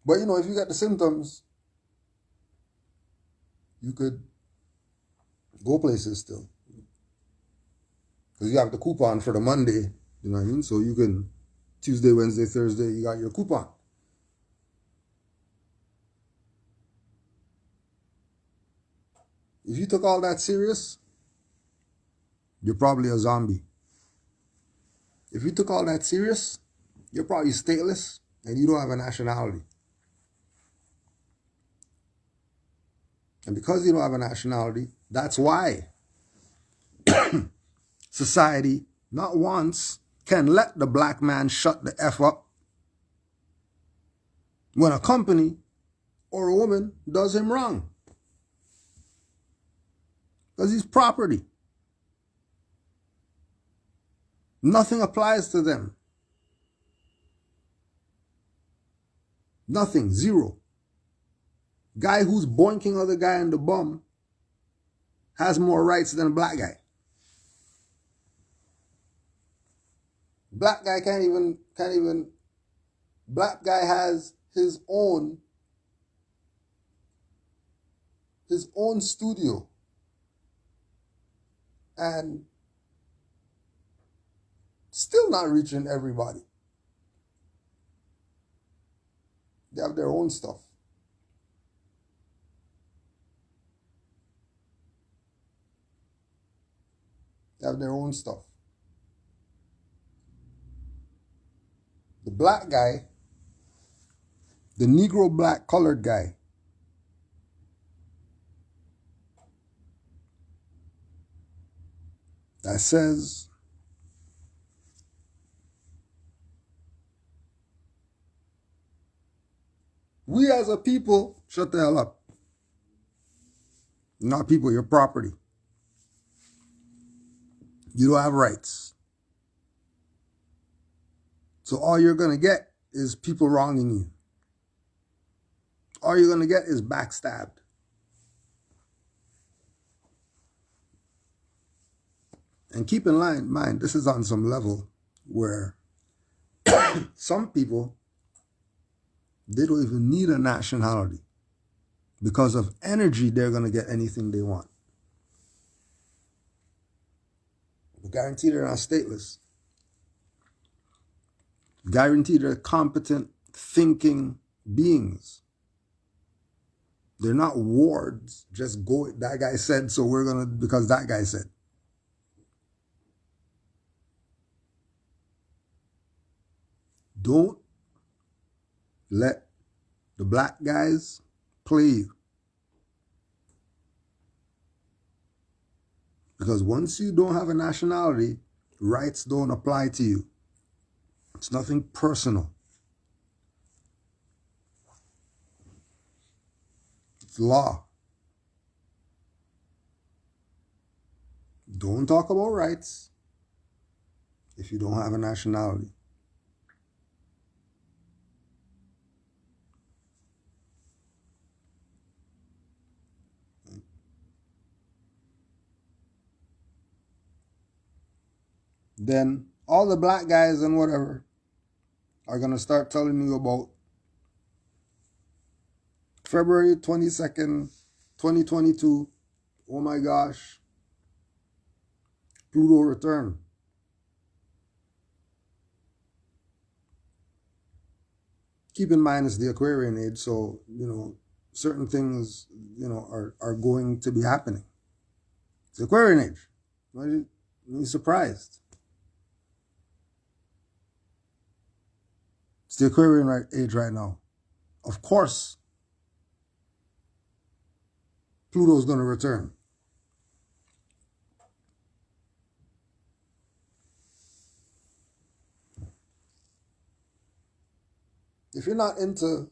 But, if you got the symptoms, you could go places still. Because you have the coupon for the Monday, you know what I mean? So you can, Tuesday, Wednesday, Thursday, you got your coupon. If you took all that serious, you're probably a zombie. If you took all that serious, you're probably stateless and you don't have a nationality. And because you don't have a nationality, that's why society, not once, can let the black man shut the F up when a company or a woman does him wrong. Because he's property. Nothing applies to them. Nothing, zero. Guy who's boinking other guy in the bum has more rights than a black guy. Black guy can't even, black guy has his own studio. And still not reaching everybody. They have their own stuff. They have their own stuff. The black guy, the Negro black colored guy, that says we as a people, shut the hell up. You're not people, you're property. You don't have rights. So all you're going to get is people wronging you. All you're going to get is backstabbed. And keep in mind, this is on some level where some people, they don't even need a nationality. Because of energy, they're going to get anything they want. But guaranteed they're not stateless. Guaranteed they're competent, thinking beings. They're not wards. Just go, that guy said, so we're going to, because that guy said. Don't let the black guys play you. Because once you don't have a nationality, rights don't apply to you. It's nothing personal. It's law. Don't talk about rights if you don't have a nationality. Then all the black guys and whatever are going to start telling you about February 22nd, 2022. Oh my gosh. Pluto return. Keep in mind it's the Aquarian age, so, certain things, are going to be happening. It's the Aquarian age. Why are you surprised? It's the Aquarian age right now. Of course, Pluto's going to return. If you're not into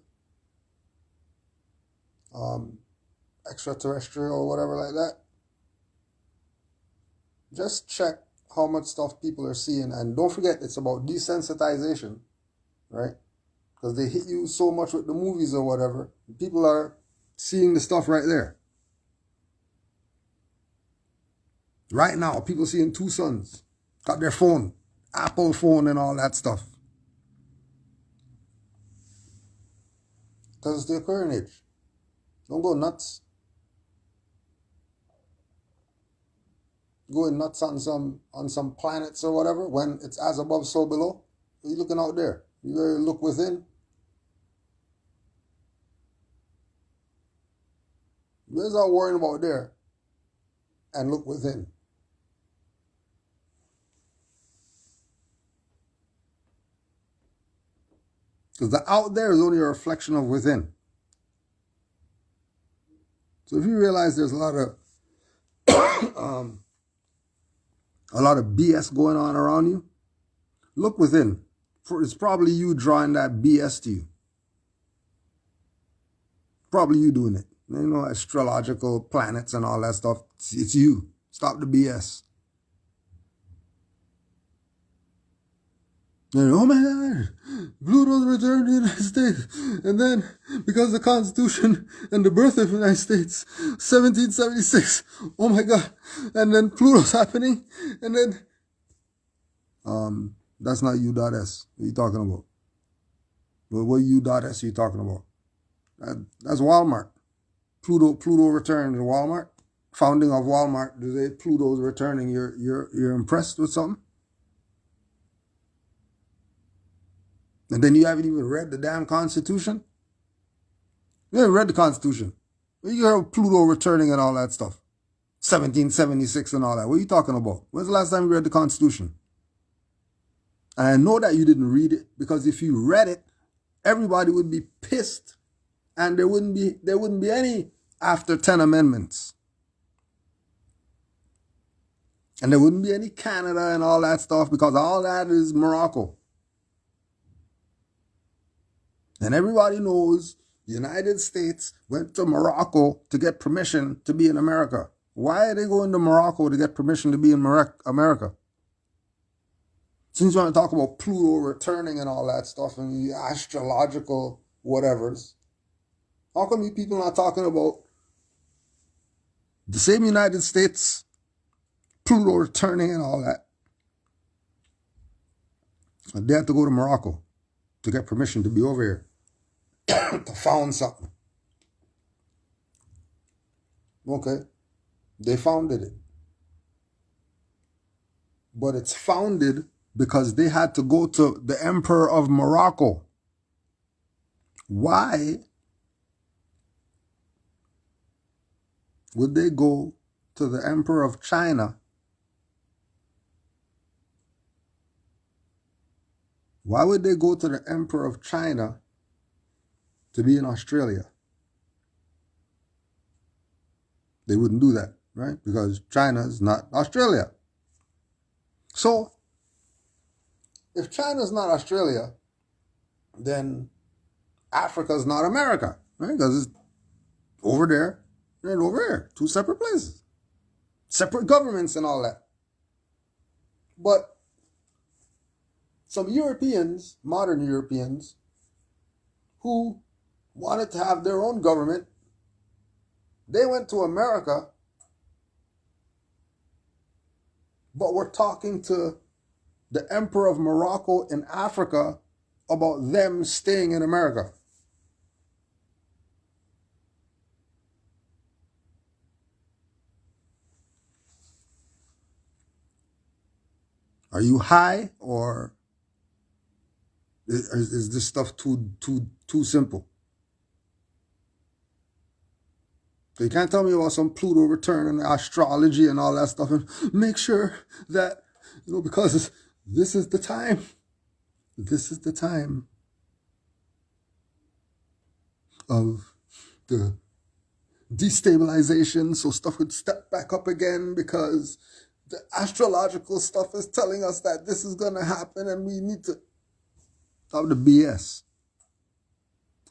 extraterrestrial or whatever like that, just check how much stuff people are seeing. And don't forget, it's about desensitization. Right? Because they hit you so much with the movies or whatever. People are seeing the stuff right there. Right now, people seeing two suns. Got their phone. Apple phone and all that stuff. Because it's the Aquarian age. Don't go nuts. Going nuts on some planets or whatever when it's as above, so below. What are you looking out there? You better look within. Where's not worrying about there? And look within. Because the out there is only a reflection of within. So if you realize there's a lot of BS going on around you, Look within. It's probably you drawing that BS to you. Probably you doing it. You know, astrological planets and all that stuff. It's you. Stop the BS. And, oh my God, Pluto's returned to the United States. And then, because the Constitution and the birth of the United States, 1776, oh my God. And then Pluto's happening. And then, that's not U.S. What are you talking about? What U.S. are you talking about? That's Walmart. Pluto returned to Walmart. Founding of Walmart. Pluto's returning. You're impressed with something? And then you haven't even read the damn Constitution? You haven't read the Constitution. You heard Pluto returning and all that stuff. 1776 and all that. What are you talking about? When's the last time you read the Constitution? And I know that you didn't read it, because if you read it, everybody would be pissed, and there wouldn't be any after 10 amendments. And there wouldn't be any Canada and all that stuff, because all that is Morocco. And everybody knows the United States went to Morocco to get permission to be in America. Why are they going to Morocco to get permission to be in America? Since you want to talk about Pluto returning and all that stuff and the astrological whatevers, how come you people not talking about the same United States, Pluto returning and all that? And they have to go to Morocco to get permission to be over here, to found something. Okay, they founded it. But it's founded because they had to go to the Emperor of Morocco. Why would they go to the Emperor of China? Why would they go to the Emperor of China to be in Australia? They wouldn't do that, right? Because China is not Australia. So, if China is not Australia, then Africa is not America, right? Because it's over there and over here, two separate places, separate governments and all that. But some Europeans, modern Europeans, who wanted to have their own government, they went to America, but were talking to the Emperor of Morocco in Africa about them staying in America. Are you high, or is this stuff too simple? So you can't tell me about some Pluto return and astrology and all that stuff, and make sure that, because this is the time. This is the time of the destabilization, so stuff would step back up again, because the astrological stuff is telling us that this is going to happen and we need to stop the BS.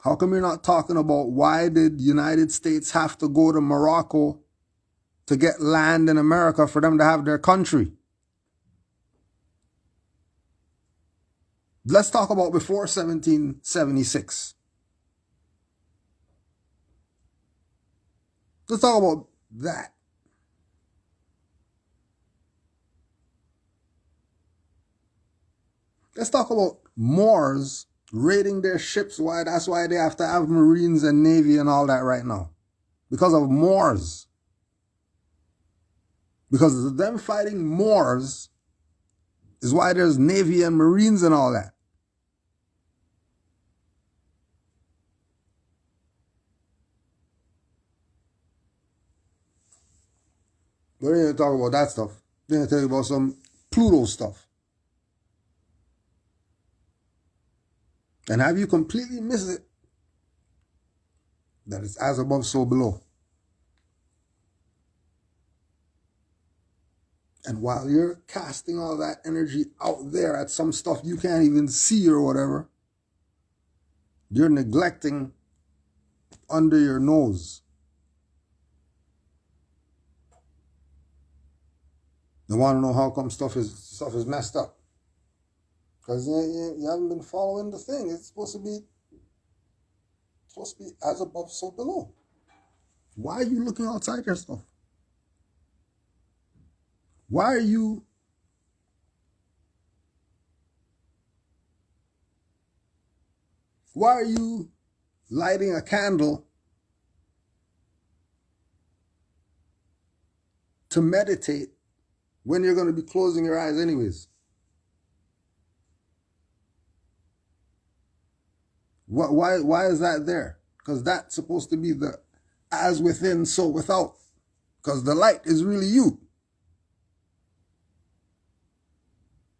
How come you're not talking about why did the United States have to go to Morocco to get land in America for them to have their country? Let's talk about before 1776. Let's talk about that. Let's talk about Moors raiding their ships. Why? That's why they have to have Marines and Navy and all that right now. Because of Moors. Because of them fighting Moors is why there's Navy and Marines and all that. But they didn't talk about that stuff. They didn't tell you about some Pluto stuff. And have you completely missed it? That it's as above, so below. And while you're casting all that energy out there at some stuff you can't even see or whatever, you're neglecting under your nose. They want to know how come stuff is messed up. Because you haven't been following the thing. It's supposed to be as above, so below. Why are you looking outside yourself? Why are you lighting a candle to meditate when you're going to be closing your eyes anyways? Why is that there? Because that's supposed to be the as within, so without. Because the light is really you.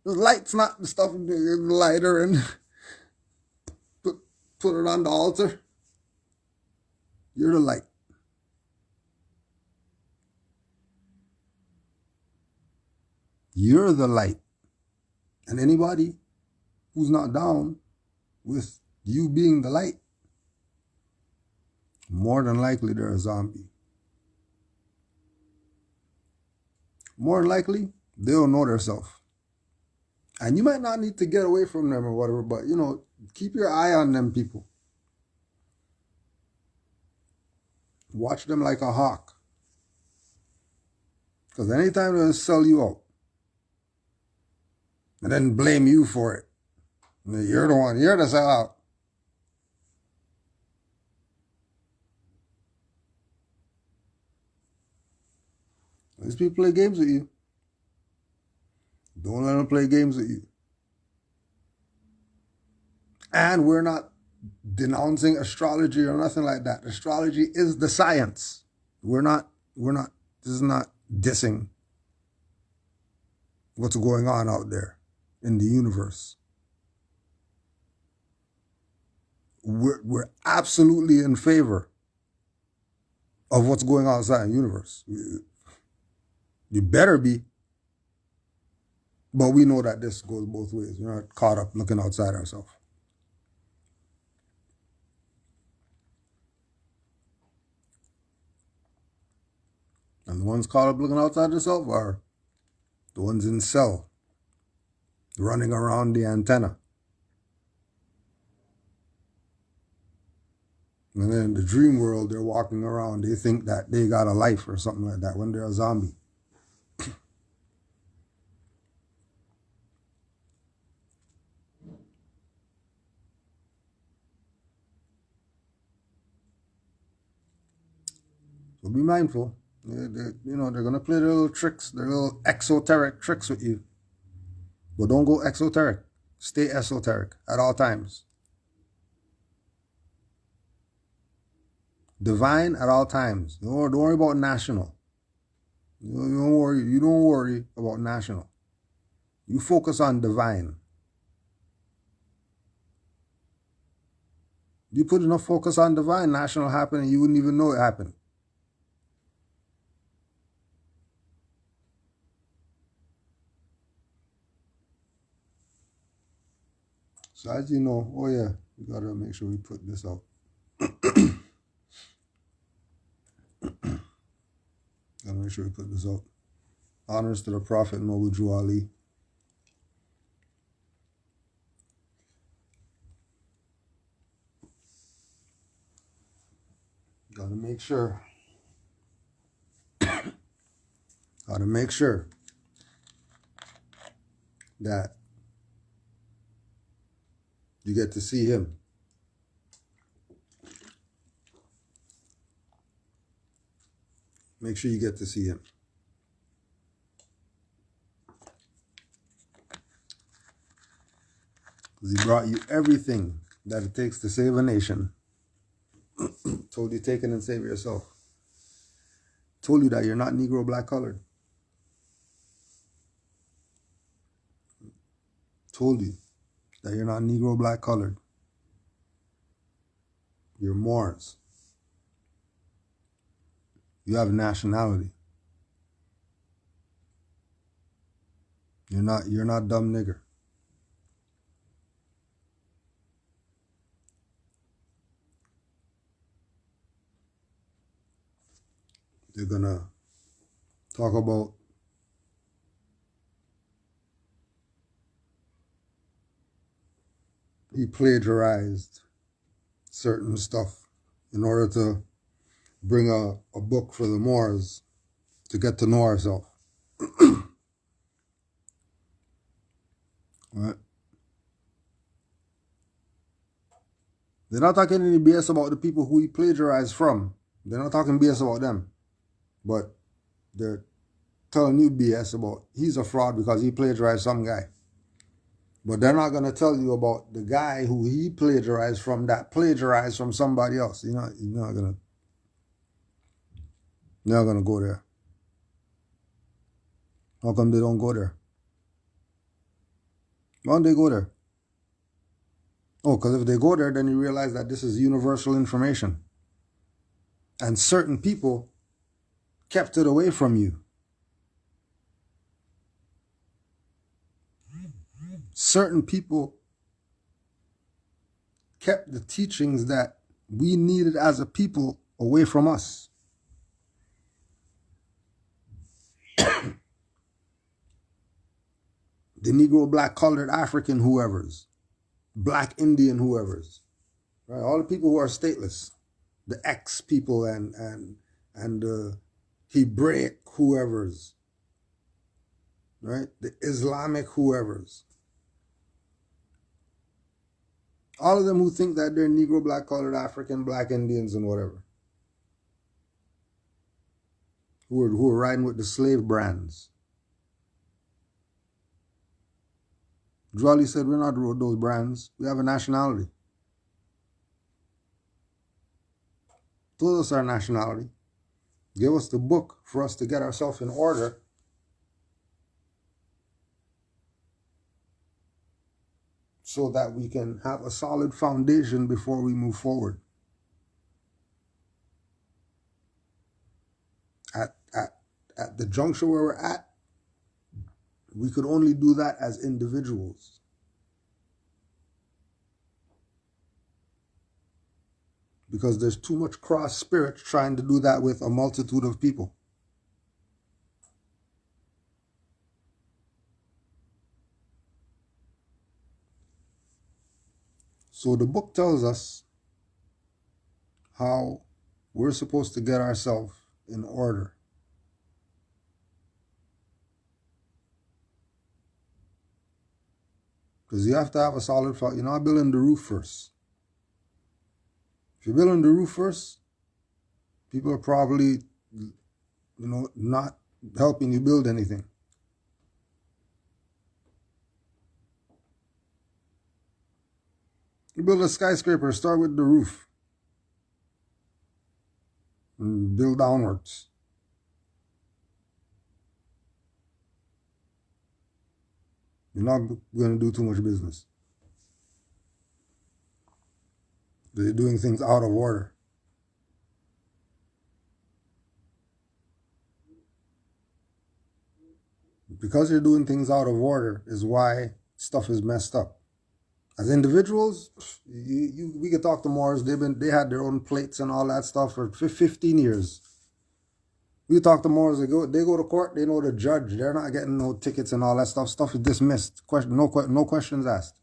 The light's not the stuff in the lighter and put it on the altar. You're the light. You're the light. And anybody who's not down with you being the light, more than likely they're a zombie. More than likely, they don't know themselves. And you might not need to get away from them or whatever, but, keep your eye on them people. Watch them like a hawk. Because anytime they'll sell you out, and then blame you for it. You're the one, you're the sellout. These people play games with you. Don't let them play games with you. And we're not denouncing astrology or nothing like that. Astrology is the science. This is not dissing what's going on out there in the universe. We're absolutely in favor of what's going on outside the universe. You better be. But we know that this goes both ways. We're not caught up looking outside ourselves. And the ones caught up looking outside themselves are the ones in cell, running around the antenna. And then in the dream world, they're walking around. They think that they got a life or something like that when they're a zombie. So be mindful. They're going to play their little tricks, their little exoteric tricks with you. But don't go exoteric. Stay esoteric at all times. Divine at all times. Don't worry about national. You don't worry about national. You focus on divine. You put enough focus on divine, national happened and you wouldn't even know it happened. So as you know, we gotta make sure we put this out. Gotta make sure we put this out. Honors to the Prophet Noble Drew Ali. Gotta make sure. Gotta make sure that you get to see him. Make sure you get to see him. Because he brought you everything that it takes to save a nation. Told you take it and save yourself. Told you that you're not Negro, black, colored. Told you that you're not Negro, black, colored. You're Moors. You have nationality. You're not dumb nigger. They're gonna talk about he plagiarized certain stuff in order to bring a book for the Moors to get to know ourselves. Right? They're not talking any BS about the people who he plagiarized from. They're not talking BS about them. But they're telling you BS about he's a fraud because he plagiarized some guy. But they're not going to tell you about the guy who he plagiarized from that plagiarized from somebody else. You're not going to go there. How come they don't go there? Why don't they go there? Oh, because if they go there, then you realize that this is universal information. And certain people kept it away from you. Certain people kept the teachings that we needed as a people away from us. The Negro, Black, Colored, African, whoever's. Black, Indian, whoever's. Right? All the people who are stateless. The X people and the Hebraic whoever's. Right? The Islamic whoever's. All of them who think that they're Negro, Black, Colored, African, Black Indians, and whatever. Who are riding with the slave brands. Jolly said, we're not those brands. We have a nationality. Told us our nationality. Give us the book for us to get ourselves in order. So that we can have a solid foundation before we move forward. At the juncture where we're at, we could only do that as individuals. Because there's too much cross spirit trying to do that with a multitude of people. So the book tells us how we're supposed to get ourselves in order. Because you have to have a solid foundation. You're not building the roof first. If you're building the roof first, people are probably, not helping you build anything. You build a skyscraper, start with the roof. And build downwards. You're not going to do too much business. You're doing things out of order. Because you're doing things out of order is why stuff is messed up. As individuals, we could talk to Moors. They had their own plates and all that stuff for 15 years. We talk to Moors. They go to court. They know the judge. They're not getting no tickets and all that stuff. Stuff is dismissed. No questions asked.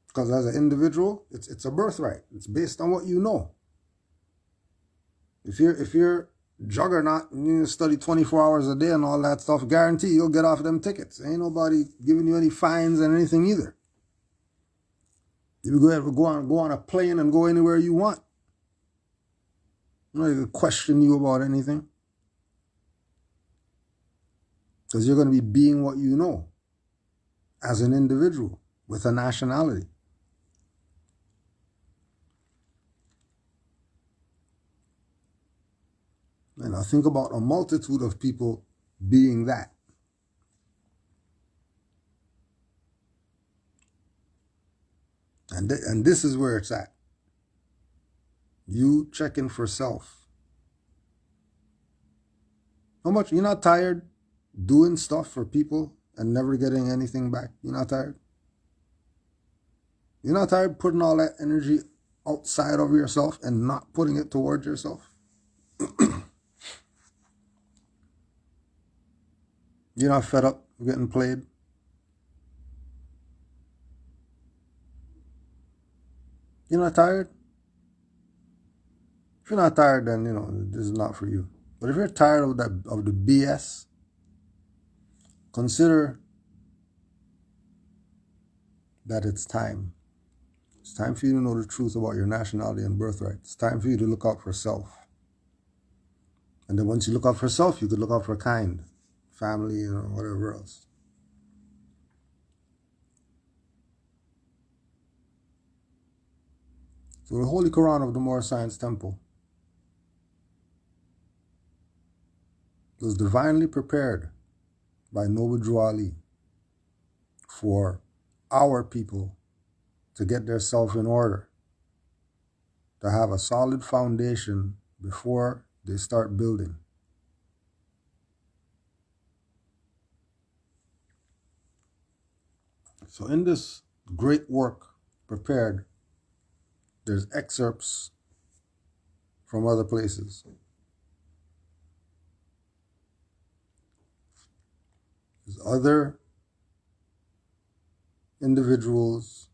Because as an individual, it's a birthright. It's based on what you know. If you're juggernaut and you study 24 hours a day and all that stuff, guarantee you'll get off them tickets. Ain't nobody giving you any fines and anything either. You go on a plane and go anywhere you want. Nobody can question you about anything. Because you're going to be being what you know as an individual with a nationality. And I think about a multitude of people being that. And this is where it's at. You checking for self. How much? You're not tired doing stuff for people and never getting anything back? You're not tired? You're not tired putting all that energy outside of yourself and not putting it towards yourself? You're not fed up getting played? You're not tired? If you're not tired, then, this is not for you. But if you're tired of the BS, consider that it's time. It's time for you to know the truth about your nationality and birthright. It's time for you to look out for self. And then once you look out for self, you could look out for kind, family, whatever else. So the Holy Koran of the Moorish Science Temple was divinely prepared by Noble Drew Ali for our people to get their self in order, to have a solid foundation before they start building. So in this great work prepared, there's excerpts from other places. There's other individuals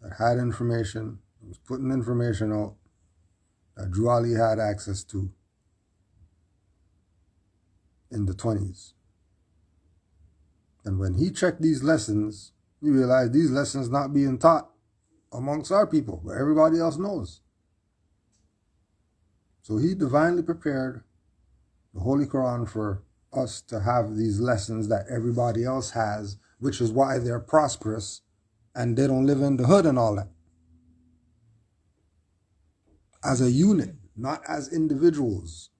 that had information, that was putting information out that Drew Ali had access to in the 20s. And when he checked these lessons, he realized these lessons not being taught amongst our people, but everybody else knows. So he divinely prepared the Holy Quran for us to have these lessons that everybody else has, which is why they're prosperous and they don't live in the hood and all that. As a unit, not as individuals,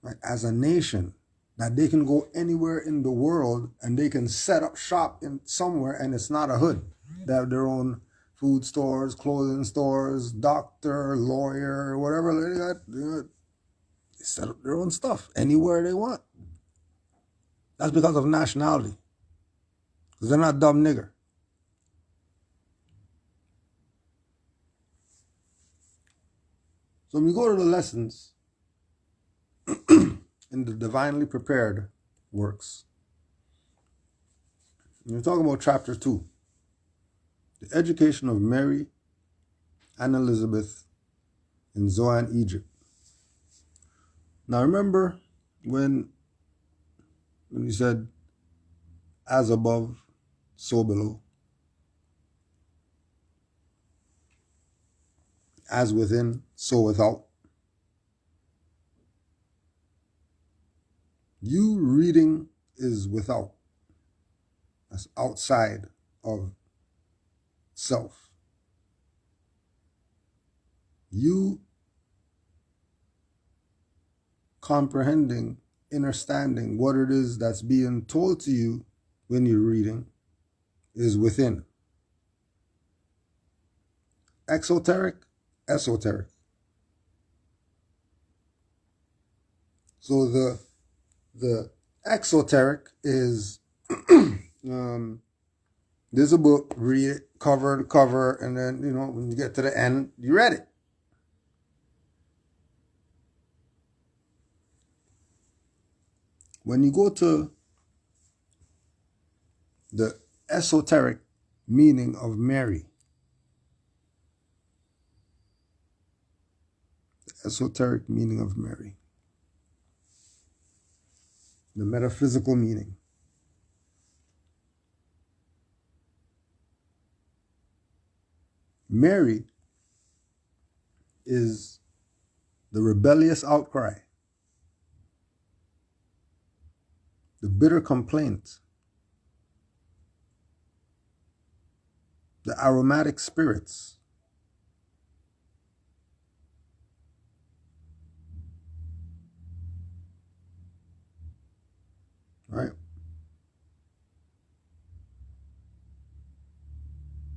right? As a nation, that they can go anywhere in the world and they can set up shop in somewhere and it's not a hood. They have their own food stores, clothing stores, doctor, lawyer, whatever they got. They set up their own stuff anywhere they want. That's because of nationality. Because they're not dumb nigger. So when you go to the lessons in the divinely prepared works, you're talking about chapter 2, the education of Mary and Elizabeth in Zoan, Egypt. Now remember when he said, as above, so below. As within, so without. You reading is without. That's outside of self. You comprehending, understanding what it is that's being told to you when you're reading is within. Exoteric, esoteric. So the exoteric is there's a book, read it, cover to cover, and then, when you get to the end, you read it. When you go to the esoteric meaning of Mary, the esoteric meaning of Mary, the metaphysical meaning, Mary is the rebellious outcry, the bitter complaint, the aromatic spirits, right?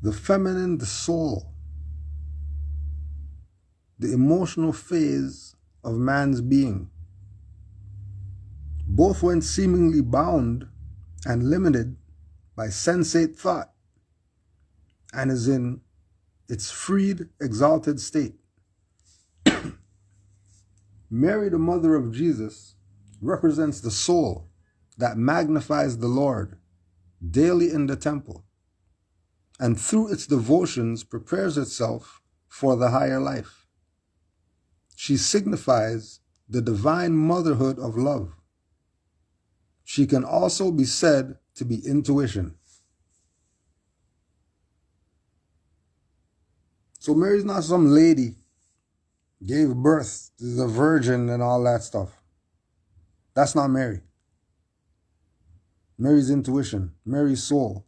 The feminine, the soul, the emotional phase of man's being, both when seemingly bound and limited by sensate thought, and is in its freed, exalted state. Mary, the mother of Jesus, represents the soul that magnifies the Lord daily in the temple, and through its devotions prepares itself for the higher life. She signifies the divine motherhood of love. She can also be said to be intuition. So Mary's not some lady, gave birth to the virgin and all that stuff. That's not Mary. Mary's intuition, Mary's soul.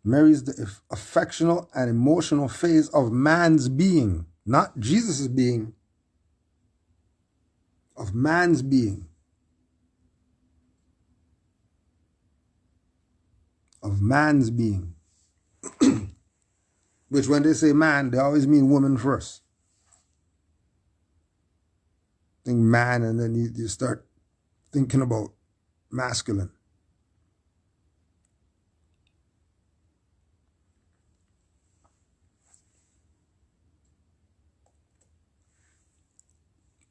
Mary's the affectional and emotional phase of man's being, not Jesus' being, of man's being. Of man's being. Which when they say man, they always mean woman first. Think man, and then you start thinking about masculine.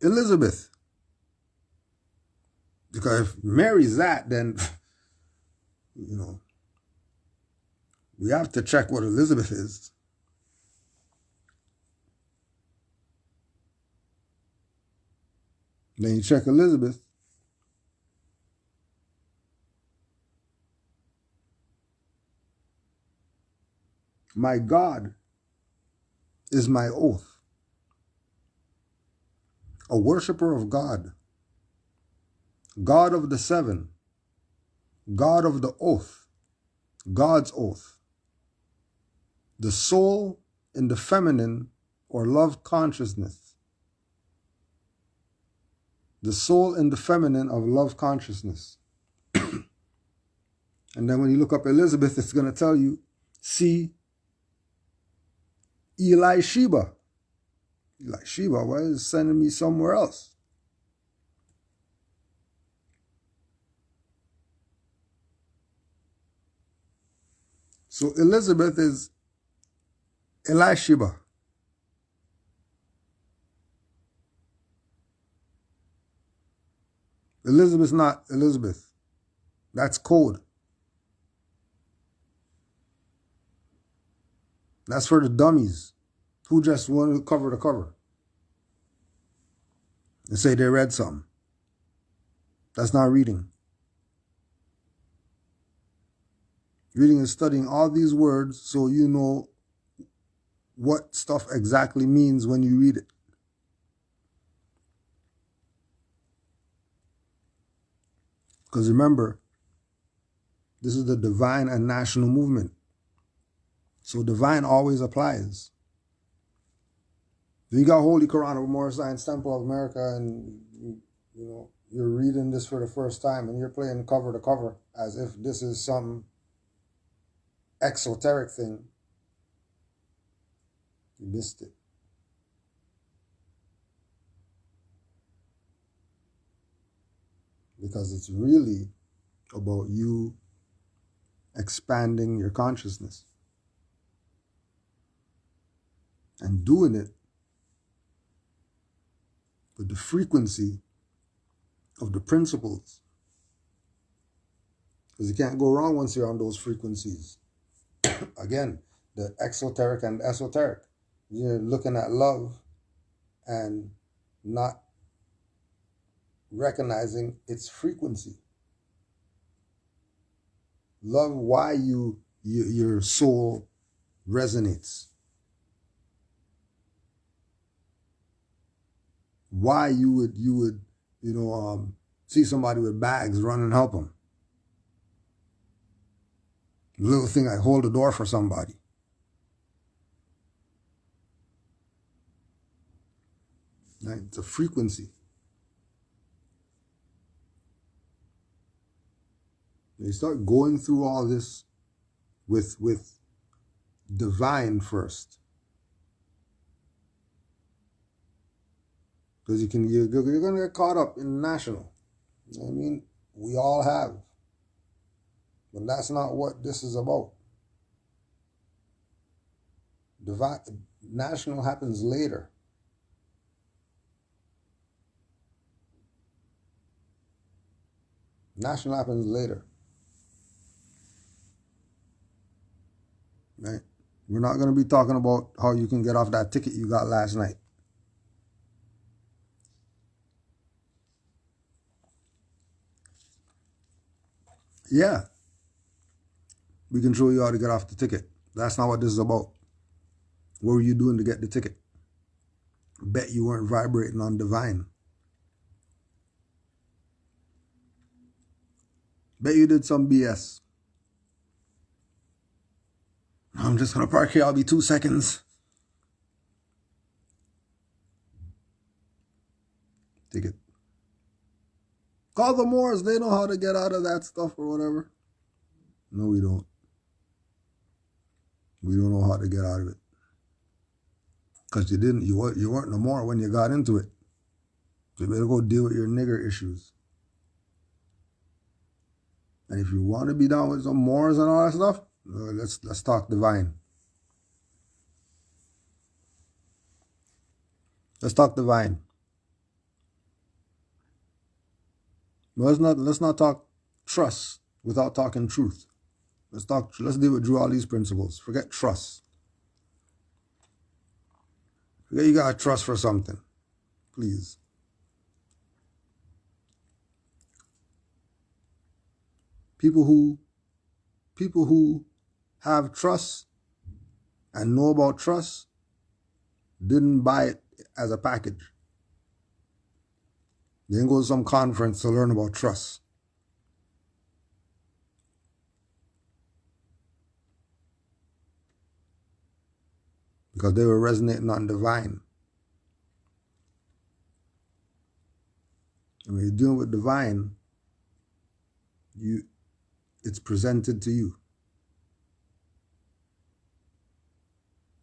Elizabeth. Because if Mary's that, then, we have to check what Elizabeth is. Then you check Elizabeth. My God is my oath. A worshiper of God. God of the seven. God of the oath. God's oath. The soul in the feminine or love consciousness. The soul in the feminine of love consciousness. And then when you look up Elizabeth, it's going to tell you, see Elisheba. Elisheba, why is it sending me somewhere else? So Elizabeth is Elisheba. Elizabeth's not Elizabeth. That's code. That's for the dummies who just want to cover the cover and say they read something. That's not reading. Reading is studying all these words so you know what stuff exactly means when you read it. Because remember, this is the divine and national movement. So divine always applies. If you got Holy Koran of Moorish Temple of America and you're reading this for the first time and you're playing cover to cover as if this is some esoteric thing, you missed it. Because it's really about you expanding your consciousness and doing it with the frequency of the principles. Because you can't go wrong once you're on those frequencies. Again, the exoteric and esoteric. You're looking at love and not recognizing its frequency. Love why your soul resonates. Why you would see somebody with bags, run and help them. Little thing like hold the door for somebody. Right? It's a frequency. You start going through all this with divine first. Because you're going to get caught up in national. You know what I mean? We all have. But that's not what this is about. National happens later. National happens later. Right? We're not going to be talking about how you can get off that ticket you got last night. Yeah. We can show you how to get off the ticket. That's not what this is about. What were you doing to get the ticket? Bet you weren't vibrating on divine. Bet you did some BS. I'm just going to park here. I'll be 2 seconds. Ticket. Call the Moors. They know how to get out of that stuff or whatever. No, we don't. We don't know how to get out of it. Because you weren't no more when you got into it. So you better go deal with your nigger issues. And if you want to be down with some Moors and all that stuff, let's talk divine. Let's talk divine. Let's not talk trust without talking truth. Let's deal with Drew Ali's principles. Forget trust. Forget you gotta trust for something. Please. People who have trust and know about trust didn't buy it as a package. They didn't go to some conference to learn about trust. Because they were resonating on divine. And when you're dealing with divine, it's presented to you.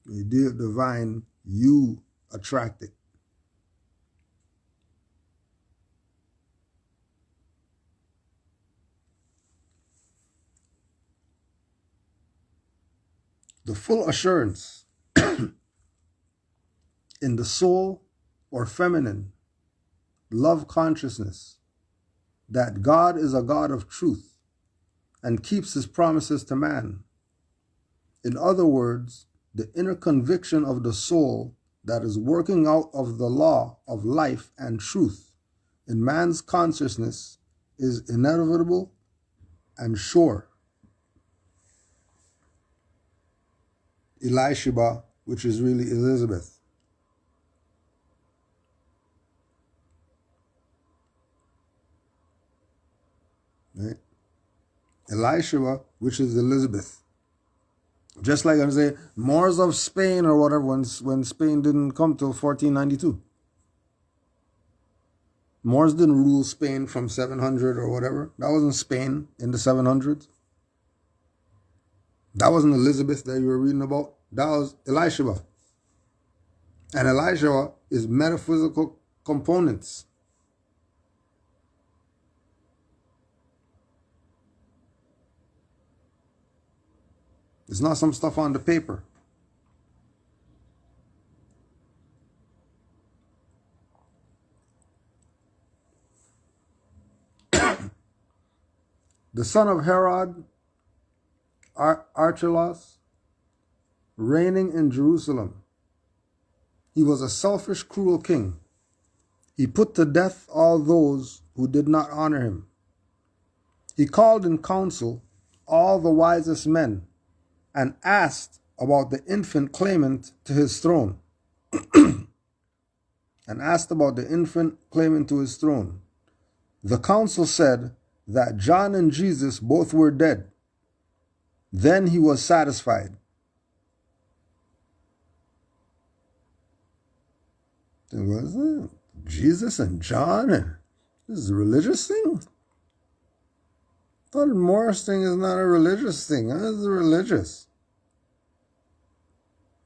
When you deal with divine, you attract it. The full assurance in the soul or feminine love consciousness that God is a God of truth and keeps his promises to man. In other words, the inner conviction of the soul that is working out of the law of life and truth in man's consciousness is inevitable and sure. Elisheba, which is really Elizabeth. Right? Elisheba, which is Elizabeth. Just like I'm saying, Moors of Spain or whatever, when Spain didn't come till 1492. Moors didn't rule Spain from 700 or whatever. That wasn't Spain in the 700s. That wasn't Elizabeth that you were reading about. That was Elisheba. And Elisheba is metaphysical components. It's not some stuff on the paper. The son of Herod, Archelaus, reigning in Jerusalem. He was a selfish, cruel king. He put to death all those who did not honor him. He called in council all the wisest men and asked about the infant claimant to his throne. The council said that John and Jesus both were dead. Then he was satisfied. Was it Jesus and John? This is a religious thing? I thought the Moorish thing is not a religious thing. How is it religious?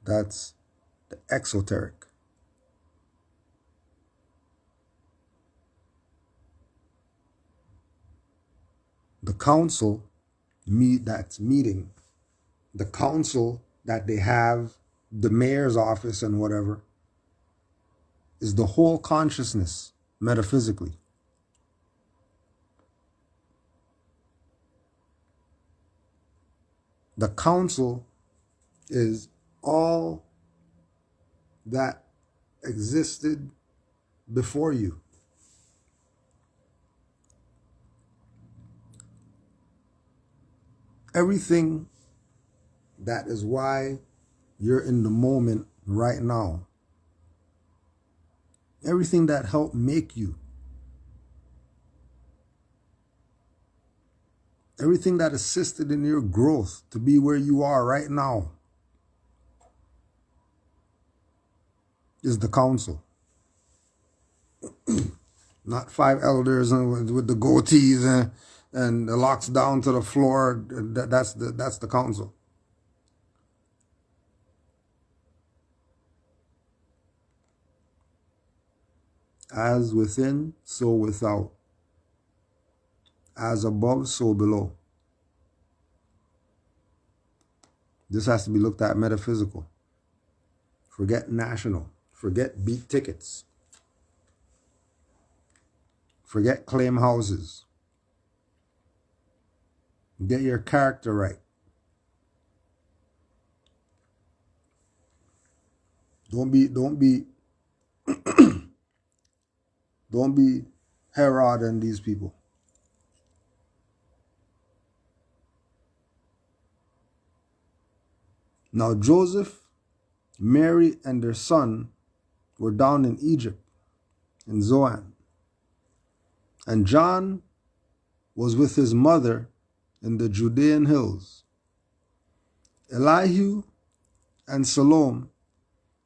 That's the esoteric. the council that's meeting, the council that they have, the mayor's office and whatever, is the whole consciousness metaphysically. The council is all that existed before you. Everything that is why you're in the moment right now. Everything that helped make you. Everything that assisted in your growth to be where you are right now is the council. Not 5 elders with the goatees and the locks down to the floor. That's the council. As within, so without. As above, so below. This has to be looked at metaphysical. Forget national. Forget beat tickets. Forget claim houses. Get your character right. Don't be Herod and these people. Now Joseph, Mary, and their son were down in Egypt, in Zoan. And John was with his mother in the Judean hills. Elihu and Salome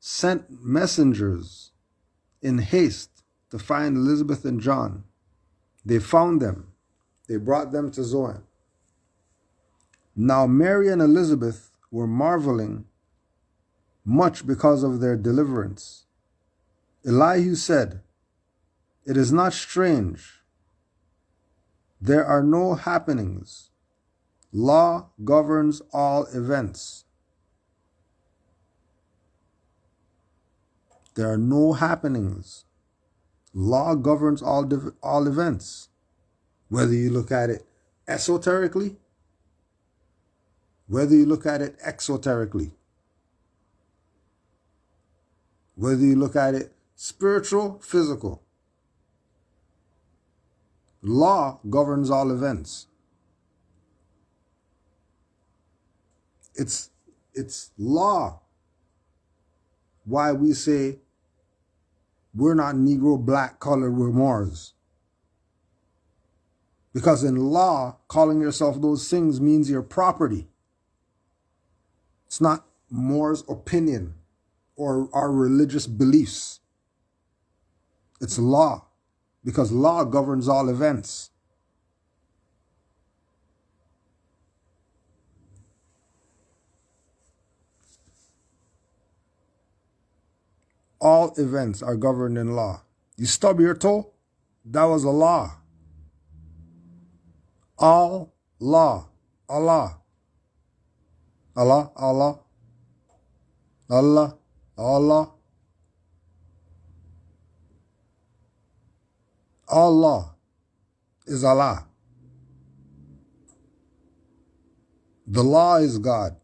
sent messengers in haste to find Elizabeth and John. They found them. They brought them to Zoan. Now Mary and Elizabeth were marveling much because of their deliverance. Elihu said, "It is not strange. There are no happenings. Law governs all events." There are no happenings. Law governs all events. Whether you look at it esoterically, whether you look at it exoterically, whether you look at it spiritual, physical, law governs all events. It's law why we say we're not Negro, black, colored, we're Moors. Because in law, calling yourself those things means your property. It's not Moors' opinion or our religious beliefs. It's law, because law governs all events. All events are governed in law. You stub your toe, that was a law. All law. Allah. Allah, Allah. Allah, Allah. Allah is Allah. The law is God.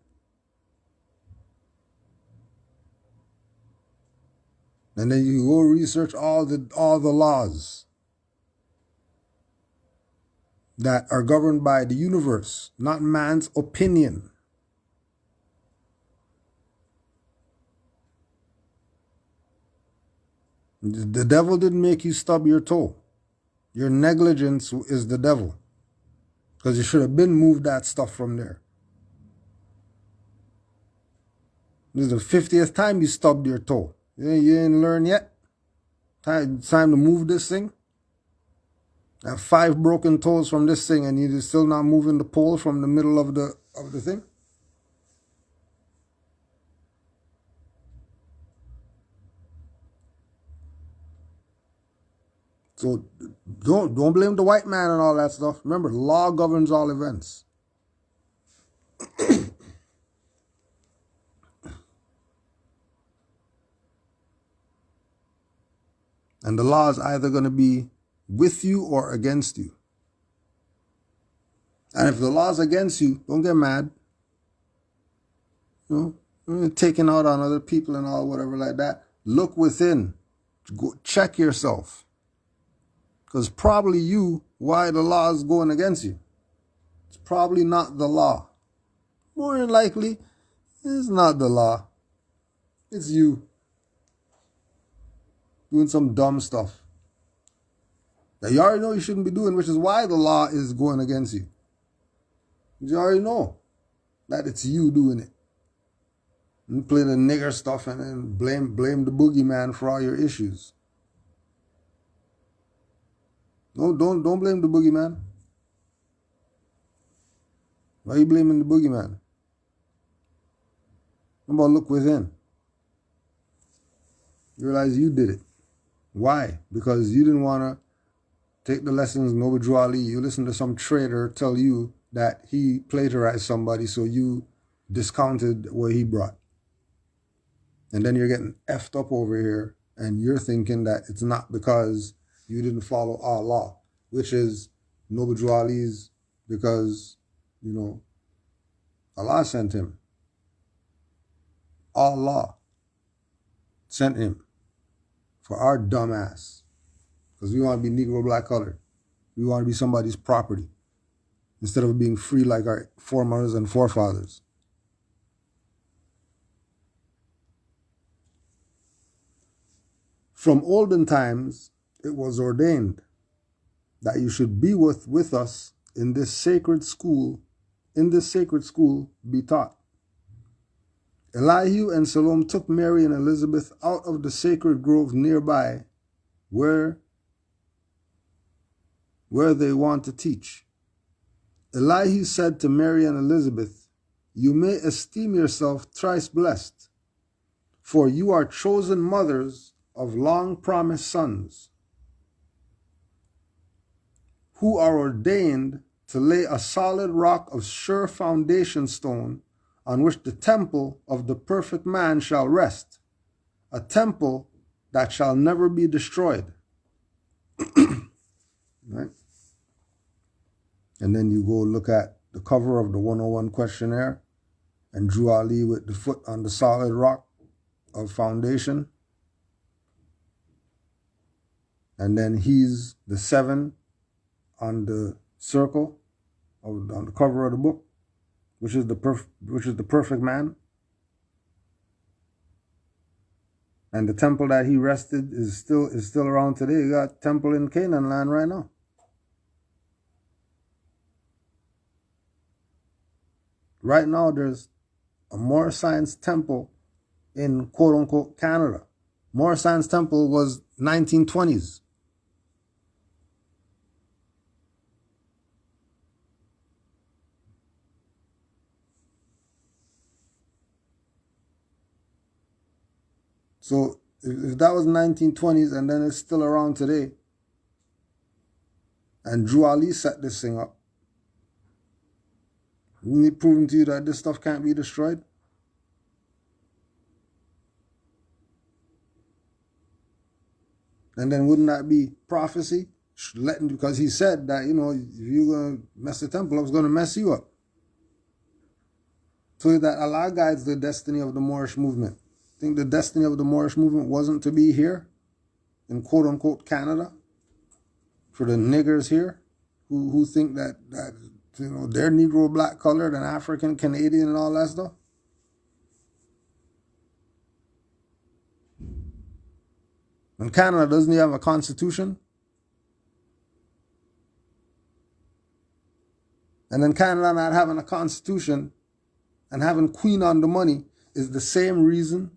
And then you go research all the laws that are governed by the universe, not man's opinion. The devil didn't make you stub your toe. Your negligence is the devil, because you should have been moved that stuff from there. This is the 50th time you stubbed your toe. You ain't learned yet? Time to move this thing? I have 5 broken toes from this thing and you're still not moving the pole from the middle of the thing? So don't blame the white man and all that stuff. Remember, law governs all events. And the law is either going to be with you or against you. And if the law is against you, don't get mad. You know, taking out on other people and all, whatever like that. Look within. Go check yourself. Because probably why the law is going against you. It's probably not the law. More than likely, it's not the law. It's you. Doing some dumb stuff that you already know you shouldn't be doing, which is why the law is going against you. You already know that it's you doing it. You play the nigger stuff and then blame the boogeyman for all your issues. No, don't blame the boogeyman. Why are you blaming the boogeyman? How about look within? You realize you did it. Why? Because you didn't want to take the lessons Noble Drew Ali. You listened to some trader tell you that he plagiarized somebody, so you discounted what he brought. And then you're getting effed up over here, and you're thinking that it's not because you didn't follow Allah, which is Noble Drew Ali's, because, you know, Allah sent him. Allah sent him for our dumb ass. Because we want to be Negro black colored. We want to be somebody's property instead of being free like our foremothers and forefathers. From olden times, it was ordained that you should be with us in this sacred school, be taught. Elihu and Salome took Mary and Elizabeth out of the sacred grove nearby where they want to teach. Elihu said to Mary and Elizabeth, "You may esteem yourself thrice blessed, for you are chosen mothers of long-promised sons, who are ordained to lay a solid rock of sure foundation stone on which the temple of the perfect man shall rest, a temple that shall never be destroyed." Right? And then you go look at the cover of the 101 questionnaire and Drew Ali with the foot on the solid rock of foundation. And then he's the 7 on the circle on the cover of the book, which is the perfect man. And the temple that he rested is still around today. You got temple in Canaanland right now. Right now, there's a Moorish Science temple in quote-unquote Canada. Moorish Science temple was 1920s. So if that was 1920s and then it's still around today, and Drew Ali set this thing up, isn't he proving to you that this stuff can't be destroyed? And then wouldn't that be prophecy? Because he said that, you know, if you're going to mess the temple up, it's going to mess you up. So that Allah guides the destiny of the Moorish movement. I think the destiny of the Moorish movement wasn't to be here in quote-unquote Canada for the niggers here who think that you know, they're Negro black colored and African Canadian and all that stuff. And Canada doesn't even have a constitution. And then Canada not having a constitution and having Queen on the money is the same reason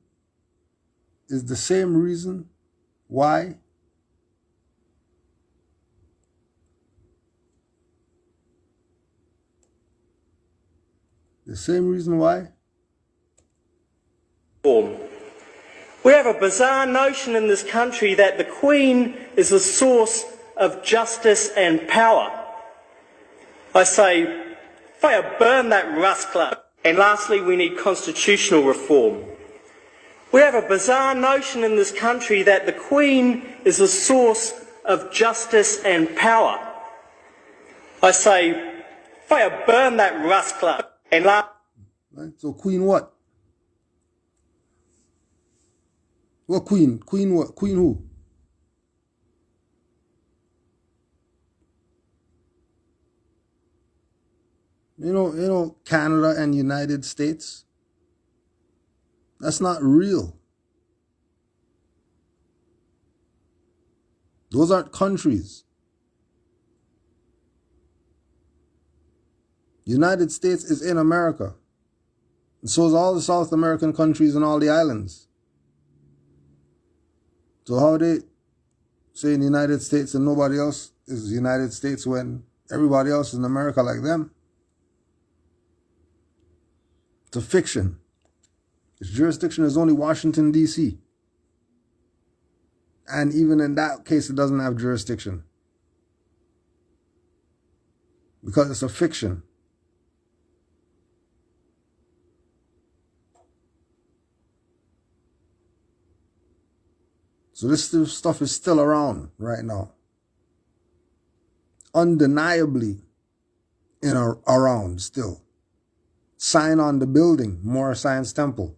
why We have a bizarre notion in this country that the Queen is the source of justice and power. I say, fire burn that rascal. And lastly, we need constitutional reform. We have a bizarre notion in this country that the Queen is the source of justice and power. I say, fire burn that rascal. And right? So Queen what? What Queen? Queen what? Queen who? You know, Canada and United States. That's not real. Those aren't countries. United States is in America. And so is all the South American countries and all the islands. So how they say in the United States and nobody else is the United States when everybody else is in America like them? It's a fiction. Its jurisdiction is only Washington, D.C. And even in that case, it doesn't have jurisdiction. Because it's a fiction. So this stuff is still around right now. Undeniably around still. Sign on the building, Moorish Science Temple.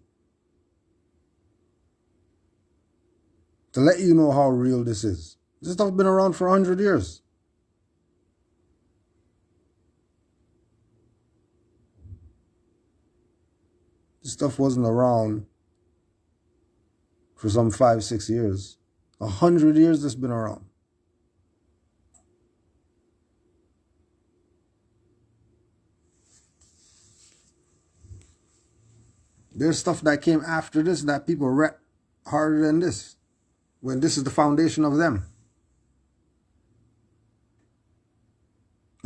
To let you know how real this is. This stuff has been around for 100 years. This stuff wasn't around for some 5-6 years. 100 years this has been around. There's stuff that came after this that people read harder than this, when this is the foundation of them.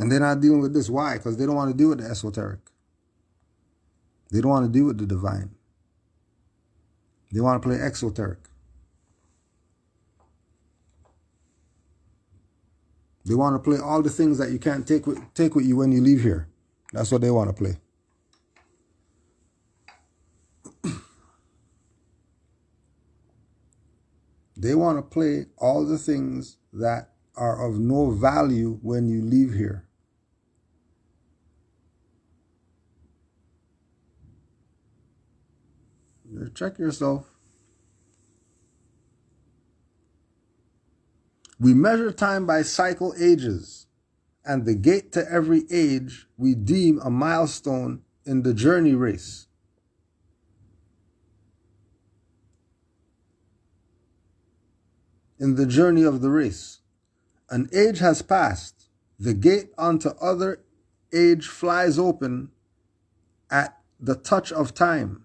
And they're not dealing with this. Why? Because they don't want to deal with the esoteric. They don't want to deal with the divine. They want to play exoteric. They want to play all the things that you can't take with you when you leave here. That's what they want to play. They want to play all the things that are of no value when you leave here. Check yourself. We measure time by cycle ages, and the gate to every age we deem a milestone in the journey race. In the journey of the race. An age has passed. The gate onto other age flies open at the touch of time.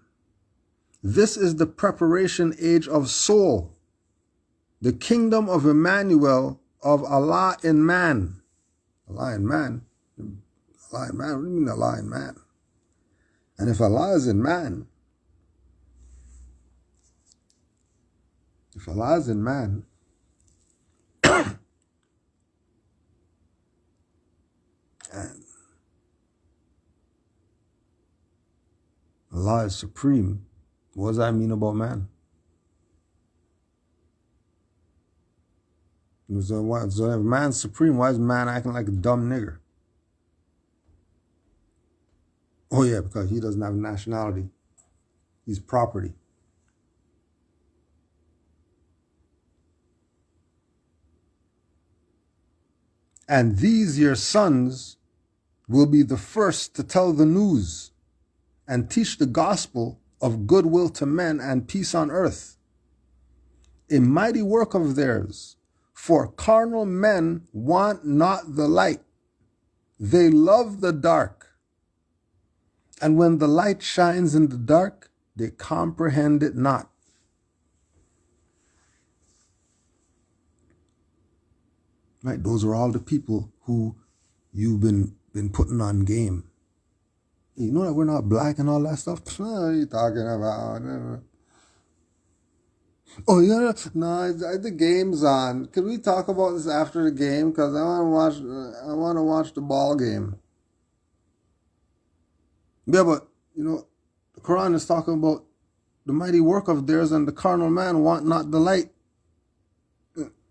This is the preparation age of soul, the kingdom of Emmanuel, of Allah in man. Allah in man? Allah in man? What do you mean Allah in man? And if Allah is in man, and Allah is supreme, what does that mean about man? So if man's supreme, why is man acting like a dumb nigger? Oh yeah, because he doesn't have nationality. He's property. And these your sons will be the first to tell the news and teach the gospel of goodwill to men and peace on earth. A mighty work of theirs, for carnal men want not the light. They love the dark. And when the light shines in the dark, they comprehend it not. Right, those are all the people who you've been putting on game. You know that we're not black and all that stuff? What are you talking about? Oh yeah, no, the game's on. Can we talk about this after the game? Cause I want to watch. I want to watch the ball game. Yeah, but the Quran is talking about the mighty work of theirs, and the carnal man want not the light.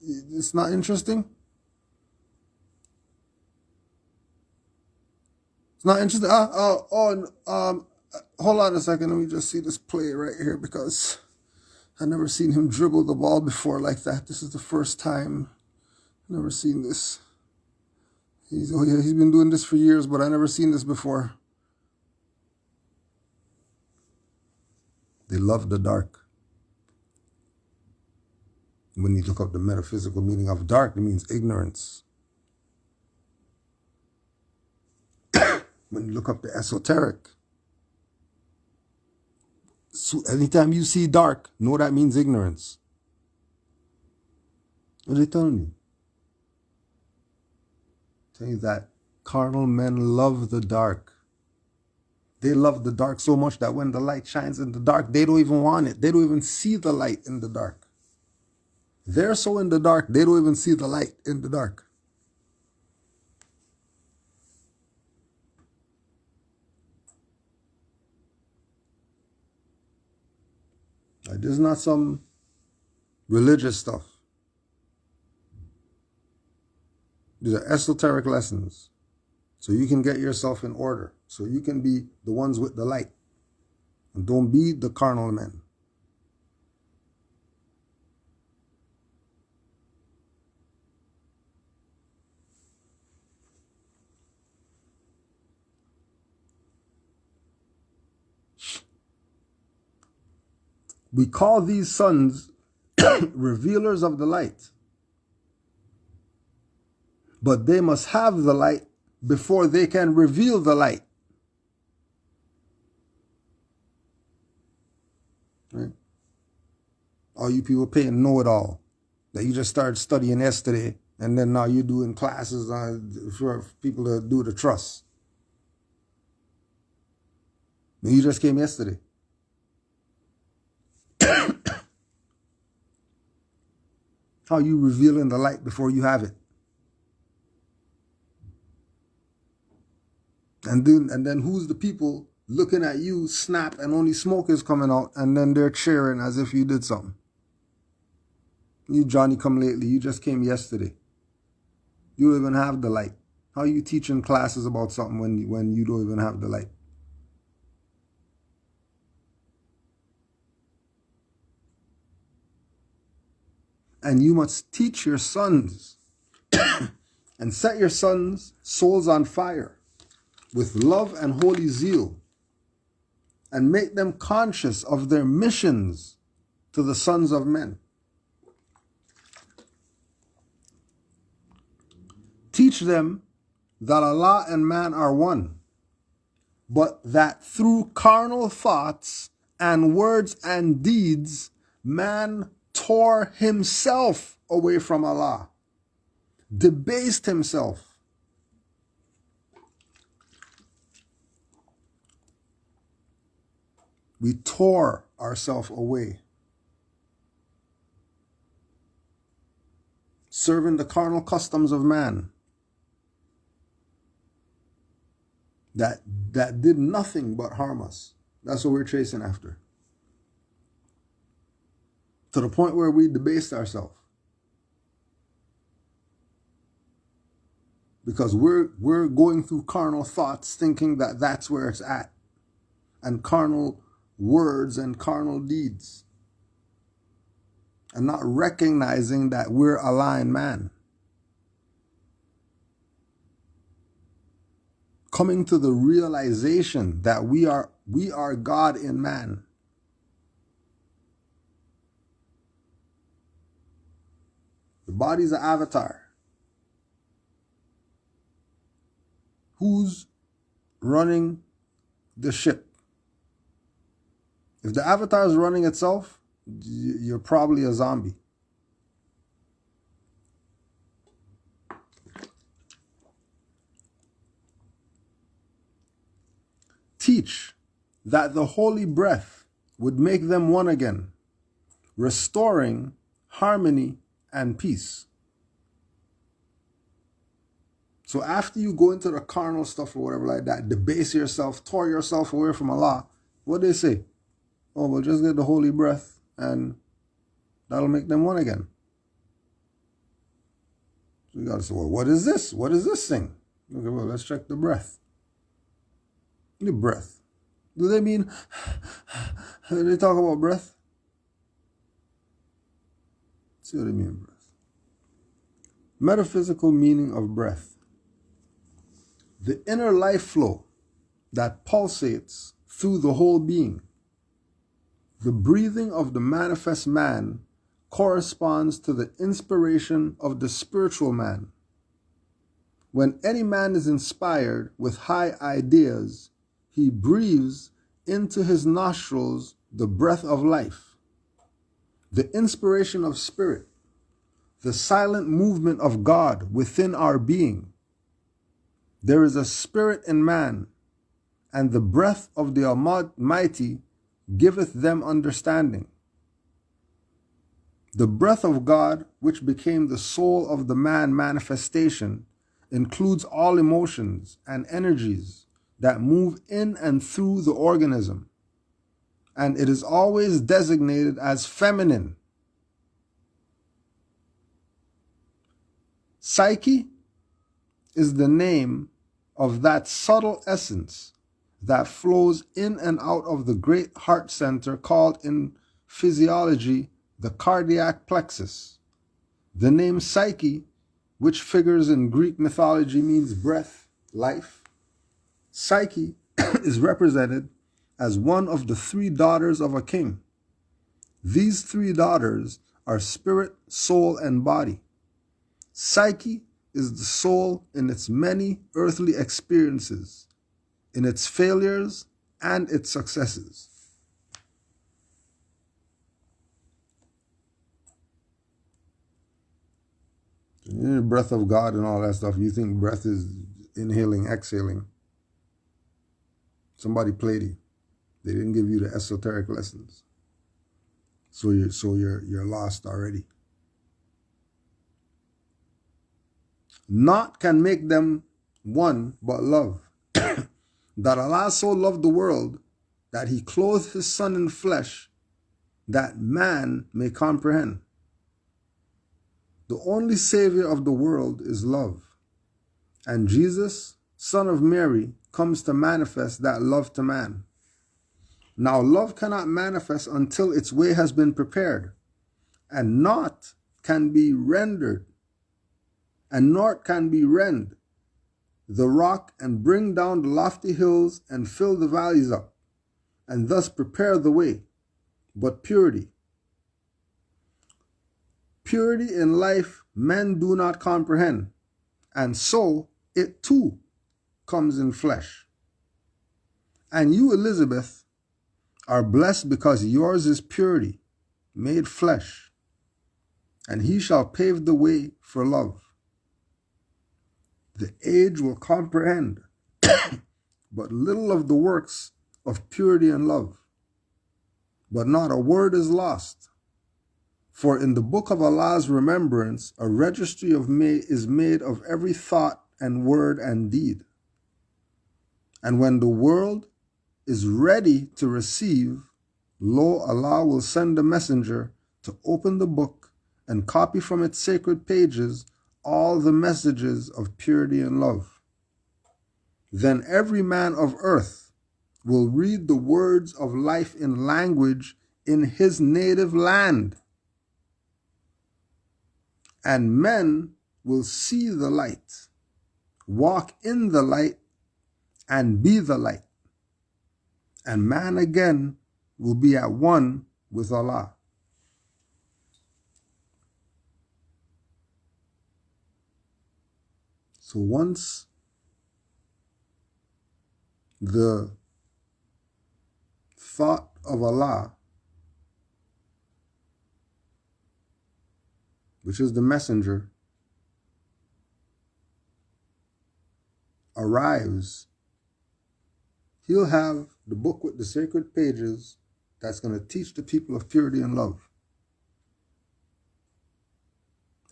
It's not interesting. It's not interesting. Hold on a second. Let me just see this play right here because I've never seen him dribble the ball before like that. This is the first time. Never seen this. He's been doing this for years, but I never seen this before. They love the dark. When you look up the metaphysical meaning of dark, it means ignorance. When you look up the esoteric, so anytime you see dark, know that means ignorance. What are they telling you? Tell you that carnal men love the dark. They love the dark so much that when the light shines in the dark, they don't even want it. They don't even see the light in the dark. They're so in the dark, they don't even see the light in the dark. This is not some religious stuff. These are esoteric lessons. So you can get yourself in order. So you can be the ones with the light. And don't be the carnal men. We call these sons revealers of the light. But they must have the light before they can reveal the light. Right? All you people paying know-it-all that you just started studying yesterday, and then now you're doing classes for people to do the trust. And you just came yesterday. How you revealing the light before you have it? And then who's the people looking at you snap and only smoke is coming out and then they're cheering as if you did something? You Johnny come lately, you just came yesterday. You don't even have the light. How are you teaching classes about something when you don't even have the light? And you must teach your sons and set your sons' souls on fire with love and holy zeal, and make them conscious of their missions to the sons of men. Teach them that Allah and man are one, but that through carnal thoughts and words and deeds, man tore himself away from Allah, debased himself. We tore ourselves away, serving the carnal customs of man that did nothing but harm us. That's what we're chasing after. To the point where we debased ourselves. Because we're going through carnal thoughts thinking that that's where it's at. And carnal words and carnal deeds. And not recognizing that we're aligned man. Coming to the realization that we are God in man. The body's an avatar. Who's running the ship? If the avatar is running itself, you're probably a zombie. Teach that the holy breath would make them one again, restoring harmony and peace. So after you go into the carnal stuff or whatever like that, debase yourself, tore yourself away from Allah, what do they say? Oh, well, just get the holy breath and that'll make them one again. So you got to say, well, what is this? What is this thing? Okay, well, let's check the breath. The breath. Do they mean, they talk about breath? Let's see what they mean, breath. Metaphysical meaning of breath. The inner life flow that pulsates through the whole being. The breathing of the manifest man corresponds to the inspiration of the spiritual man. When any man is inspired with high ideas, he breathes into his nostrils the breath of life, the inspiration of spirit, the silent movement of God within our being. There is a spirit in man, and the breath of the Almighty giveth them understanding. The breath of God, which became the soul of the man manifestation, includes all emotions and energies that move in and through the organism, and it is always designated as feminine. Psyche is the name of that subtle essence that flows in and out of the great heart center called in physiology the cardiac plexus. The name Psyche, which figures in Greek mythology, means breath, life. Psyche is represented as one of the 3 daughters of a king. These 3 daughters are spirit, soul, and body. Psyche is the soul in its many earthly experiences, in its failures and its successes. The breath of God and all that stuff, you think breath is inhaling, exhaling. Somebody played you. They didn't give you the esoteric lessons. So you're lost already. Naught can make them one but love. That Allah so loved the world that he clothed his son in flesh that man may comprehend. The only savior of the world is love. And Jesus, son of Mary, comes to manifest that love to man. Now love cannot manifest until its way has been prepared, and naught can be rendered, and naught can be rend the rock and bring down the lofty hills and fill the valleys up, and thus prepare the way, but purity. Purity in life men do not comprehend, and so it too comes in flesh. And you, Elizabeth, are blessed because yours is purity, made flesh, and he shall pave the way for love. The age will comprehend but little of the works of purity and love, but not a word is lost. For in the book of Allah's remembrance, a registry is made of every thought and word and deed. And when the world is ready to receive, lo, Allah will send a messenger to open the book and copy from its sacred pages all the messages of purity and love. Then every man of earth will read the words of life in language in his native land. And men will see the light, walk in the light, and be the light. And man again will be at one with Allah. So once the thought of Allah, which is the messenger, arrives, he'll have the book with the sacred pages that's going to teach the people of purity and love.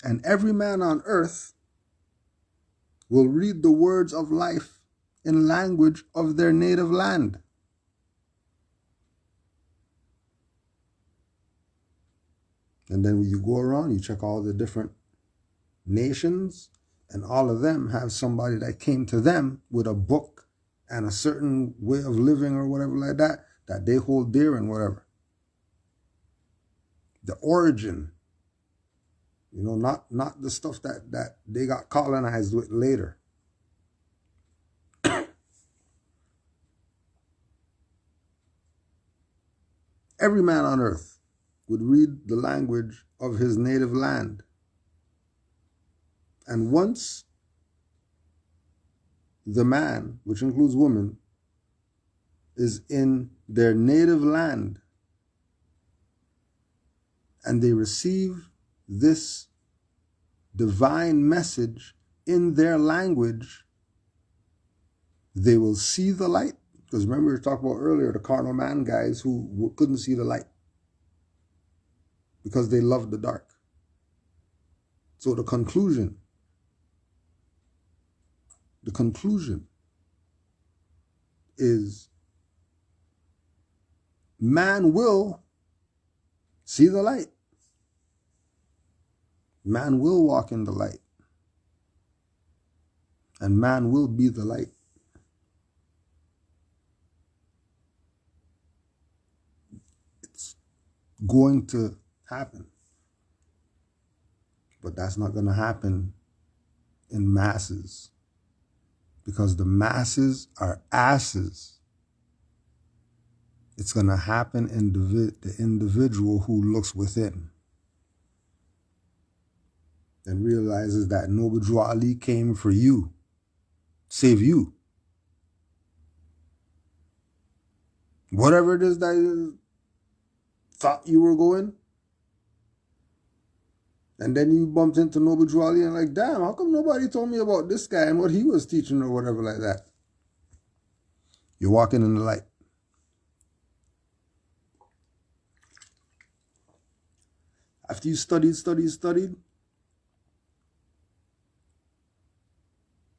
And every man on earth will read the words of life in language of their native land. And then when you go around, you check all the different nations, and all of them have somebody that came to them with a book and a certain way of living or whatever like that, that they hold dear and whatever. The origin, you know, not the stuff that they got colonized with later. Every man on earth would read the language of his native land. And once the man, which includes women, is in their native land and they receive this divine message in their language, they will see the light. Because remember, we were talking about earlier the carnal man guys who couldn't see the light because they loved the dark. So the conclusion is man will see the light. Man will walk in the light. And man will be the light. It's going to happen. But that's not going to happen in masses. Because the masses are asses. It's going to happen in the individual who looks within and realizes that Noble Drew Ali came for you, save you. Whatever it is that you thought you were going, and then you bumped into Noble Drew Ali and like, damn, how come nobody told me about this guy and what he was teaching or whatever like that? You're walking in the light. After you studied,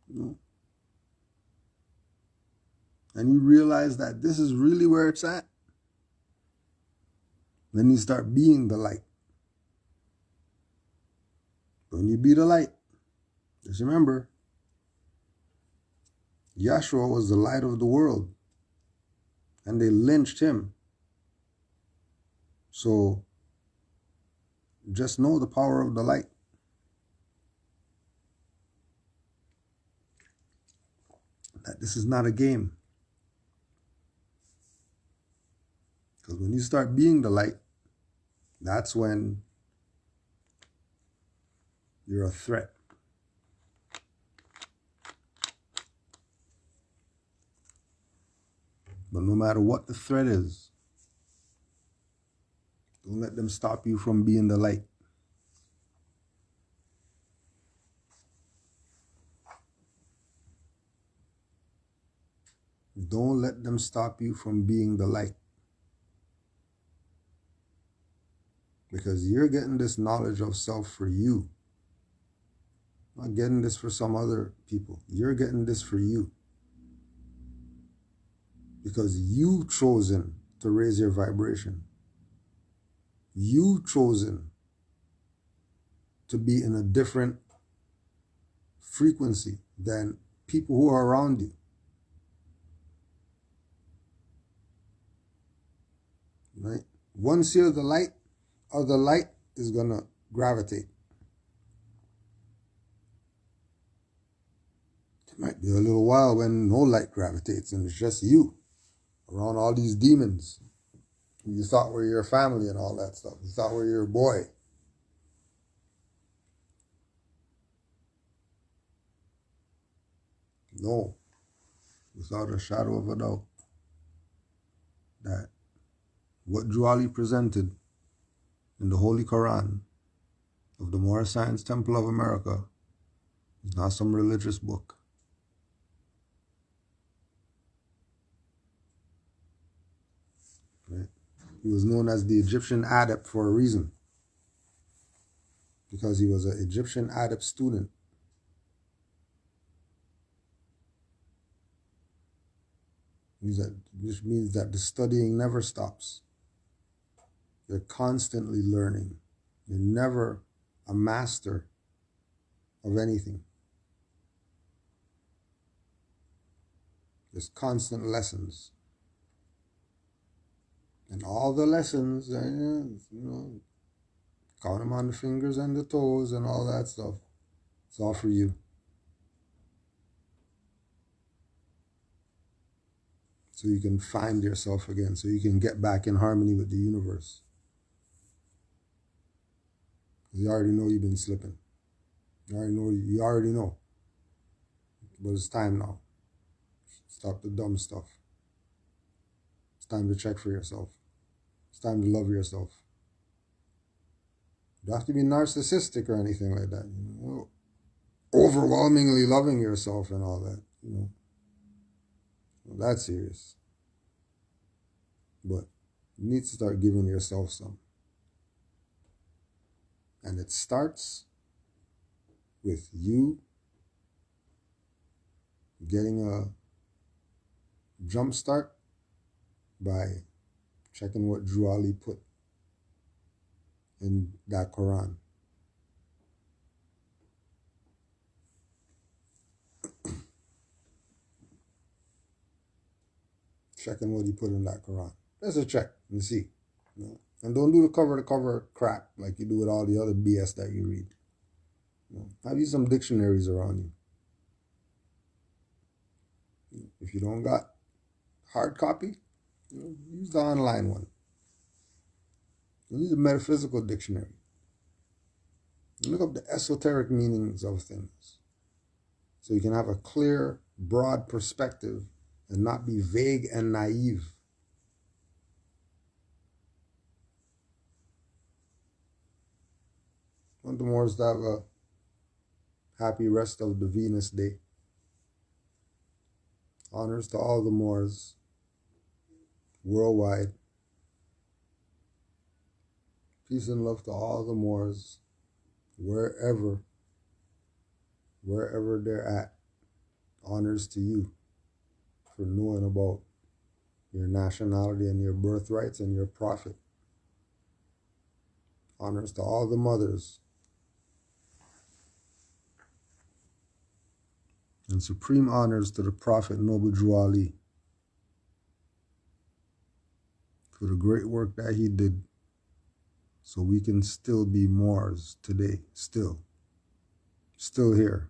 you know, and you realize that this is really where it's at, then you start being the light. When you be the light, just remember, Yahshua was the light of the world, and they lynched him. So just know the power of the light. That this is not a game. Because when you start being the light, that's when you're a threat. But no matter what the threat is, don't let them stop you from being the light. Don't let them stop you from being the light. Because you're getting this knowledge of self for you. Not getting this for some other people. You're getting this for you. Because you've chosen to raise your vibration. You've chosen to be in a different frequency than people who are around you. Right? Once you're the light, other light is going to gravitate. It might be a little while when no light gravitates and it's just you around all these demons you thought were your family and all that stuff. You thought were your boy. No, without a shadow of a doubt, that what Drew Ali presented in the Holy Koran of the Moorish Science Temple of America is not some religious book. Right? He was known as the Egyptian adept for a reason. because he was an Egyptian adept student. Which means that the studying never stops. You're constantly learning. You're never a master of anything. There's constant lessons. And all the lessons, count them on the fingers and the toes and all that stuff. It's all for you. So you can find yourself again, so you can get back in harmony with the universe. You already know you've been slipping. You already know. But it's time now. Stop the dumb stuff. It's time to check for yourself. It's time to love yourself. You don't have to be narcissistic or anything like that. Overwhelmingly loving yourself and all that. Well, that's serious. But you need to start giving yourself some. And it starts with you getting a jump start by checking what Drew Ali put in that Koran. Checking what he put in that Quran. Just a check and see. And don't do the cover crap like you do with all the other BS that you read. Have you some dictionaries around you. If you don't got hard copy, use the online one. Use a metaphysical dictionary. Look up the esoteric meanings of things. So you can have a clear, broad perspective and not be vague and naive. I want the Moors to have a happy rest of the Venus Day. Honors to all the Moors worldwide. Peace and love to all the Moors wherever they're at. Honors to you for knowing about your nationality and your birthrights and your prophet. Honors to all the mothers. And supreme honors to the Prophet Noble Drew Ali for the great work that he did so we can still be Moors today. Still here.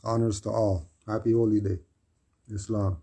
Honors to all. Happy Holy Day. Islam.